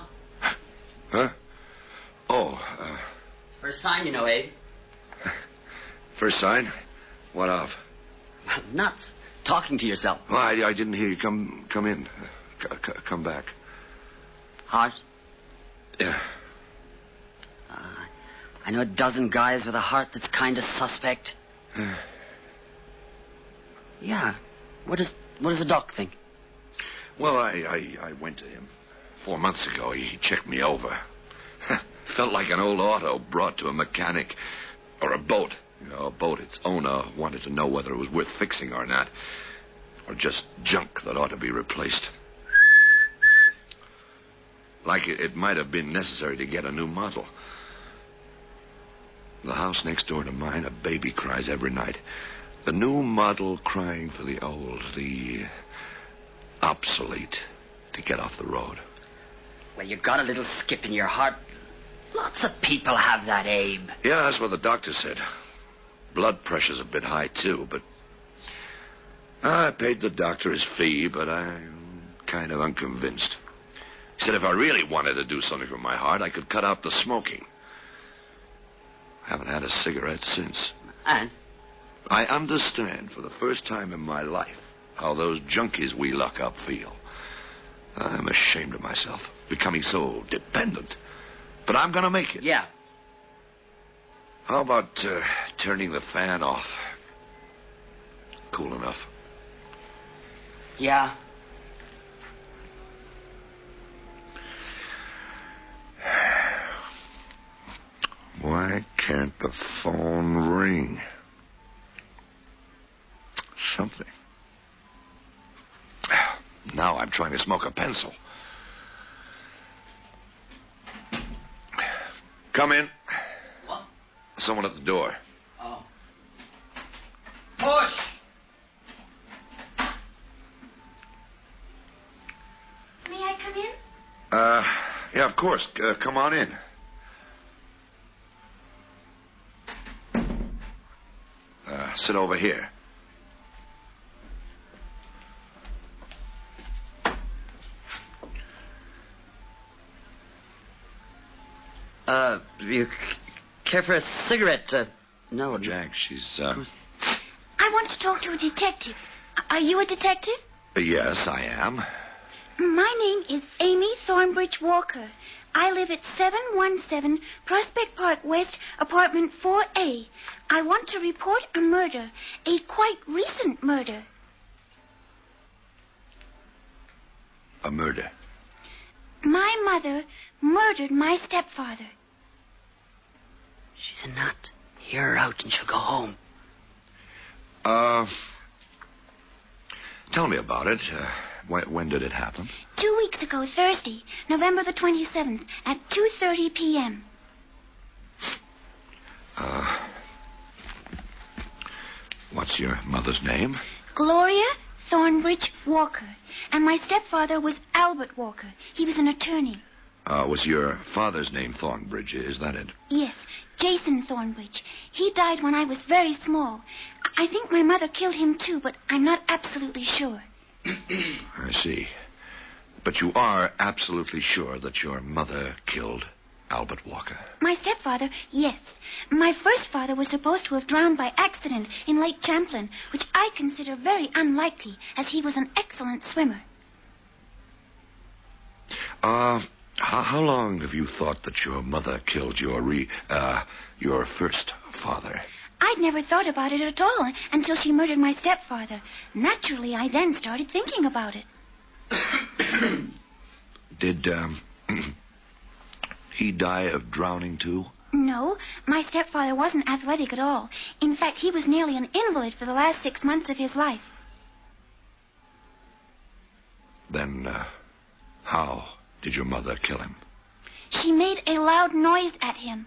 S3: Huh? Oh,
S9: First sign, you know, Abe.
S3: First sign? What of?
S9: Nuts. Talking to yourself.
S3: Well, I didn't hear you. Come in. Come back.
S9: Heart?
S3: Yeah.
S9: I know a dozen guys with a heart that's kind of suspect. Yeah. What does the doc think?
S3: Well, I went to him 4 months ago. He checked me over. Felt like an old auto brought to a mechanic. Or a boat. You know, a boat, its owner wanted to know whether it was worth fixing or not. Or just junk that ought to be replaced. Like it might have been necessary to get a new model. The house next door to mine, a baby cries every night. The new model crying for the old, the obsolete, to get off the road.
S9: Well, you got a little skip in your heart. Lots of people have that, Abe.
S3: Yeah, that's what the doctor said. Blood pressure's a bit high, too, but I paid the doctor his fee, but I'm kind of unconvinced. He said if I really wanted to do something for my heart, I could cut out the smoking. I haven't had a cigarette since.
S9: And?
S3: I understand for the first time in my life
S2: how those junkies we lock up feel. I'm ashamed of myself, becoming so dependent. But I'm going to make it.
S9: Yeah.
S2: How about turning the fan off? Cool enough.
S9: Yeah.
S2: Why can't the phone ring? Something. Now I'm trying to smoke a pencil. Come in.
S9: What?
S2: Someone at the door.
S9: Oh. Push!
S11: May I come in?
S2: Yeah, of course. Come on in. Sit over here.
S9: You care for a cigarette? No.
S2: Jack, she's,
S11: I want to talk to a detective. Are you a detective?
S2: Yes, I am.
S11: My name is Amy Thornbridge Walker. I live at 717 Prospect Park West, apartment 4A. I want to report a murder, a quite recent murder.
S2: A murder?
S11: My mother murdered my stepfather.
S9: She's a nut. Hear her out and she'll go home.
S2: Tell me about it. When did it happen?
S11: 2 weeks ago, Thursday, November the 27th, at 2:30 p.m.
S2: What's your mother's name?
S11: Gloria Thornbridge Walker. And my stepfather was Albert Walker. He was an attorney.
S2: Was your father's name Thornbridge? Is that it?
S11: Yes, Jason Thornbridge. He died when I was very small. I think my mother killed him too, but I'm not absolutely sure.
S2: I see. But you are absolutely sure that your mother killed Albert Walker?
S11: My stepfather, yes. My first father was supposed to have drowned by accident in Lake Champlain, which I consider very unlikely, as he was an excellent swimmer.
S2: How long have you thought that your mother killed your first father?
S11: I'd never thought about it at all until she murdered my stepfather. Naturally, I then started thinking about it.
S2: Did, he die of drowning, too?
S11: No, my stepfather wasn't athletic at all. In fact, he was nearly an invalid for the last 6 months of his life.
S2: Then, how did your mother kill him?
S11: She made a loud noise at him.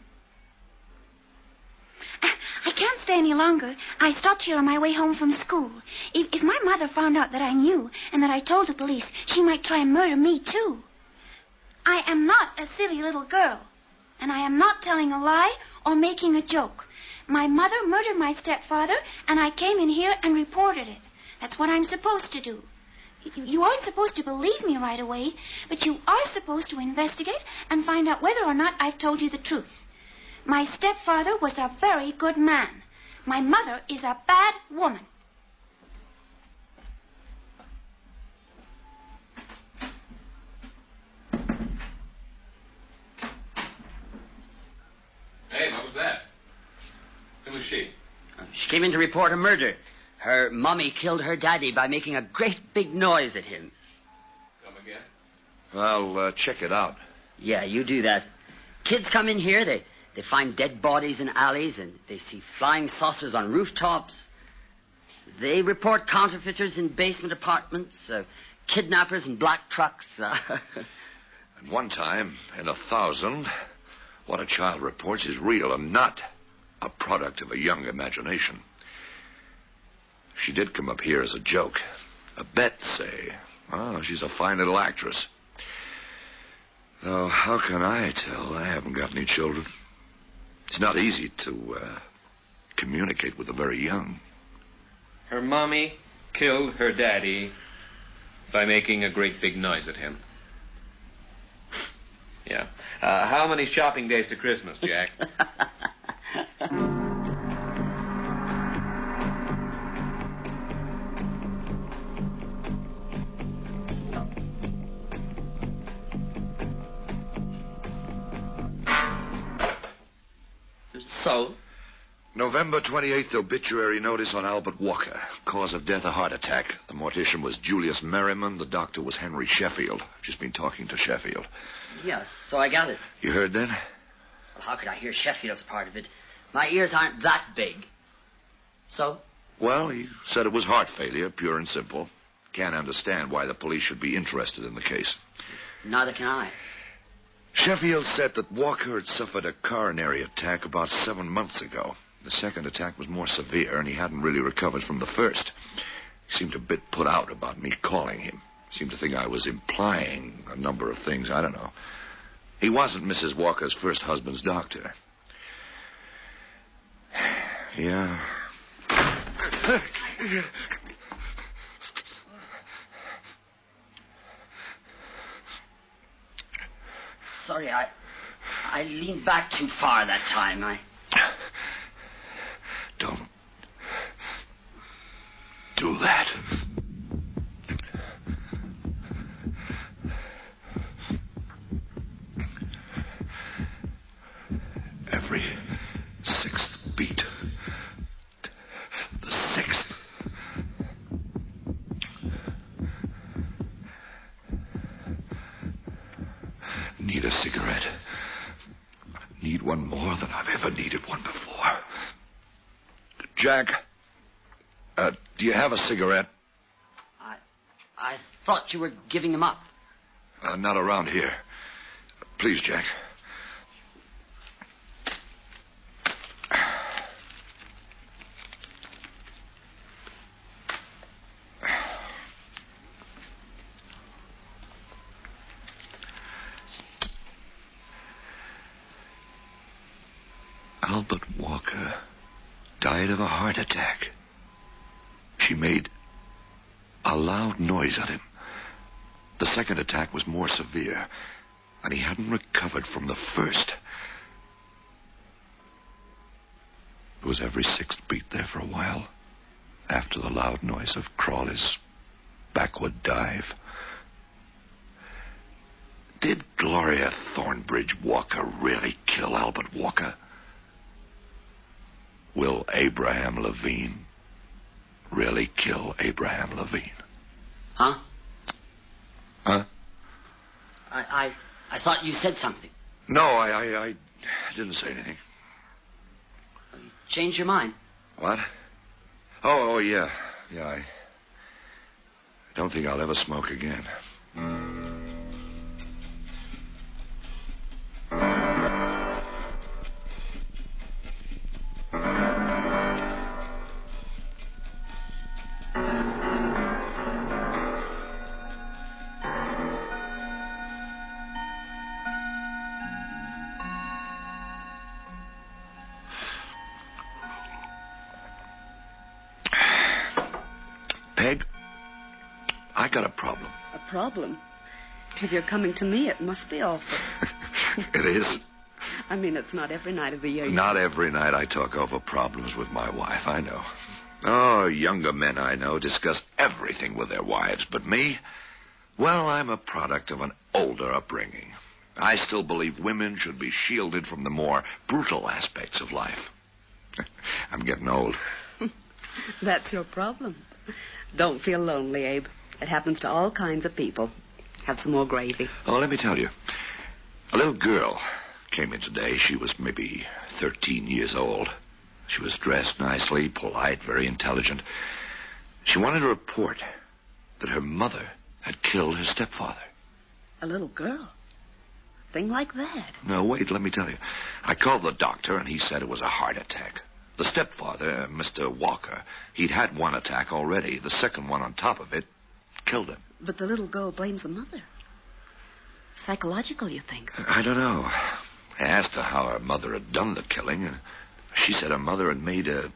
S11: I can't stay any longer. I stopped here on my way home from school. If my mother found out that I knew and that I told the police, she might try and murder me, too. I am not a silly little girl, and I am not telling a lie or making a joke. My mother murdered my stepfather, and I came in here and reported it. That's what I'm supposed to do. You aren't supposed to believe me right away, but you are supposed to investigate and find out whether or not I've told you the truth. My stepfather was a very good man. My mother is a bad woman.
S13: Hey, what was that? Who was she?
S9: She came in to report a murder. Her mommy killed her daddy by making a great big noise at him.
S13: Come again?
S2: I'll check it out.
S9: Yeah, you do that. Kids come in here, they find dead bodies in alleys, and they see flying saucers on rooftops. They report counterfeiters in basement apartments, kidnappers in black trucks.
S2: At one time, in 1,000, what a child reports is real and not a product of a young imagination. She did come up here as a joke. A bet, say. Oh, she's a fine little actress. Though, how can I tell? I haven't got any children. It's not easy to communicate with the very young.
S13: Her mommy killed her daddy by making a great big noise at him. Yeah. How many shopping days to Christmas, Jack?
S9: So?
S2: November 28th obituary notice on Albert Walker. Cause of death, a heart attack. The mortician was Julius Merriman. The doctor was Henry Sheffield. I've just been talking to Sheffield.
S9: Yes, so I gathered.
S2: You heard that?
S9: Well, how could I hear Sheffield's part of it? My ears aren't that big. So?
S2: Well, he said it was heart failure, pure and simple. Can't understand why the police should be interested in the case.
S9: Neither can I.
S2: Sheffield said that Walker had suffered a coronary attack about 7 months ago. The second attack was more severe, and he hadn't really recovered from the first. He seemed a bit put out about me calling him. Seemed to think I was implying a number of things. I don't know. He wasn't Mrs. Walker's first husband's doctor. Yeah.
S9: Sorry, I leaned back too far that time.
S2: Don't do that. Every sixth beat. The sixth. Need a cigarette. Need one more than I've ever needed one before. Jack, do you have a cigarette?
S9: I thought you were giving them up.
S2: Not around here. Please, Jack. Albert Walker died of a heart attack. She made a loud noise at him. The second attack was more severe, and he hadn't recovered from the first. It was every sixth beat there for a while, after the loud noise of Crawley's backward dive. Did Gloria Thornbridge Walker really kill Albert Walker? Will Abraham Levine really kill Abraham Levine?
S9: Huh?
S2: Huh?
S9: I thought you said something.
S2: No, I didn't say anything.
S9: You changed your mind.
S2: What? Oh, yeah. Yeah, I don't think I'll ever smoke again. Peg, I got a problem.
S14: A problem? If you're coming to me, it must be awful.
S2: It is.
S14: I mean, it's not every night of the year.
S2: Not every night I talk over problems with my wife, I know. Oh, younger men I know discuss everything with their wives, but me? Well, I'm a product of an older upbringing. I still believe women should be shielded from the more brutal aspects of life. I'm getting old.
S14: That's your problem. Don't feel lonely, Abe. It happens to all kinds of people. Have some more gravy.
S2: Oh, let me tell you. A little girl came in today. She was maybe 13 years old. She was dressed nicely, polite, very intelligent. She wanted to report that her mother had killed her stepfather.
S14: A little girl? Thing like that?
S2: No, wait, let me tell you. I called the doctor, and he said it was a heart attack. The stepfather, Mr. Walker, he'd had one attack already. The second one on top of it killed him.
S14: But the little girl blames the mother. Psychological, you think?
S2: I don't know. I asked her how her mother had done the killing, and she said her mother had made a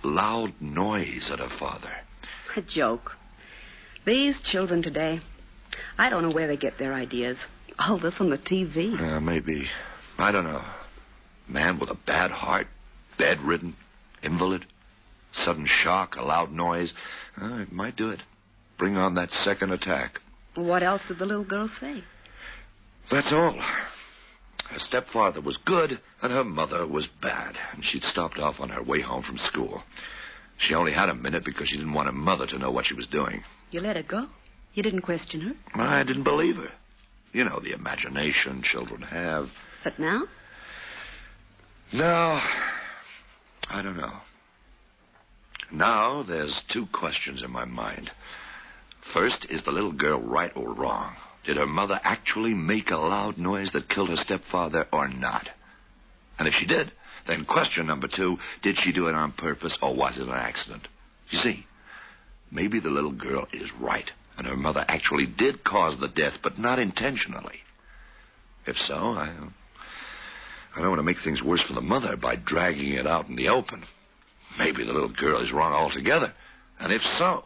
S2: loud noise at her father.
S14: A joke. These children today, I don't know where they get their ideas. All this on the TV.
S2: Maybe. I don't know. Man with a bad heart, bedridden, invalid, sudden shock, a loud noise. It might do it. Bring on that second attack.
S14: What else did the little girl say?
S2: That's all. Her stepfather was good, and her mother was bad, and she'd stopped off on her way home from school. She only had a minute because she didn't want her mother to know what she was doing.
S14: You let her go? You didn't question her?
S2: I didn't believe her. You know, the imagination children have.
S14: But now?
S2: No, I don't know. Now there's two questions in my mind. First, is the little girl right or wrong? Did her mother actually make a loud noise that killed her stepfather or not? And if she did, then question number two, did she do it on purpose or was it an accident? You see, maybe the little girl is right, and her mother actually did cause the death, but not intentionally. If so, I don't want to make things worse for the mother by dragging it out in the open. Maybe the little girl is wrong altogether, and if so,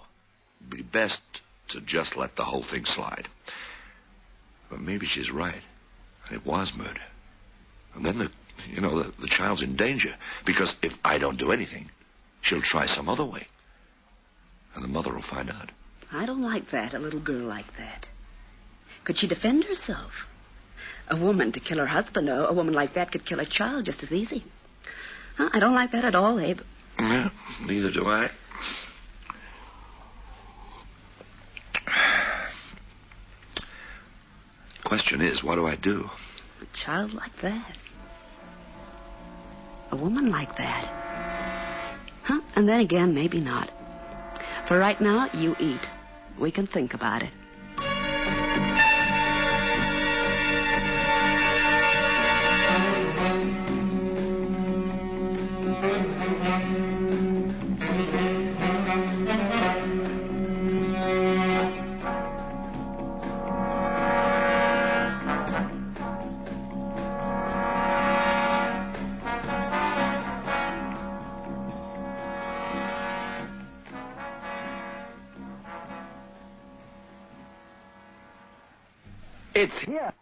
S2: it'd be best to just let the whole thing slide. But maybe she's right, and it was murder. And then the child's in danger, because if I don't do anything, she'll try some other way. And the mother will find out.
S14: I don't like that, a little girl like that. Could she defend herself? A woman to kill her husband, a woman like that could kill a child just as easy. Huh? I don't like that at all, Abe.
S2: Yeah, neither do I. Question is, what do I do?
S14: A child like that. A woman like that. Huh? And then again, maybe not. For right now, you eat. We can think about it.
S2: It's here.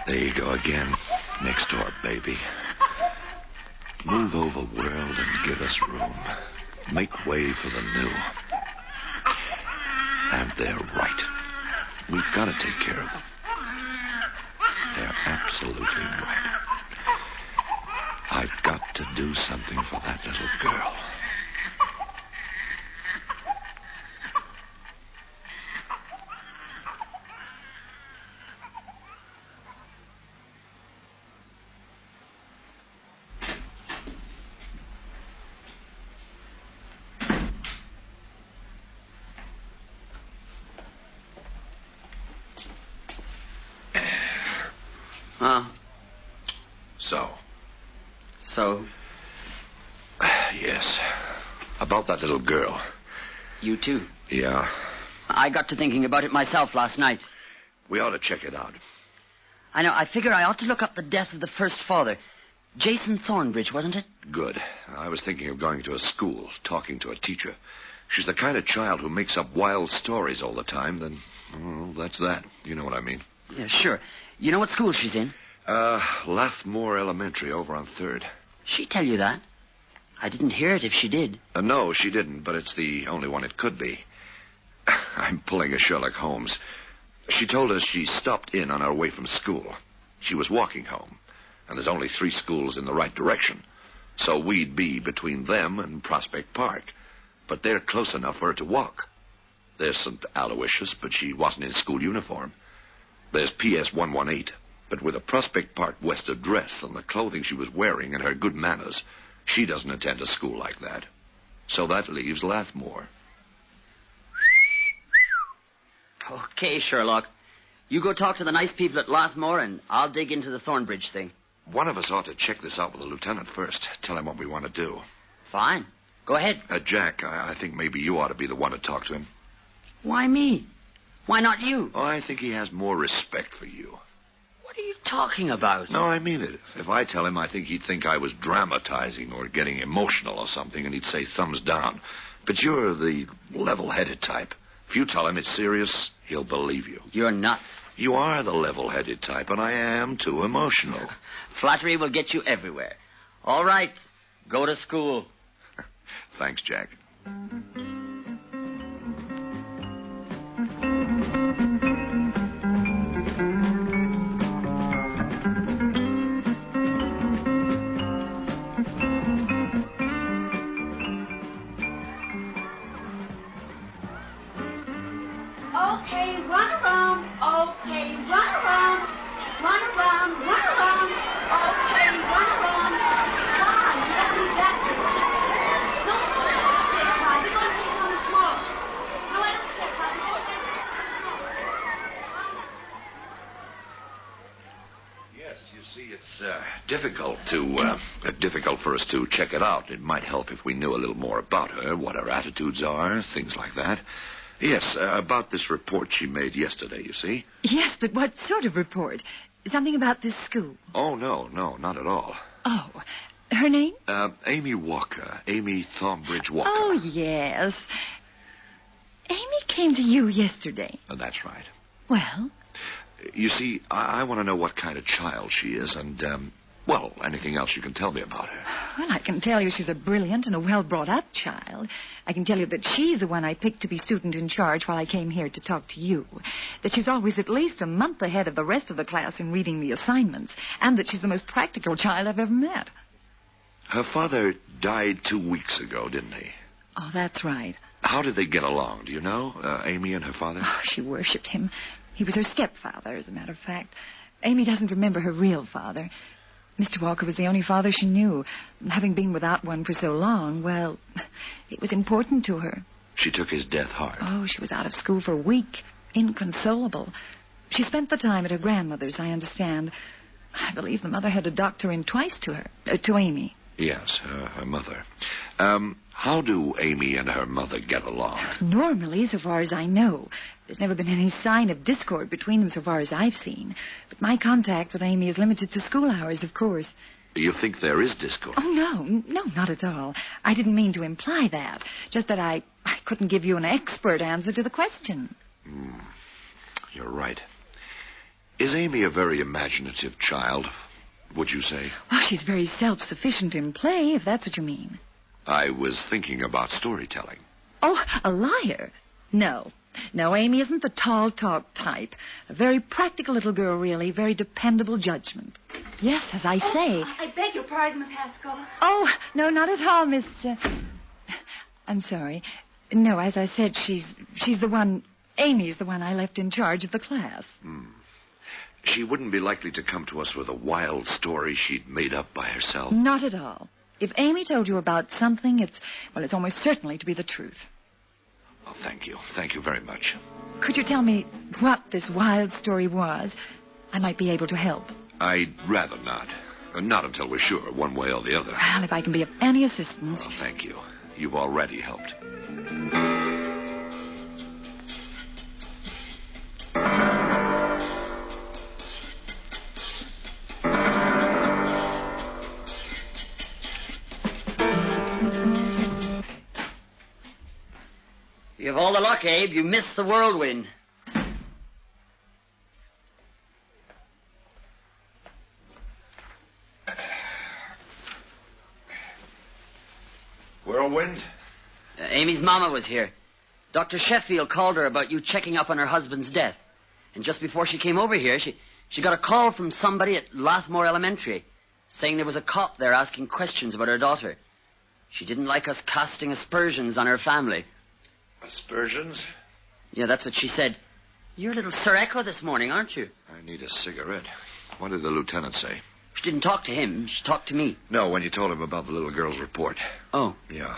S2: There you go again. Next door, baby. Move over, world, and give us room. Make way for the new. And they're right. We've got to take care of them. They're absolutely right. I've got to do something for that little girl.
S9: So?
S2: Yes. About that little girl.
S9: You too?
S2: Yeah.
S9: I got to thinking about it myself last night.
S2: We ought to check it out.
S9: I know. I figure I ought to look up the death of the first father. Jason Thornbridge, wasn't it?
S2: Good. I was thinking of going to a school, talking to a teacher. She's the kind of child who makes up wild stories all the time, then, well, that's that. You know what I mean.
S9: Yeah, sure. You know what school she's in?
S2: Lathmore Elementary over on 3rd.
S9: She tell you that? I didn't hear it if she did.
S2: No, she didn't, but it's the only one it could be. I'm pulling a Sherlock Holmes. She told us she stopped in on her way from school. She was walking home, and there's only 3 schools in the right direction. So we'd be between them and Prospect Park. But they're close enough for her to walk. There's St. Aloysius, but she wasn't in school uniform. There's PS 118. But with a Prospect Park Wester dress and the clothing she was wearing and her good manners, she doesn't attend a school like that. So that leaves Lathmore.
S9: Okay, Sherlock. You go talk to the nice people at Lathmore, and I'll dig into the Thornbridge thing.
S2: One of us ought to check this out with the lieutenant first. Tell him what we want to do.
S9: Fine. Go ahead.
S2: Jack, I think maybe you ought to be the one to talk to him.
S9: Why me? Why not you?
S2: Oh, I think he has more respect for you.
S9: What are you talking about?
S2: No, I mean it. If I tell him, I think he'd think I was dramatizing or getting emotional or something, and he'd say thumbs down. But you're the level-headed type. If you tell him it's serious, he'll believe you.
S9: You're nuts.
S2: You are the level-headed type, and I am too emotional.
S9: Flattery will get you everywhere. All right, go to school.
S2: Thanks, Jack.
S11: Okay, run around. Okay, run around. Run around, run around. Okay, run around. Come on, you don't need that big. No, watch this, Clyde. We're going to take on tomorrow. No, I don't care, Clyde.
S2: Yes, you see, it's difficult for us to check it out. It might help if we knew a little more about her, what her attitudes are, things like that. Yes, about this report she made yesterday, you see.
S16: Yes, but what sort of report? Something about this school?
S2: Oh, no, not at all.
S16: Oh, her name?
S2: Amy Walker. Amy Thornbridge Walker.
S16: Oh, yes. Amy came to you yesterday.
S2: That's right.
S16: Well?
S2: You see, I want to know what kind of child she is and, well, anything else you can tell me about her.
S16: Well, I can tell you she's a brilliant and a well-brought-up child. I can tell you that she's the one I picked to be student in charge while I came here to talk to you. That she's always at least a month ahead of the rest of the class in reading the assignments. And that she's the most practical child I've ever met.
S2: Her father died 2 weeks ago, didn't he?
S16: Oh, that's right.
S2: How did they get along? Do you know, Amy and her father?
S16: Oh, she worshipped him. He was her stepfather, as a matter of fact. Amy doesn't remember her real father. Mr. Walker was the only father she knew. Having been without one for so long, well, it was important to her.
S2: She took his death hard.
S16: Oh, she was out of school for a week, inconsolable. She spent the time at her grandmother's, I understand. I believe the mother had to doctor in twice to her, to Amy.
S2: Yes, her mother. How do Amy and her mother get along?
S16: Normally, so far as I know. There's never been any sign of discord between them so far as I've seen. But my contact with Amy is limited to school hours, of course.
S2: You think there is discord?
S16: Oh, no, not at all. I didn't mean to imply that. Just that I couldn't give you an expert answer to the question.
S2: You're right. Is Amy a very imaginative child, would you say?
S16: Well, she's very self-sufficient in play, if that's what you mean.
S2: I was thinking about storytelling.
S16: Oh, a liar? No, Amy isn't the tall talk type. A very practical little girl, really. Very dependable judgment. Yes, as I say.
S11: I beg your pardon, Miss Haskell.
S16: Oh, no, not at all, Miss... I'm sorry. No, as I said, she's the one... Amy's the one I left in charge of the class.
S2: She wouldn't be likely to come to us with a wild story she'd made up by herself?
S16: Not at all. If Amy told you about something, it's almost certainly to be the truth.
S2: Oh, thank you. Thank you very much.
S16: Could you tell me what this wild story was? I might be able to help.
S2: I'd rather not. Not until we're sure, one way or the other.
S16: Well, if I can be of any assistance...
S2: Oh, thank you. You've already helped.
S9: You have all the luck, Abe. You missed the whirlwind.
S2: Whirlwind?
S9: Amy's mama was here. Dr. Sheffield called her about you checking up on her husband's death. And just before she came over here, she got a call from somebody at Lathmore Elementary saying there was a cop there asking questions about her daughter. She didn't like us casting aspersions on her family.
S2: Aspersions?
S9: Yeah, that's what she said. You're a little Sir Echo this morning, aren't you?
S2: I need a cigarette. What did the lieutenant say?
S9: She didn't talk to him. She talked to me.
S2: No, when you told him about the little girl's report.
S9: Oh.
S2: Yeah.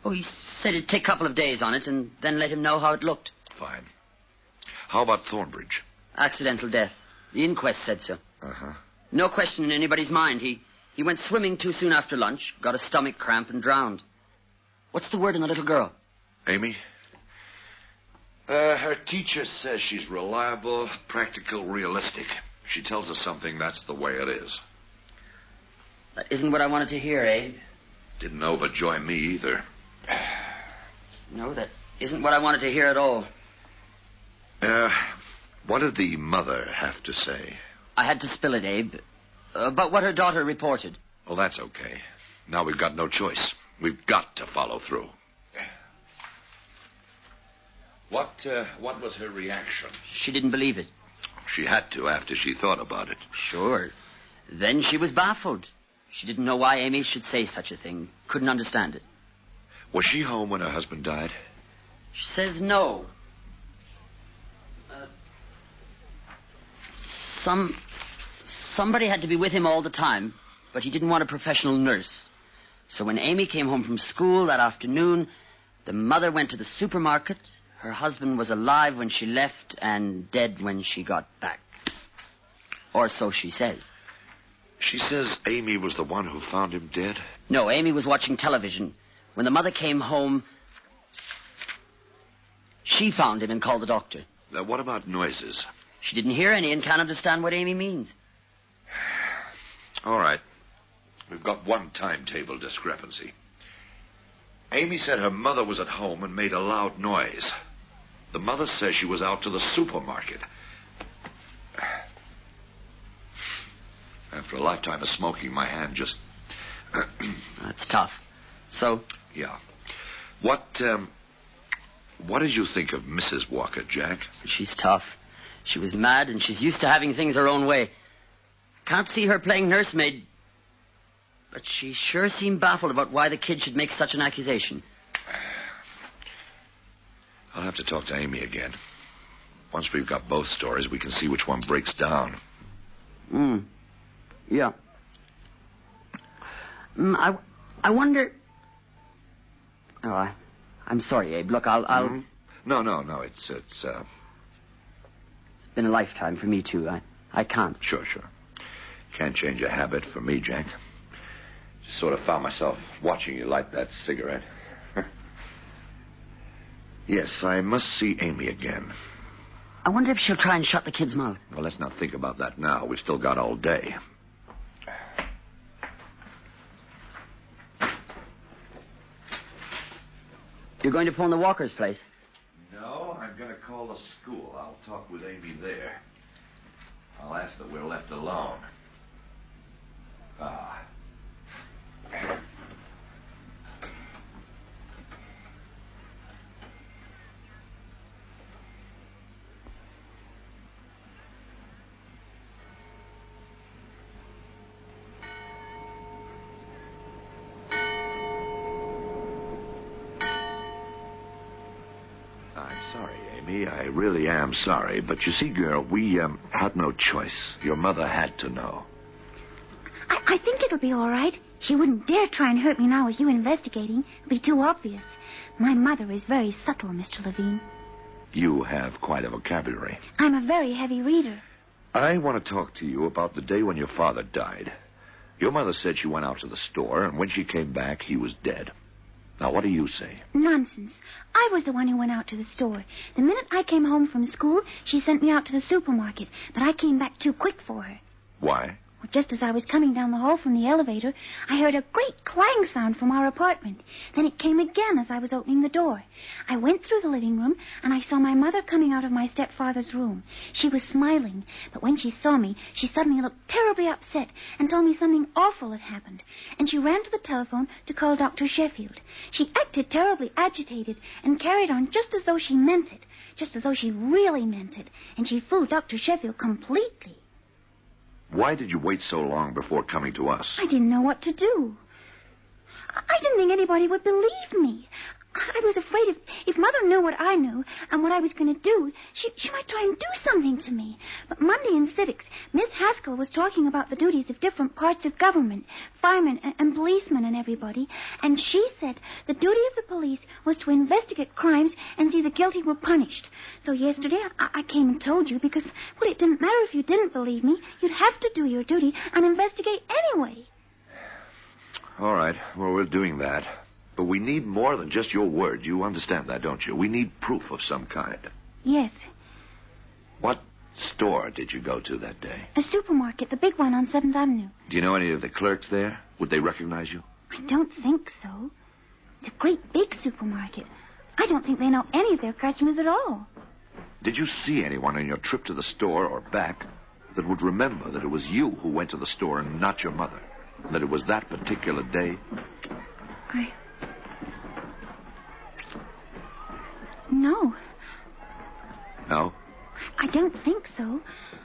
S9: Oh, he said it'd take a couple of days on it and then let him know how it looked.
S2: Fine. How about Thornbridge?
S9: Accidental death. The inquest said so.
S2: Uh-huh.
S9: No question in anybody's mind. He went swimming too soon after lunch, got a stomach cramp, and drowned. What's the word on the little girl?
S2: Amy? Her teacher says she's reliable, practical, realistic. She tells us something, that's the way it is.
S9: That isn't what I wanted to hear, Abe.
S2: Didn't overjoy me either.
S9: No, that isn't what I wanted to hear at all.
S2: What did the mother have to say?
S9: I had to spill it, Abe. About what her daughter reported.
S2: Well, that's okay. Now we've got no choice. We've got to follow through. What was her reaction?
S9: She didn't believe it.
S2: She had to after she thought about it.
S9: Sure. Then she was baffled. She didn't know why Amy should say such a thing. Couldn't understand it.
S2: Was she home when her husband died?
S9: She says no. Somebody had to be with him all the time, but he didn't want a professional nurse. So when Amy came home from school that afternoon, the mother went to the supermarket. Her husband was alive when she left and dead when she got back. Or so she says.
S2: She says Amy was the one who found him dead?
S9: No, Amy was watching television. When the mother came home, she found him and called the doctor.
S2: Now, what about noises?
S9: She didn't hear any and can't understand what Amy means.
S2: All right. We've got one timetable discrepancy. Amy said her mother was at home and made a loud noise. The mother says she was out to the supermarket. After a lifetime of smoking, my hand just...
S9: That's tough. So?
S2: Yeah. What did you think of Mrs. Walker, Jack?
S9: She's tough. She was mad, and she's used to having things her own way. Can't see her playing nursemaid, but she sure seemed baffled about why the kid should make such an accusation.
S2: I'll have to talk to Amy again. Once we've got both stories, we can see which one breaks down.
S9: Yeah. I wonder... Oh, I'm sorry, Abe. Look, I'll...
S2: No. It's
S9: been a lifetime for me, too. I can't.
S2: Sure. Can't change a habit for me, Jack. Just sort of found myself watching you light that cigarette. Yes, I must see Amy again.
S9: I wonder if she'll try and shut the kid's mouth.
S2: Well, let's not think about that now. We've still got all day.
S9: You're going to phone the Walker's place?
S2: No, I'm going to call the school. I'll talk with Amy there. I'll ask that we're left alone. I'm sorry, Amy. I really am sorry. But you see, girl, we had no choice. Your mother had to know.
S11: I think it'll be all right. She wouldn't dare try and hurt me now with you investigating. It'd be too obvious. My mother is very subtle, Mr. Levine.
S2: You have quite a vocabulary.
S11: I'm a very heavy reader.
S2: I want to talk to you about the day when your father died. Your mother said she went out to the store, and when she came back, he was dead. Now, what do you say?
S11: Nonsense. I was the one who went out to the store. The minute I came home from school, she sent me out to the supermarket, but I came back too quick for her.
S2: Why?
S11: Well, just as I was coming down the hall from the elevator, I heard a great clang sound from our apartment. Then it came again as I was opening the door. I went through the living room, and I saw my mother coming out of my stepfather's room. She was smiling, but when she saw me, she suddenly looked terribly upset and told me something awful had happened. And she ran to the telephone to call Dr. Sheffield. She acted terribly agitated and carried on just as though she meant it, just as though she really meant it. And she fooled Dr. Sheffield completely.
S2: Why did you wait so long before coming to us?
S11: I didn't know what to do. I didn't think anybody would believe me. I was afraid if Mother knew what I knew and what I was going to do, she might try and do something to me. But Monday in civics, Miss Haskell was talking about the duties of different parts of government, firemen and policemen and everybody, and she said the duty of the police was to investigate crimes and see the guilty were punished. So yesterday I came and told you because, well, it didn't matter if you didn't believe me. You'd have to do your duty and investigate anyway.
S2: All right. Well, we're doing that. But we need more than just your word. You understand that, don't you? We need proof of some kind.
S11: Yes.
S2: What store did you go to that day?
S11: A supermarket, the big one on 7th Avenue.
S2: Do you know any of the clerks there? Would they recognize you?
S11: I don't think so. It's a great big supermarket. I don't think they know any of their customers at all.
S2: Did you see anyone on your trip to the store or back that would remember that it was you who went to the store and not your mother? That it was that particular day?
S11: No.
S2: No?
S11: I don't think so.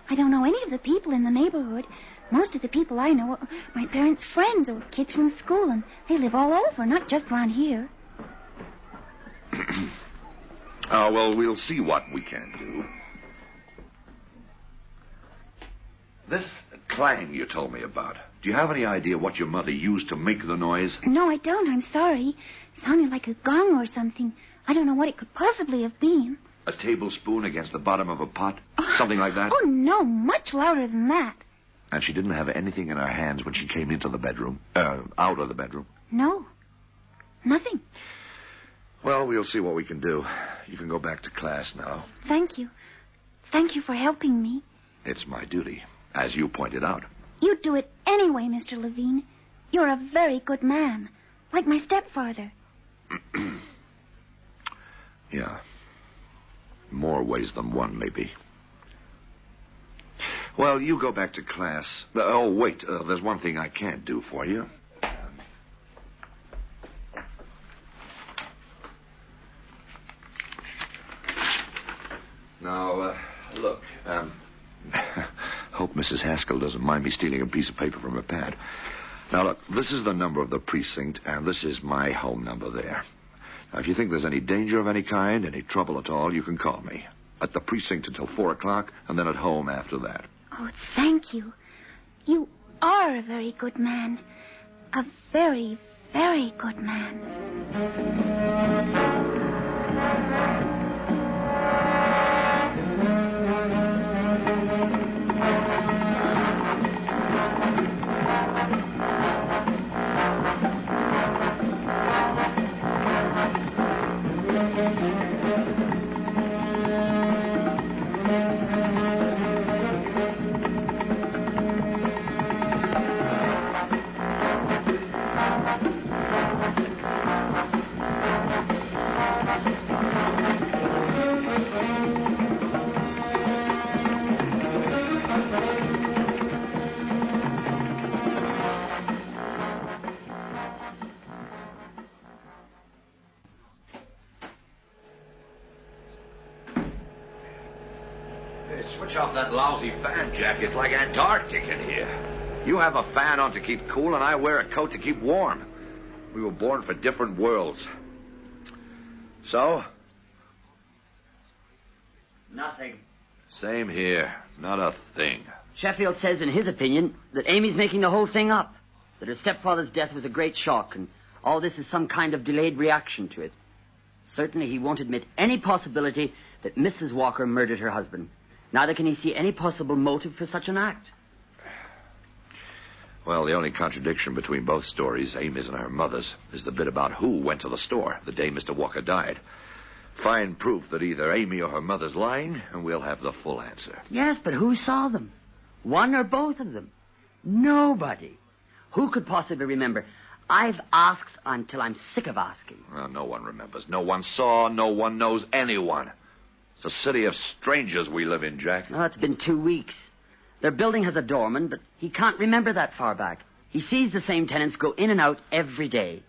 S11: I don't know any of the people in the neighborhood. Most of the people I know are my parents' friends or kids from school, and they live all over, not just around here.
S2: Well, we'll see what we can do. This clang you told me about, do you have any idea what your mother used to make the noise?
S11: No, I don't. I'm sorry. It sounded like a gong or something. I don't know what it could possibly have been.
S2: A tablespoon against the bottom of a pot? Something like that?
S11: Oh, no, much louder than that.
S2: And she didn't have anything in her hands when she came into the bedroom? Out of the bedroom?
S11: No. Nothing.
S2: Well, we'll see what we can do. You can go back to class now.
S11: Thank you. Thank you for helping me.
S2: It's my duty, as you pointed out.
S11: You'd do it anyway, Mr. Levine. You're a very good man. Like my stepfather.
S2: Yeah. More ways than one, maybe. Well, you go back to class. Oh, wait. There's one thing I can't do for you. Now, look. Hope Mrs. Haskell doesn't mind me stealing a piece of paper from her pad. Now, look, this is the number of the precinct, and this is my home number there. Now, if you think there's any danger of any kind, any trouble at all, you can call me. At the precinct until 4 o'clock, and then at home after that.
S11: Oh, thank you. You are a very good man. A very, very good man.
S2: Switch off that lousy fan, Jack. It's like Antarctic in here. You have a fan on to keep cool, and I wear a coat to keep warm. We were born for different worlds. So?
S9: Nothing.
S2: Same here. Not a thing.
S9: Sheffield says, in his opinion, that Amy's making the whole thing up. That her stepfather's death was a great shock, and all this is some kind of delayed reaction to it. Certainly he won't admit any possibility that Mrs. Walker murdered her husband. Neither can he see any possible motive for such an act.
S2: Well, the only contradiction between both stories, Amy's and her mother's, is the bit about who went to the store the day Mr. Walker died. Find proof that either Amy or her mother's lying, and we'll have the full answer.
S9: Yes, but who saw them? One or both of them? Nobody. Who could possibly remember? I've asked until I'm sick of asking.
S2: Well, no one remembers. No one saw. No one knows anyone. It's a city of strangers we live in, Jack.
S9: Oh, it's been 2 weeks. Their building has a doorman, but he can't remember that far back. He sees the same tenants go in and out every day.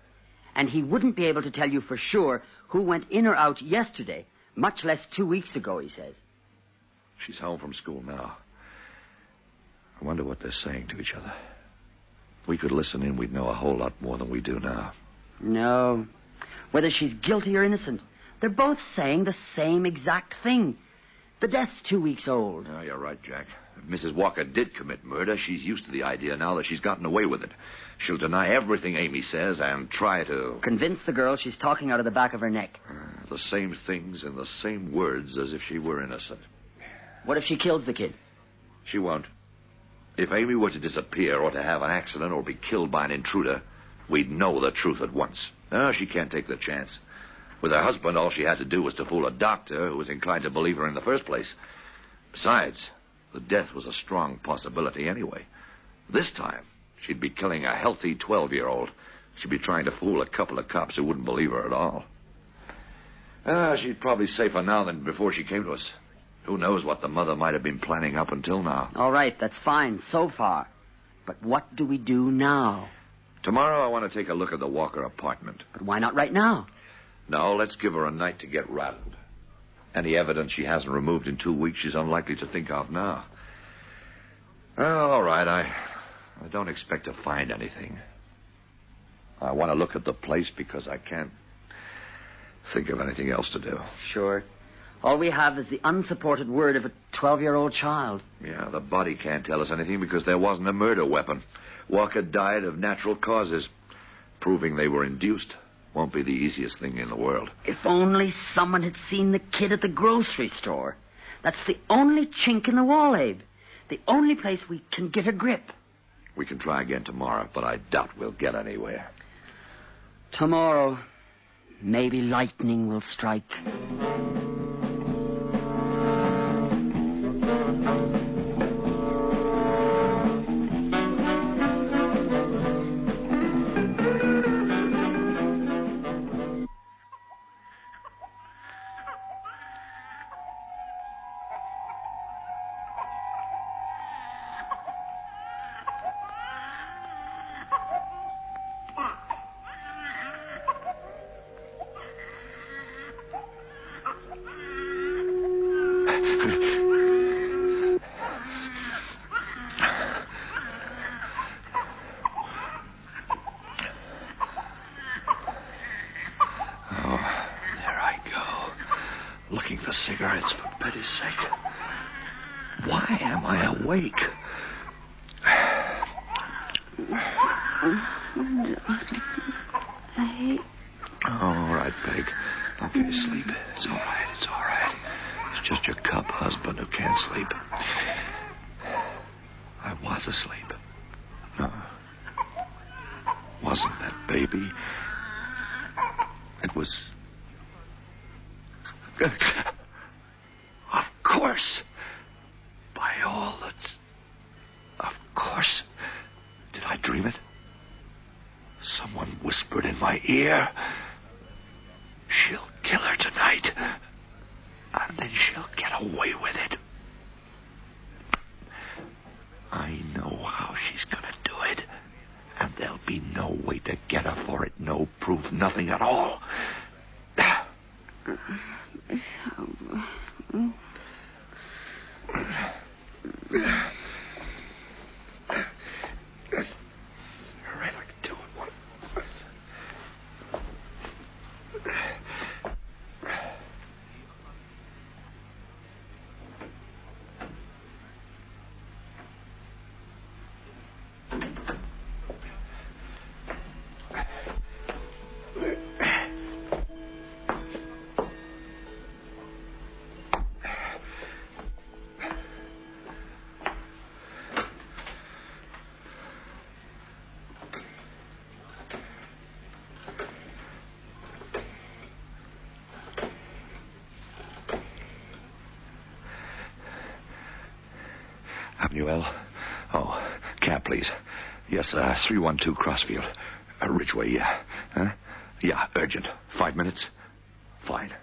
S9: And he wouldn't be able to tell you for sure who went in or out yesterday, much less 2 weeks ago, he says.
S2: She's home from school now. I wonder what they're saying to each other. If we could listen in, we'd know a whole lot more than we do now.
S9: No. Whether she's guilty or innocent, they're both saying the same exact thing. The death's 2 weeks old.
S2: Oh, you're right, Jack. If Mrs. Walker did commit murder, she's used to the idea now that she's gotten away with it. She'll deny everything Amy says and try to...
S9: convince the girl she's talking out of the back of her neck.
S2: The same things in the same words as if she were innocent.
S9: What if she kills the kid?
S2: She won't. If Amy were to disappear or to have an accident or be killed by an intruder,
S3: We'd know the truth at once. No, she can't take the chance. With her husband, all she had to do was to fool a doctor who was inclined to believe her in the first place. Besides, the death was a strong possibility anyway. This time, she'd be killing a healthy 12-year-old. She'd be trying to fool a couple of cops who wouldn't believe her at all. She's probably safer now than before she came to us. Who knows what the mother might have been planning up until now.
S9: All right, that's fine so far. But what do we do now?
S3: Tomorrow I want to take a look at the Walker apartment.
S9: But why not right now?
S3: No, let's give her a night to get rattled. Any evidence she hasn't removed in 2 weeks she's unlikely to think of now. All right, I don't expect to find anything. I want to look at the place because I can't think of anything else to do.
S9: Sure. All we have is the unsupported word of a 12-year-old child.
S3: Yeah, the body can't tell us anything because there wasn't a murder weapon. Walker died of natural causes. Proving they were induced won't be the easiest thing in the world.
S9: If only someone had seen the kid at the grocery store. That's the only chink in the wall, Abe. The only place we can get a grip.
S3: We can try again tomorrow, but I doubt we'll get anywhere.
S9: Tomorrow, maybe lightning will strike.
S3: Looking for cigarettes, for pity's sake. Why am I awake? All right, Peg. Okay, sleep. It's all right. It's all right. It's just your cub husband who can't sleep. I was asleep. No. Wasn't that baby. It was... Of course. By all that's... Of course. Did I dream it? Someone whispered in my ear. She'll kill her tonight. And then she'll get away with it. I know how she's gonna do it. And there'll be no way to get her for it. No proof, nothing at all. Yes. All right, I can do it. What? Avenue. Oh, cab, please. Yes, 312 Crossfield. Ridgeway, yeah. Huh? Yeah, urgent. 5 minutes? Fine.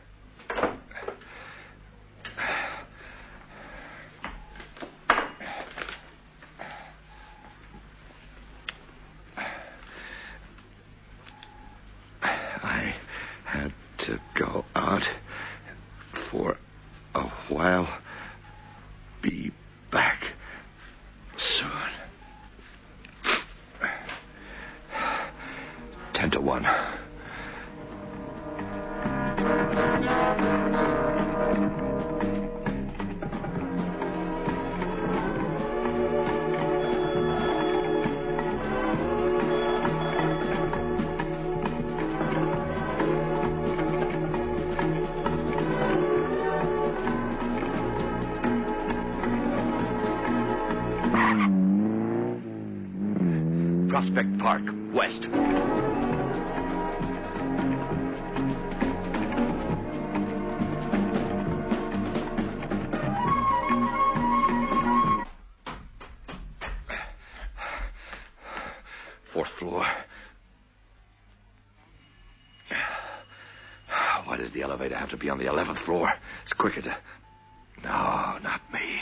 S3: I had to go out for a while. Be back soon. 10 to 1. Prospect Park, west. Fourth floor. Why does the elevator have to be on the 11th floor? It's quicker to... No, not me.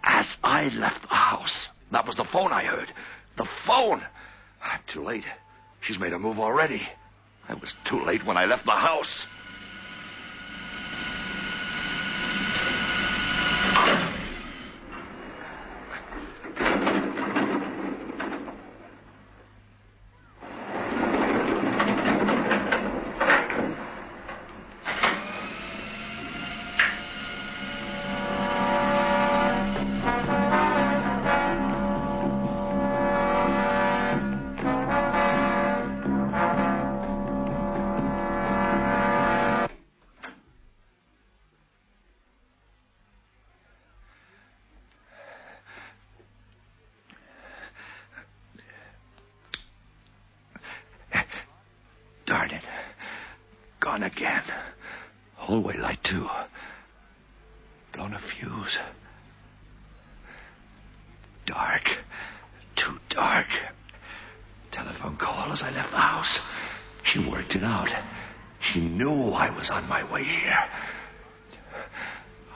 S3: As I left the house, that was the phone I heard. The phone! I'm too late. She's made a move already. I was too late when I left the house. Darn it. Gone again. Hallway light, too. Blown a fuse. Dark. Too dark. Telephone call as I left the house. She worked it out. She knew I was on my way here.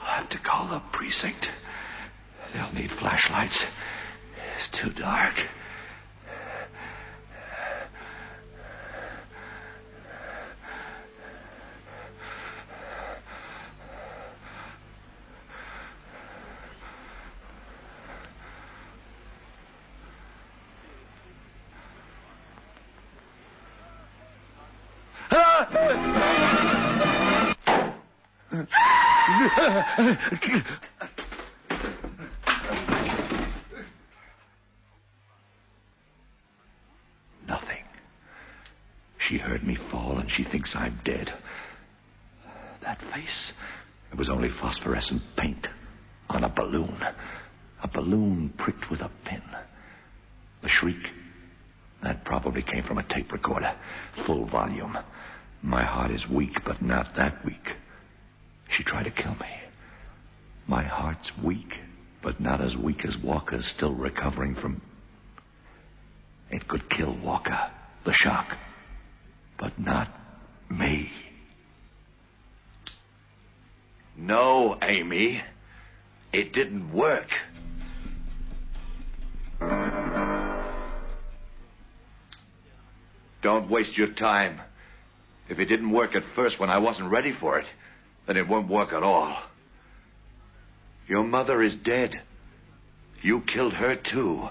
S3: I'll have to call the precinct. They'll need flashlights. It's too dark. Nothing. She heard me fall and she thinks I'm dead. That face, it was only phosphorescent paint on a balloon. A balloon pricked with a pin. The shriek, that probably came from a tape recorder. Full volume. My heart is weak, but not that weak. She tried to kill me. My heart's weak, but not as weak as Walker's still recovering from... It could kill Walker, the shock, but not me. No, Amy. It didn't work. Don't waste your time. If it didn't work at first when I wasn't ready for it, then it won't work at all. Your mother is dead. You killed her, too.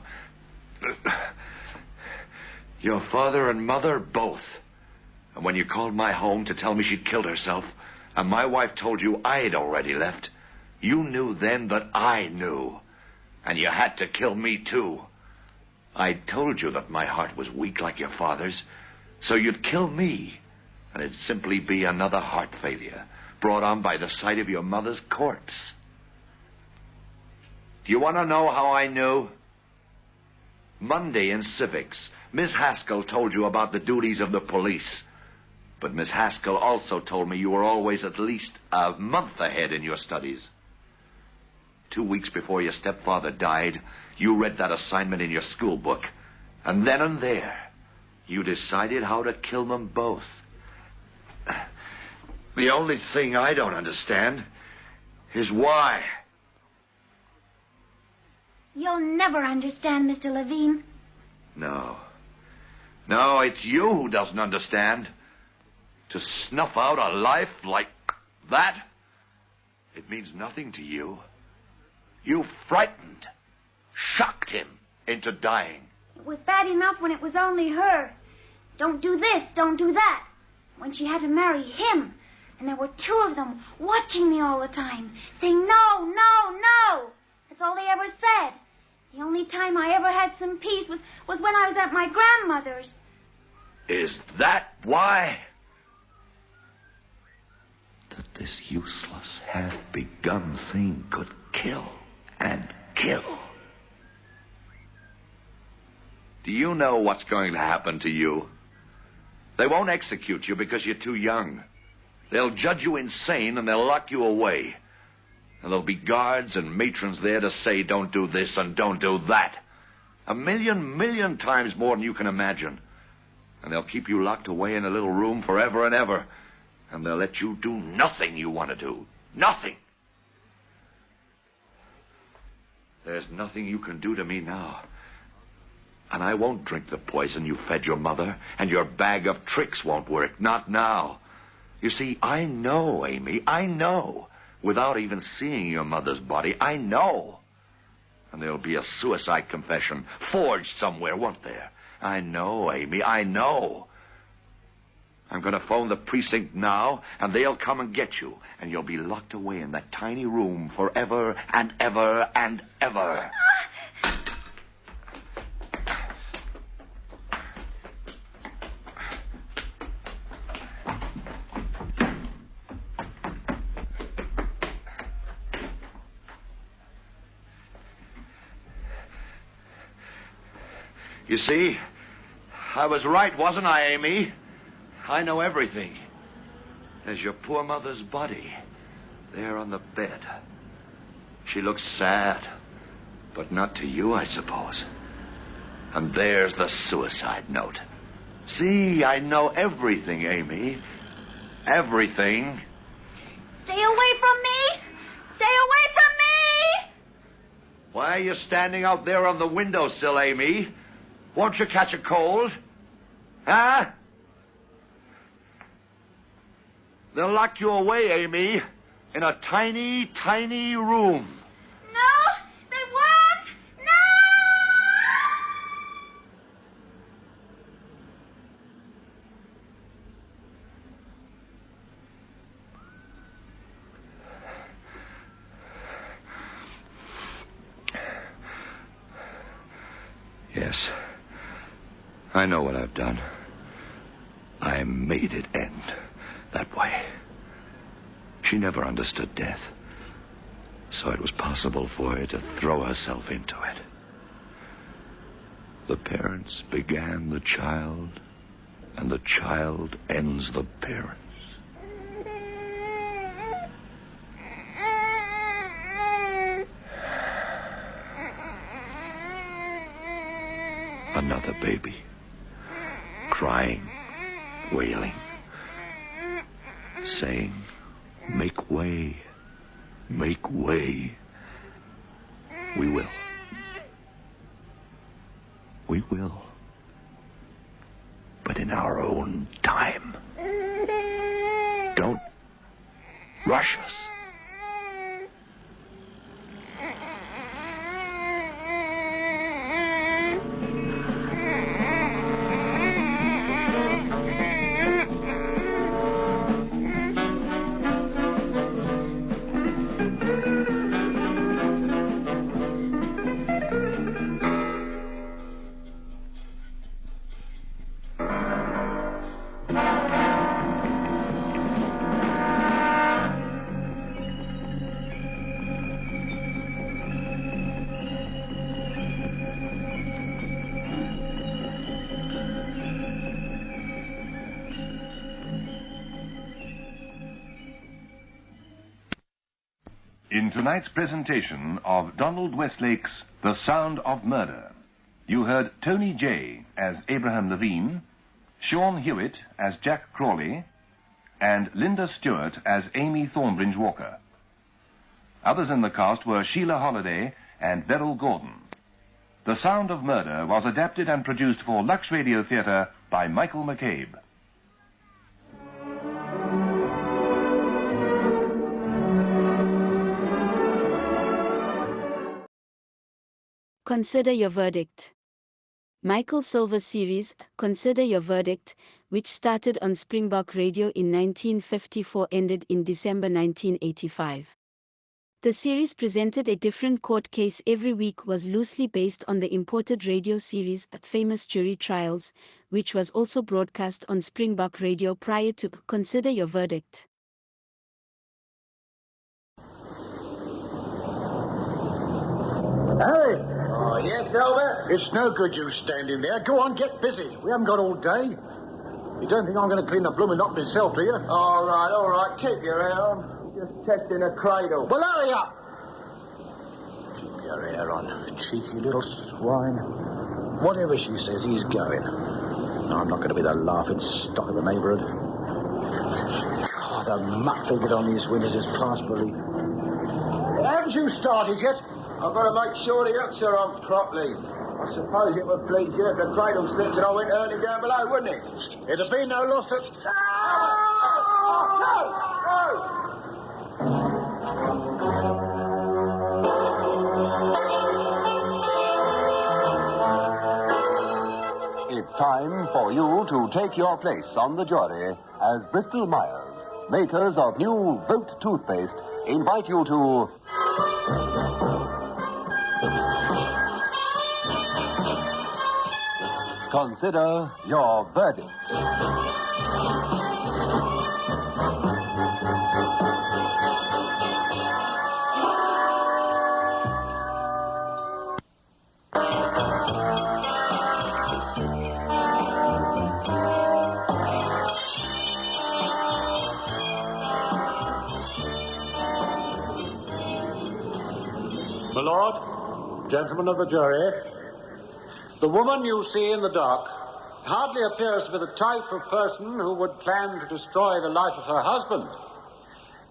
S3: Your father and mother, both. And when you called my home to tell me she'd killed herself, and my wife told you I'd already left, you knew then that I knew. And you had to kill me, too. I told you that my heart was weak like your father's, so you'd kill me, and it'd simply be another heart failure brought on by the sight of your mother's corpse. Do you want to know how I knew? Monday in civics, Miss Haskell told you about the duties of the police. But Miss Haskell also told me you were always at least a month ahead in your studies. 2 weeks before your stepfather died, you read that assignment in your school book. And then and there, you decided how to kill them both. The only thing I don't understand is why.
S11: You'll never understand, Mr. Levine.
S3: No. No, it's you who doesn't understand. To snuff out a life like that, it means nothing to you. You frightened, shocked him into dying.
S11: It was bad enough when it was only her. Don't do this, don't do that. When she had to marry him, and there were two of them watching me all the time, saying no, no, no. That's all they ever said. The only time I ever had some peace was when I was at my grandmother's.
S3: Is that why? That this useless, half-begun thing could kill and kill.
S2: Do you know what's going to happen to you? They won't execute you because you're too young. They'll judge you insane and they'll lock you away. And there'll be guards and matrons there to say, don't do this and don't do that. 1,000,000 times more than you can imagine. And they'll keep you locked away in a little room forever and ever. And they'll let you do nothing you want to do. Nothing. There's nothing you can do to me now. And I won't drink the poison you fed your mother, and your bag of tricks won't work. Not now. You see, I know, Amy, I know. Without even seeing your mother's body, I know. And there'll be a suicide confession forged somewhere, won't there? I know, Amy, I know. I'm going to phone the precinct now, and they'll come and get you. And you'll be locked away in that tiny room forever and ever and ever. You see, I was right, wasn't I, Amy? I know everything. There's your poor mother's body there on the bed. She looks sad, but not to you, I suppose. And there's the suicide note. See, I know everything, Amy. Everything.
S11: Stay away from me! Stay away from me!
S2: Why are you standing out there on the windowsill, Amy? Won't you catch a cold? Huh? They'll lock you away, Amy, in a tiny, tiny room.
S11: No, they won't! No!
S2: Yes. I know what I've done. I made it end that way. She never understood death, so it was possible for her to throw herself into it. The parents began the child, and the child ends the parents. Another baby, crying, wailing, saying, make way, make way. We will. We will. But in our own time. Don't rush us.
S8: In tonight's presentation of Donald Westlake's The Sound of Murder, you heard Tony Jay as Abraham Levine, Sean Hewitt as Jack Crawley, and Linda Stewart as Amy Thornbridge Walker. Others in the cast were Sheila Holiday and Beryl Gordon. The Sound of Murder was adapted and produced for Lux Radio Theatre by Michael McCabe.
S1: Consider Your Verdict. Michael Silver's series, Consider Your Verdict, which started on Springbok Radio in 1954, ended in December 1985. The series presented a different court case every week, was loosely based on the imported radio series Famous Jury Trials, which was also broadcast on Springbok Radio prior to Consider Your Verdict.
S18: Harry!
S12: Oh, yes, Albert? It's no good you standing there. Go on, get busy. We haven't got all day. You don't think I'm going to clean the blooming up myself, do you?
S17: All right. Keep your hair on. Just testing a cradle.
S12: Well, hurry up. Keep your hair on, cheeky little swine. Whatever she says, he's going. No, I'm not going to be the laughing stock of the neighbourhood. God, the muck they get on these windows is past belief. Haven't you started yet?
S17: I've got to make sure the hooks are on properly. I suppose it would please you if the cradle slipped and I went earning down below, wouldn't it?
S12: It'd be no loss of...
S2: It's time for you to take your place on the jury as Bristol Myers, makers of new Vote toothpaste, invite you to... Consider your verdict.
S12: My lord, gentlemen of the jury, the woman you see in the dock hardly appears to be the type of person who would plan to destroy the life of her husband.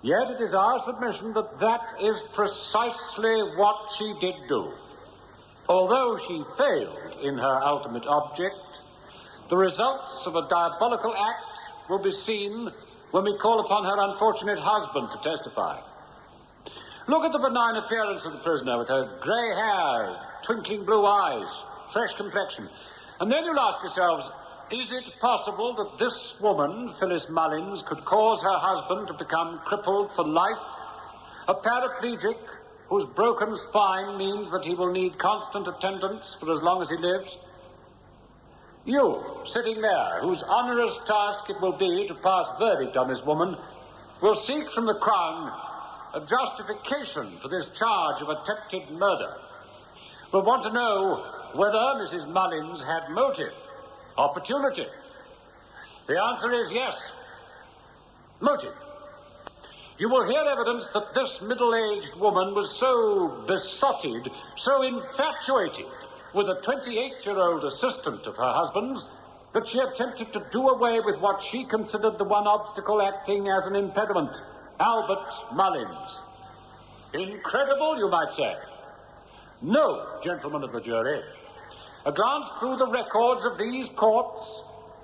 S12: Yet it is our submission that that is precisely what she did do. Although she failed in her ultimate object, the results of a diabolical act will be seen when we call upon her unfortunate husband to testify. Look at the benign appearance of the prisoner with her grey hair, twinkling blue eyes, fresh complexion. And then you'll ask yourselves, is it possible that this woman, Phyllis Mullins, could cause her husband to become crippled for life? A paraplegic whose broken spine means that he will need constant attendance for as long as he lives? You, sitting there, whose onerous task it will be to pass verdict on this woman, will seek from the Crown a justification for this charge of attempted murder. Will want to know whether Mrs. Mullins had motive, opportunity. The answer is yes. Motive. You will hear evidence that this middle-aged woman was so besotted, so infatuated with a 28-year-old assistant of her husband's that she attempted to do away with what she considered the one obstacle acting as an impediment, Albert Mullins. Incredible, you might say. No, gentlemen of the jury. A glance through the records of these courts,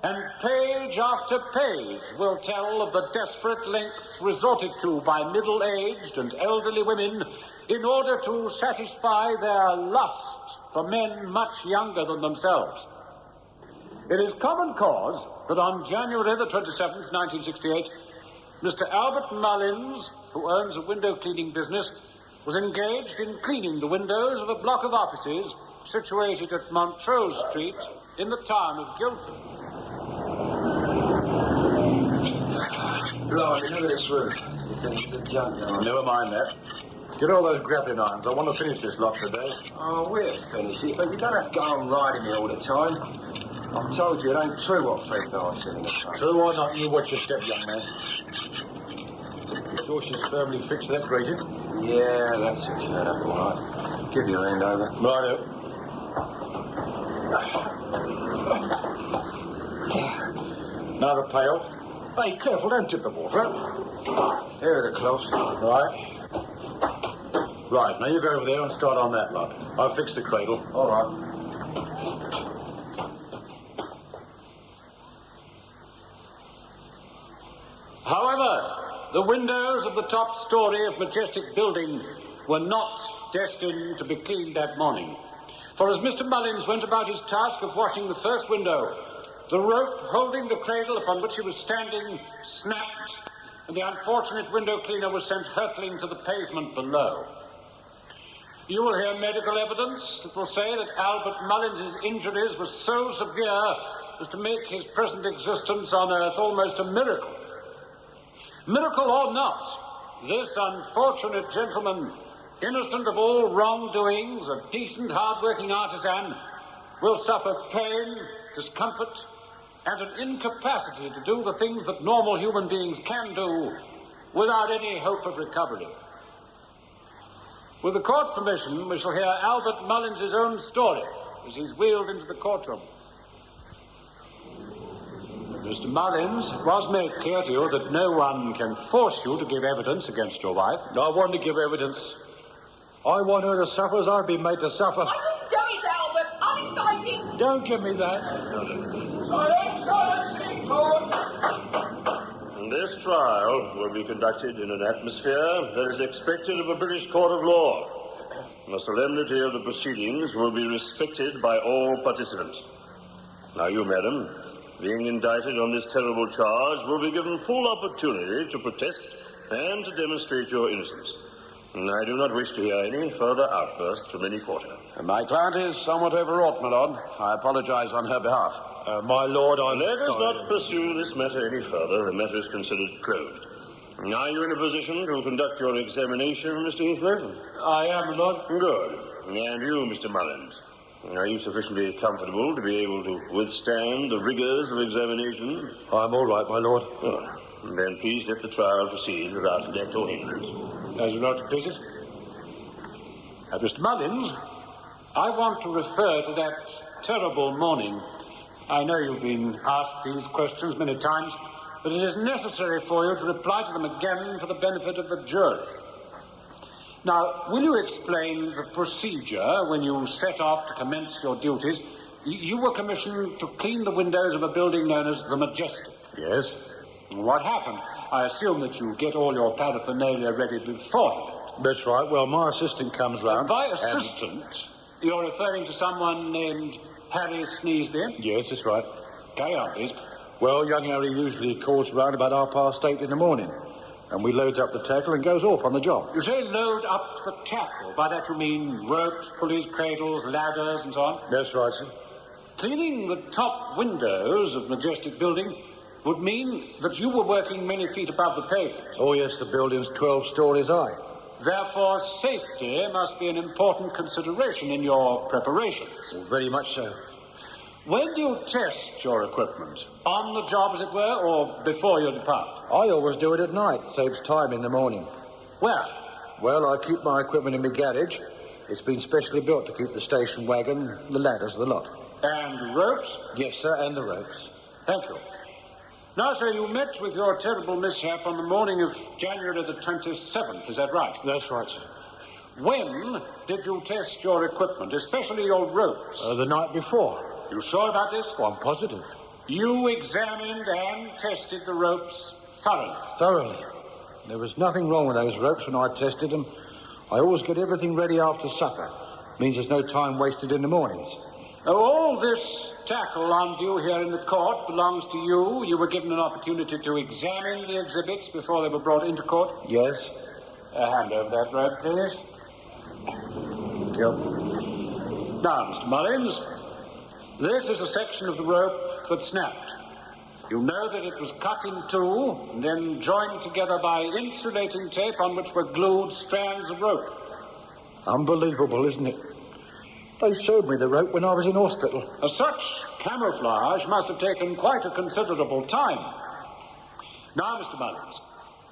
S12: and page after page will tell of the desperate lengths resorted to by middle-aged and elderly women in order to satisfy their lust for men much younger than themselves. It is common cause that on January the 27th, 1968, Mr. Albert Mullins, who owns a window cleaning business, was engaged in cleaning the windows of a block of offices situated at Montrose Street in the town of Guildford. Blimey, look at this roof. Never mind that. Get all those grappling irons. I want to finish this lot today.
S17: Oh, we'll finish it, but you don't have to go on riding me all the time. I've told you it ain't true what Fred Dye said in the phone.
S12: True or not, you watch your step, young man. Sure she's firmly fixed to that grating?
S17: Yeah, that's it. You know that all right. Give your hand over.
S12: Righto. Now the pail. Hey, careful, don't tip the water.
S17: Here are the cloths.
S12: Right. Right, now you go over there and start on that lot. I'll fix the cradle.
S17: All right.
S12: However, the windows of the top story of Majestic Building were not destined to be cleaned that morning. For as Mr. Mullins went about his task of washing the first window, the rope holding the cradle upon which he was standing snapped, and the unfortunate window cleaner was sent hurtling to the pavement below. You will hear medical evidence that will say that Albert Mullins' injuries were so severe as to make his present existence on earth almost a miracle. Miracle or not, this unfortunate gentleman innocent of all wrongdoings, a decent, hard-working artisan will suffer pain, discomfort, and an incapacity to do the things that normal human beings can do without any hope of recovery. With the court permission, we shall hear Albert Mullins' own story as he's wheeled into the courtroom. Mr. Mullins, it was made clear to you that no one can force you to give evidence against your wife.
S18: I want to give evidence. I want her to suffer as I've been made to suffer.
S15: I didn't do it, Albert. Honest, I didn't.
S18: Don't give me that.
S15: Silence in court.
S19: This trial will be conducted in an atmosphere that is expected of a British court of law. The solemnity of the proceedings will be respected by all participants. Now you, madam, being indicted on this terrible charge, will be given full opportunity to protest and to demonstrate your innocence. And I do not wish to hear any further outbursts from any quarter.
S17: My client is somewhat overwrought, my lord. I apologize on her behalf.
S19: My lord, let us not pursue this matter any further. The matter is considered closed. Are you in a position to conduct your examination, Mr. Heathcliff?
S12: I am, my lord.
S19: Good. And you, Mr. Mullins, are you sufficiently comfortable to be able to withstand the rigors of examination?
S18: I'm all right, my lord.
S19: Oh, then please let the trial proceed without let or hindrance.
S12: As you not please it. Mr. Mullins, I want to refer to that terrible morning. I know you've been asked these questions many times, but it is necessary for you to reply to them again for the benefit of the jury. Now, will you explain the procedure when you set off to commence your duties? You were commissioned to clean the windows of a building known as the Majestic.
S18: Yes.
S12: What happened? I assume that you get all your paraphernalia ready beforehand.
S18: That's right. Well, my assistant comes round.
S12: By assistant, you're referring to someone named Harry Sneesby?
S18: Yes, that's right.
S12: Carry on, please.
S18: Well, young Harry usually calls round about 8:30 in the morning, and we loads up the tackle and goes off on the job.
S12: You say load up the tackle. By that you mean ropes, pulleys, cradles, ladders, and so on?
S18: That's right, sir.
S12: Cleaning the top windows of Majestic Building would mean that you were working many feet above the pavement.
S18: Oh, yes, the building's 12 stories high.
S12: Therefore, safety must be an important consideration in your preparations.
S18: Well, very much so.
S12: When do you test your equipment? On the job, as it were, or before you depart?
S18: I always do it at night. Saves time in the morning.
S12: Where?
S18: Well, I keep my equipment in my garage. It's been specially built to keep the station wagon, the ladders, the lot.
S12: And ropes?
S18: Yes, sir, and the ropes.
S12: Thank you. Now, sir, you met with your terrible mishap on the morning of January the 27th, is that right?
S18: That's right, sir.
S12: When did you test your equipment, especially your ropes?
S18: The night before.
S12: You sure about this?
S18: Oh, I'm positive.
S12: You examined and tested the ropes thoroughly?
S18: Thoroughly. There was nothing wrong with those ropes when I tested them. I always get everything ready after supper. Means there's no time wasted in the mornings.
S12: All this tackle on view here in the court belongs to you. You were given an opportunity to examine the exhibits before they were brought into court?
S18: Yes.
S12: Hand over that rope, please.
S18: Thank you.
S12: Now, Mr. Mullins, this is a section of the rope that snapped. You know that it was cut in two and then joined together by insulating tape on which were glued strands of rope.
S18: Unbelievable, isn't it? They showed me the rope when I was in hospital.
S12: Such camouflage must have taken quite a considerable time. Now, Mr. Mullins,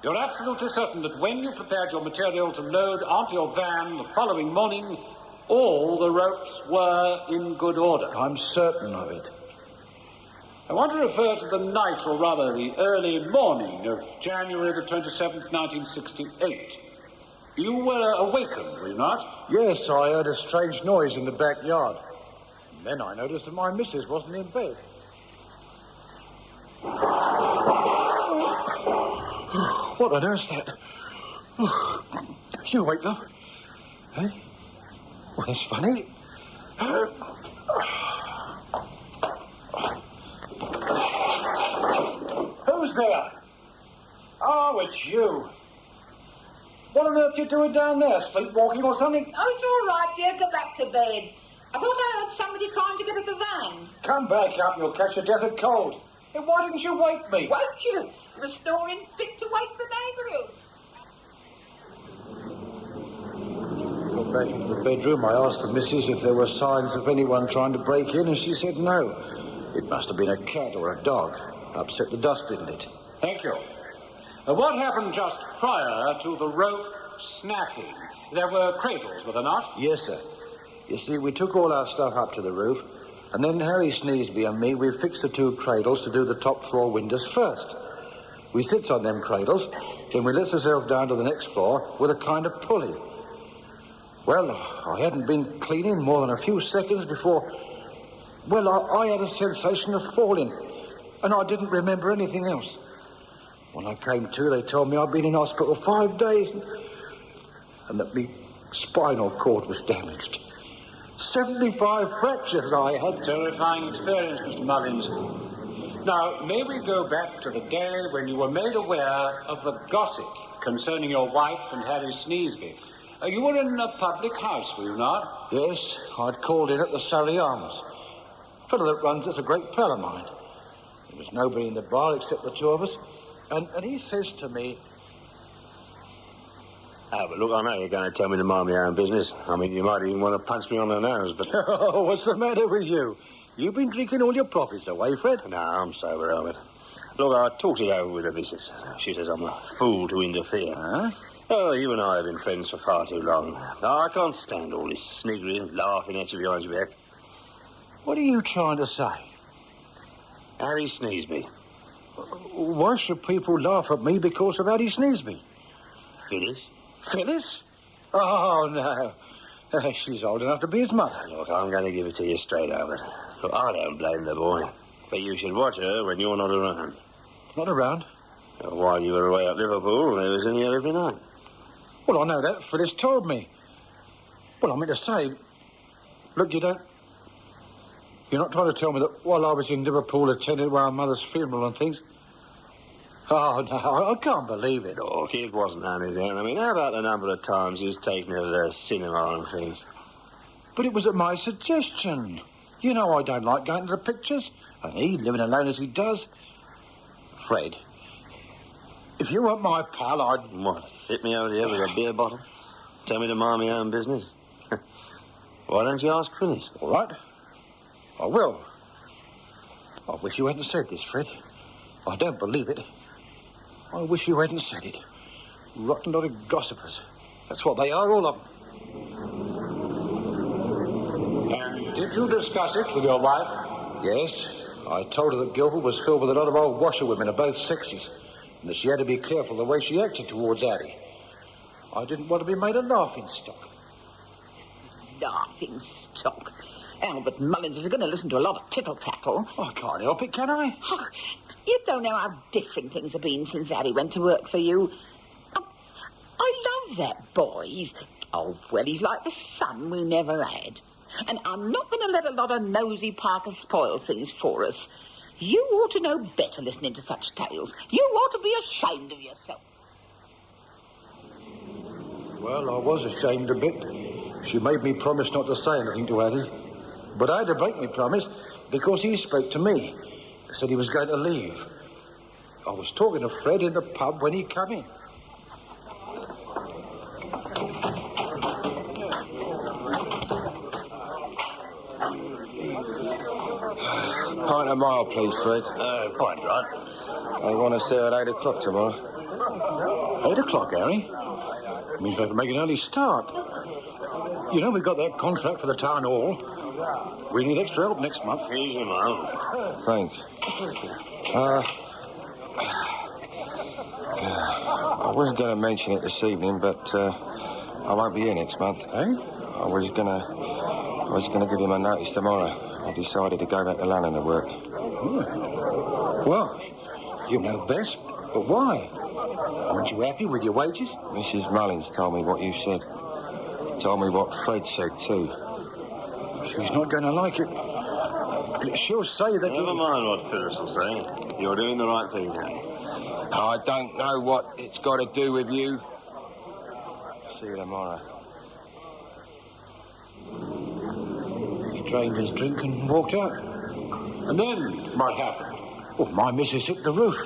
S12: you're absolutely certain that when you prepared your material to load onto your van the following morning, all the ropes were in good order?
S18: I'm certain of it.
S12: I want to refer to the night, or rather the early morning of January the 27th, 1968. You were awakened, were you not?
S18: Yes, I heard a strange noise in the backyard. And then I noticed that my missus wasn't in bed. What on earth's that? You awake, love? Hey? Well, that's funny.
S12: Who's there? Oh, it's you. What on earth are you doing down there? Sleepwalking or something?
S15: Oh, it's all right, dear. Go back to bed. I thought I heard somebody trying to get at the van.
S12: Come back up, you'll catch a death of cold. Hey, why didn't you wake me?
S15: Won't you? The snoring fit to wake the neighbourhood.
S18: went back into the bedroom. I asked the missus if there were signs of anyone trying to break in, and she said no. It must have been a cat or a dog. Upset the dustbin lid.
S12: Thank you. What happened just prior to the rope snapping? There were cradles, were there not?
S18: Yes, sir. You see, we took all our stuff up to the roof, and then Harry Sneesby and me, we fixed the 2 cradles to do the top floor windows first. We sits on them cradles, then we lets ourselves down to the next floor with a kind of pulley. Well, I hadn't been cleaning more than a few seconds before... Well, I had a sensation of falling, and I didn't remember anything else. When I came to, they told me I'd been in hospital 5 days, and that my spinal cord was damaged. 75 fractures I had.
S12: Terrifying experience, Mr. Mullins. Now, may we go back to the day when you were made aware of the gossip concerning your wife and Harry Sneesby? You were in a public house, were you not?
S18: Yes, I'd called in at the Surrey Arms. A fellow that runs it's a great pal of mine. There was nobody in the bar except the 2 of us, and he says to me...
S19: Oh, but look, I know you're going to tell me to mind my own business. I mean, you might even want to punch me on the nose, but...
S18: Oh, what's the matter with you? You've been drinking all your profits away, Fred?
S19: No, I'm sober, Albert. Look, I talked it over with the missus. She says I'm a fool to interfere.
S18: Huh?
S19: Oh, you and I have been friends for far too long. I can't stand all this sniggering and laughing at you behind your back.
S18: What are you trying to say?
S19: Harry Sneesby.
S18: Why should people laugh at me because of Harry Sneesby?
S19: Phyllis?
S18: Phyllis? Oh, no. She's old enough to be his mother.
S19: Look, I'm going to give it to you straight, Albert. Look, I don't blame the boy. But you should watch her when you're not around.
S18: Not around?
S19: While you were away at Liverpool, they was in here every night.
S18: Well, I know that. Phyllis told me. Well, I mean to say... Look, you're not trying to tell me that while I was in Liverpool attending our mother's funeral and things... Oh, no, I can't believe it.
S19: Look, it wasn't anything. I mean, how about the number of times he was taken to the cinema and things?
S18: But it was at my suggestion. You know I don't like going to the pictures. And he, living alone as he does... Fred, if you weren't my pal, I'd...
S19: What, hit me over the head with a beer bottle? Tell me to mind my own business? Why don't you ask Phyllis?
S18: All right. I will. I wish you hadn't said this, Fred. I don't believe it. I wish you hadn't said it. Rotten lot of gossipers. That's what they are, all of them.
S12: And did you discuss it with your wife?
S18: Yes. I told her that Guildford was filled with a lot of old washerwomen of both sexes, and that she had to be careful the way she acted towards Harry. I didn't want to be made a laughing stock.
S15: Laughing stock? Albert Mullins, if you're going to listen to a lot of tittle-tattle...
S18: I can't help it, can I?
S15: Oh, you don't know how different things have been since Harry went to work for you. I love that boy. He's like the son we never had. And I'm not going to let a lot of nosy Parkers spoil things for us. You ought to know better listening to such tales. You ought to be ashamed of yourself.
S18: Well, I was ashamed a bit. She made me promise not to say anything to Harry. But I had to break my promise because he spoke to me. Said he was going to leave. I was talking to Fred in the pub when he came in.
S17: Pint of mile, please, Fred.
S19: Quite right.
S17: I want to see her at 8 o'clock tomorrow.
S18: 8 o'clock, Harry? Means we have to make an early start. You know, we've got that contract for the town hall. We need extra help next month.
S19: Easy, man.
S17: Thanks. I wasn't going to mention it this evening, but I won't be here next month.
S18: Eh?
S17: I was gonna give you my notice tomorrow. I decided to go back to London to work.
S18: Well, you know best, but why? Aren't you happy with your wages?
S17: Mrs. Mullins told me what you said. Told me what Fred said, too.
S18: She's not going to like it. She'll say that...
S19: Never mind what Phyllis will say. You're doing the right thing, Harry.
S17: I don't know what it's got to do with you. See you tomorrow.
S18: He drained his drink and walked out. And then what happened? Well, my missus hit the roof.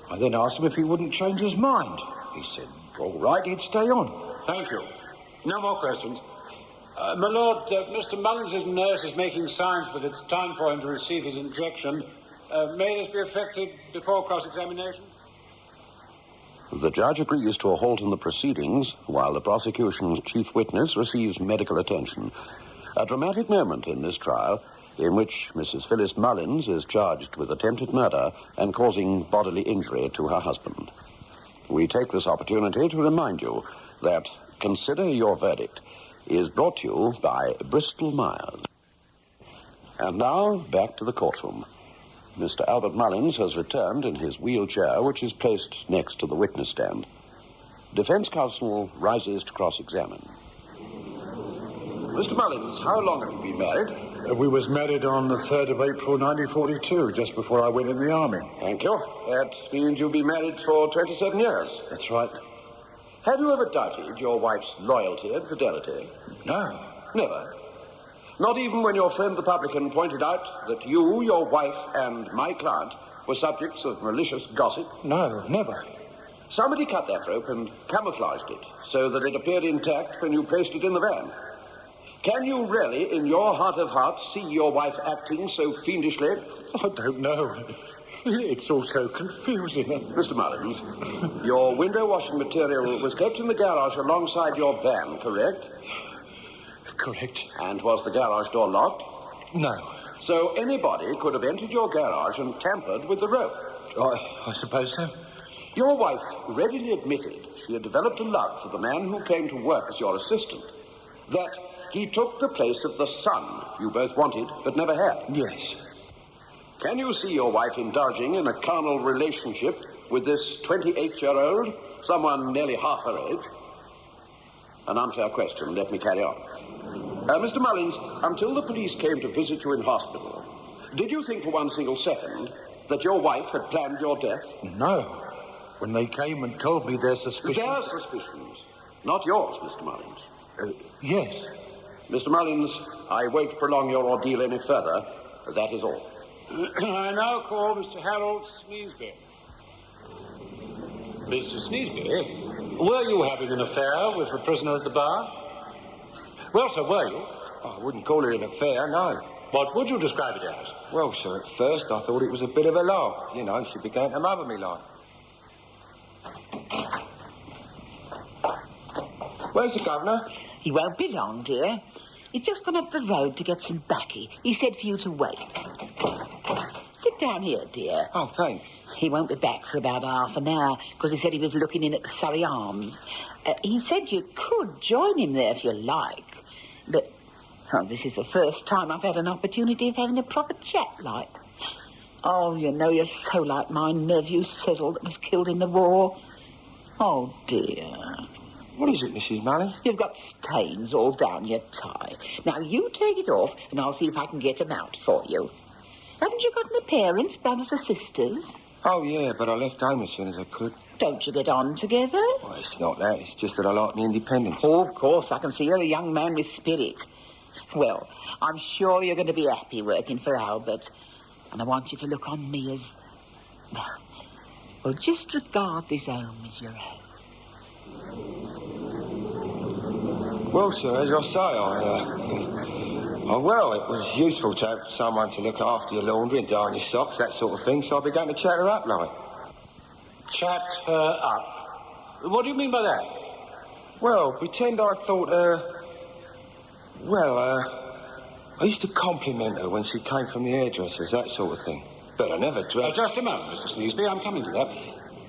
S18: I then asked him if he wouldn't change his mind. He said, all right, he'd stay on.
S12: Thank you. No more questions. My lord, Mr. Mullins' nurse is making signs that it's time for him to receive his injection. May this be effected before cross-examination?
S6: The judge agrees to a halt in the proceedings while the prosecution's chief witness receives medical attention. A dramatic moment in this trial in which Mrs. Phyllis Mullins is charged with attempted murder and causing bodily injury to her husband. We take this opportunity to remind you that Consider Your Verdict is brought to you by Bristol Myers. And now, back to the courtroom. Mr. Albert Mullins has returned in his wheelchair, which is placed next to the witness stand. Defense counsel rises to cross-examine. Mr. Mullins, how long have you been married?
S18: We was married on the 3rd of April, 1942, just before I went in the army.
S6: Thank you. That means you've been married for 27 years.
S18: That's right.
S6: Have you ever doubted your wife's loyalty and fidelity?
S18: No.
S6: Never? Not even when your friend the publican pointed out that you, your wife, and my client were subjects of malicious gossip?
S18: No, never.
S6: Somebody cut that rope and camouflaged it so that it appeared intact when you placed it in the van. Can you really, in your heart of hearts, see your wife acting so fiendishly?
S18: I don't know. It's all so confusing.
S6: Mr. Mullins, your window washing material was kept in the garage alongside your van, correct?
S18: Correct.
S6: And was the garage door locked?
S18: No.
S6: So anybody could have entered your garage and tampered with the rope?
S18: I suppose so.
S6: Your wife readily admitted she had developed a love for the man who came to work as your assistant. That he took the place of the son you both wanted but never had.
S18: Yes.
S6: Can you see your wife indulging in a carnal relationship with this 28-year-old, someone nearly half her age? An unfair question. Let me carry on. Mr. Mullins, until the police came to visit you in hospital, did you think for one single second that your wife had planned your death?
S18: No. When they came and told me their suspicions...
S6: Their suspicions, not yours, Mr. Mullins.
S18: Yes.
S6: Mr. Mullins, I won't prolong your ordeal any further. That is all.
S12: I now call Mr. Harold Sneesby. Mr. Sneesby, were you having an affair with the prisoner at the bar? Well, sir, were you?
S17: I wouldn't call it an affair, no.
S12: What would you describe it as?
S17: Well, sir, at first I thought it was a bit of a laugh. You know, she began to mother me like. Where's the governor?
S15: He won't be long, dear. He's just gone up the road to get some baccy. He said for you to wait. Sit down here, dear.
S17: Oh, thanks.
S15: He won't be back for about half an hour, because he said he was looking in at the Surrey Arms. He said you could join him there if you like. But, this is the first time I've had an opportunity of having a proper chat, like. Oh, you know, you're so like my nephew Cyril that was killed in the war. Oh, dear.
S17: What is it, Mrs. Mullins?
S15: You've got stains all down your tie. Now, you take it off, and I'll see if I can get them out for you. Haven't you got any parents, brothers or sisters?
S17: Oh, yeah, but I left home as soon as I could.
S15: Don't you get on together?
S17: Well, it's not that. It's just that I like my independence.
S15: Oh, of course. I can see you're a young man with spirit. Well, I'm sure you're going to be happy working for Albert. And I want you to look on me as... Well, just regard this home as your own.
S17: Well, sir, as I say, well, it was useful to have someone to look after your laundry and darn your socks, that sort of thing, so I began to chat her up, like.
S12: Chat her up? What do you mean by that?
S17: Well, pretend I thought, I used to compliment her when she came from the hairdressers, that sort of thing. But I never dreamt...
S12: Just a moment, Mr. Sneesby, I'm coming to that.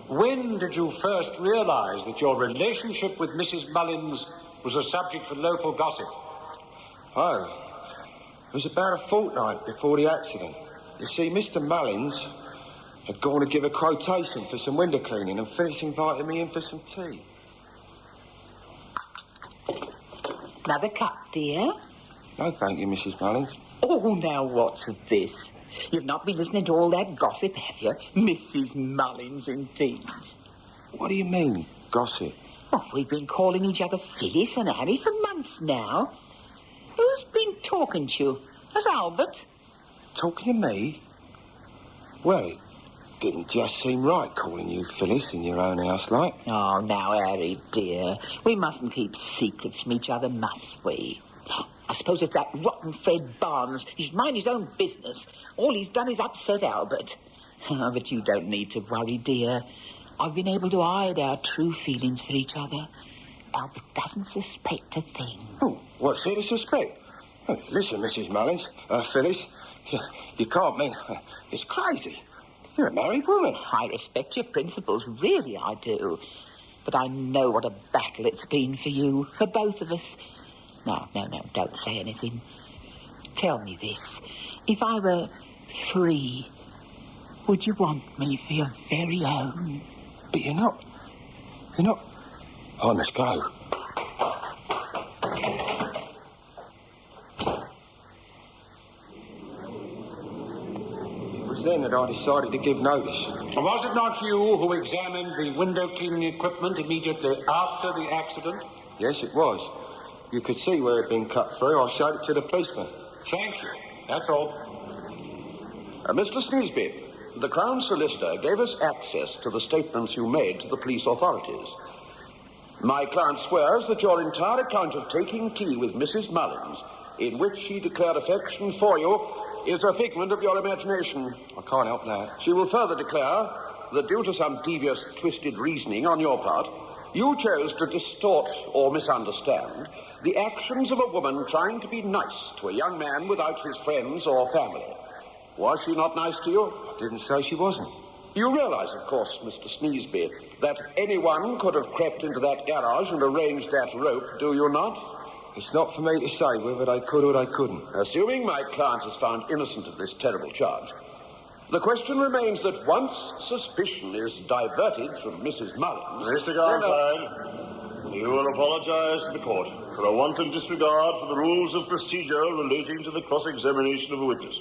S12: When did you first realise that your relationship with Mrs. Mullins was a subject for local gossip?
S17: Oh, it was about a fortnight before the accident. You see, Mr. Mullins had gone to give a quotation for some window cleaning and Phyllis invited me in for some tea.
S15: Another cup, dear?
S17: No, thank you, Mrs. Mullins.
S15: Oh, now what's this? You've not been listening to all that gossip, have you? Mrs. Mullins, indeed.
S17: What do you mean, gossip?
S15: Oh, we've been calling each other Phyllis and Harry for months now. Who's been talking to you? Has Albert?
S17: Talking to me? Well, didn't just seem right calling you Phyllis in your own house like.
S15: Oh, now, Harry, dear. We mustn't keep secrets from each other, must we? I suppose it's that rotten Fred Barnes. He's mind his own business. All he's done is upset Albert. But you don't need to worry, dear. I've been able to hide our true feelings for each other. Albert doesn't suspect a thing.
S17: Oh, what's there to suspect? Oh, listen, Mrs. Mullins, Phyllis, you can't mean... it's crazy. You're a married woman.
S15: I respect your principles, really I do. But I know what a battle it's been for you, for both of us. No, don't say anything. Tell me this. If I were free, would you want me for your very own?
S17: But you're not. I must go. It was then that I decided to give notice.
S12: Was it not you who examined the window cleaning equipment immediately after the accident?
S17: Yes, it was. You could see where it had been cut through. I showed it to the policeman.
S12: Thank you. That's all.
S6: Mr. Sneesby, the Crown Solicitor gave us access to the statements you made to the police authorities. My client swears that your entire account of taking tea with Mrs. Mullins, in which she declared affection for you, is a figment of your imagination.
S17: I can't help that.
S6: She will further declare that due to some devious, twisted reasoning on your part, you chose to distort or misunderstand the actions of a woman trying to be nice to a young man without his friends or family. Was she not nice to you?
S17: I didn't say she wasn't.
S6: You realize, of course, Mr. Sneesby, that anyone could have crept into that garage and arranged that rope, do you not?
S17: It's not for me to say whether they could or they couldn't.
S6: Assuming my client is found innocent of this terrible charge, the question remains that once suspicion is diverted from Mrs. Mullins...
S19: Mr. Garnside, you will apologize to the court for a wanton disregard for the rules of procedure relating to the cross-examination of a witness.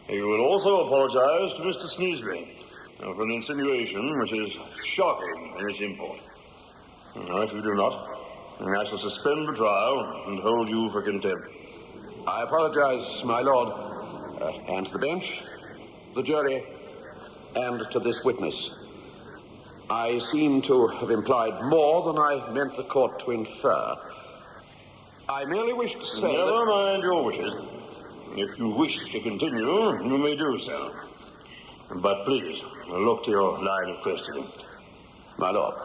S19: You will also apologize to Mr. Sneesby for an insinuation which is shocking in its import. Now, if you do not, I shall suspend the trial and hold you for contempt.
S6: I apologize, my lord, and to the bench, the jury, and to this witness. I seem to have implied more than I meant the court to infer. I merely wish to say
S19: Never mind your wishes. If you wish to continue, you may do so. But please, look to your line of questioning.
S6: My lord.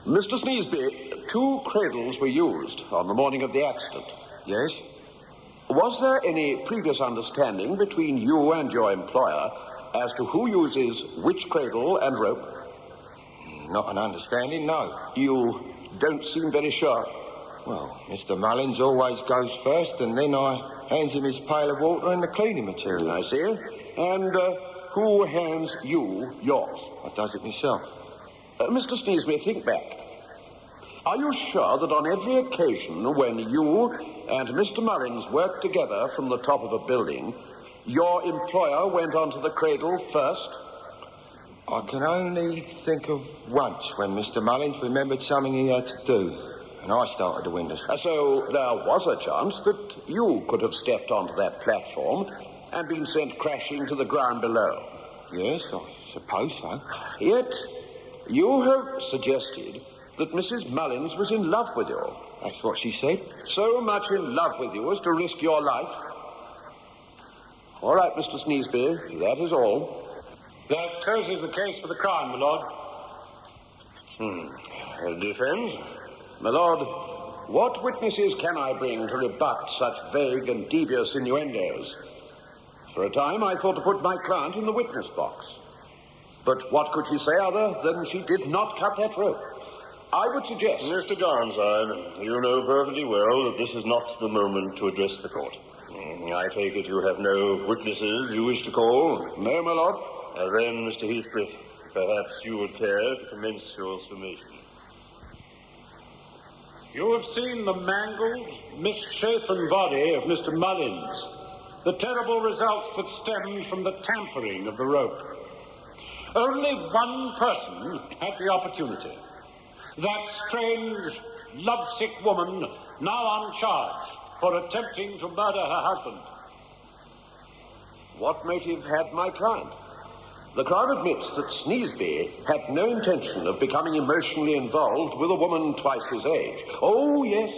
S6: Mr. Sneesby, 2 cradles were used on the morning of the accident.
S17: Yes?
S6: Was there any previous understanding between you and your employer as to who uses which cradle and rope?
S17: Not an understanding, no.
S6: You don't seem very sure.
S17: Well, Mr. Mullins always goes first, and then I hands him his pail of water and the cleaning material.
S6: I see. And who hands you yours?
S17: I does it myself.
S6: Mr. Sneesby, think back. Are you sure that on every occasion when you and Mr. Mullins worked together from the top of a building, your employer went onto the cradle first?
S17: I can only think of once when Mr. Mullins remembered something he had to do, and I started the windows.
S6: So there was a chance that you could have stepped onto that platform and been sent crashing to the ground below.
S17: Yes, I suppose so.
S6: Yet you have suggested that Mrs. Mullins was in love with you.
S17: That's what she said.
S6: So much in love with you as to risk your life? All right, Mr. Sneesby, that is all.
S12: That closes the case for the Crown, my lord.
S19: Defense?
S6: My lord, what witnesses can I bring to rebut such vague and devious innuendos? For a time, I thought to put my client in the witness box. But what could she say other than she did not cut that rope? I would suggest...
S19: Mr. Garnside, you know perfectly well that this is not the moment to address the court. I take it you have no witnesses you wish to call?
S6: No, my lord.
S19: Then, Mr. Heathcliff, perhaps you would care to commence your summation.
S12: You have seen the mangled, misshapen body of Mr. Mullins, the terrible results that stemmed from the tampering of the rope. Only one person had the opportunity. That strange, lovesick woman now on charge for attempting to murder her husband.
S6: What motive had my client? The Crown admits that Sneesby had no intention of becoming emotionally involved with a woman twice his age. Oh, yes,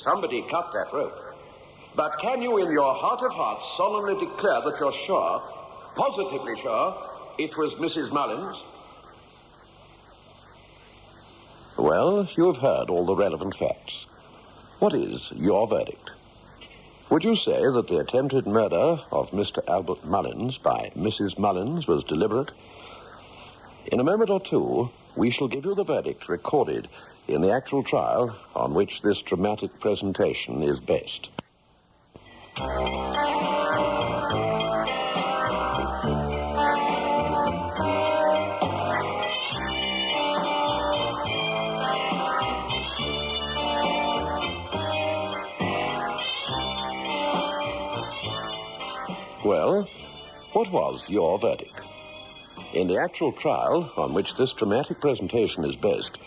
S6: somebody cut that rope. But can you, in your heart of hearts, solemnly declare that you're sure, positively sure, it was Mrs. Mullins? Well, you've heard all the relevant facts. What is your verdict? Would you say that the attempted murder of Mr. Albert Mullins by Mrs. Mullins was deliberate? In a moment or two, we shall give you the verdict recorded in the actual trial on which this dramatic presentation is based. Well, what was your verdict? In the actual trial on which this dramatic presentation is based,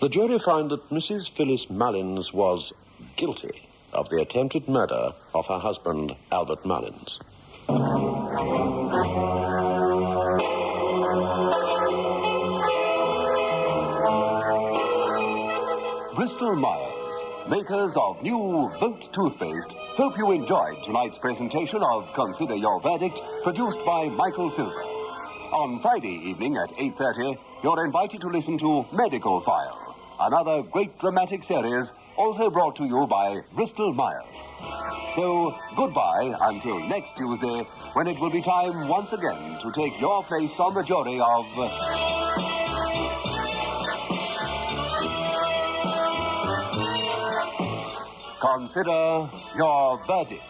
S6: the jury found that Mrs. Phyllis Mullins was guilty of the attempted murder of her husband, Albert Mullins.
S20: Bristol Myers, makers of new Vote toothpaste, hope you enjoyed tonight's presentation of Consider Your Verdict, produced by Michael Silver. On Friday evening at 8:30, you're invited to listen to Medical File, another great dramatic series also brought to you by Bristol Myers. So, goodbye until next Tuesday, when it will be time once again to take your place on the jury of... Consider Your Verdict.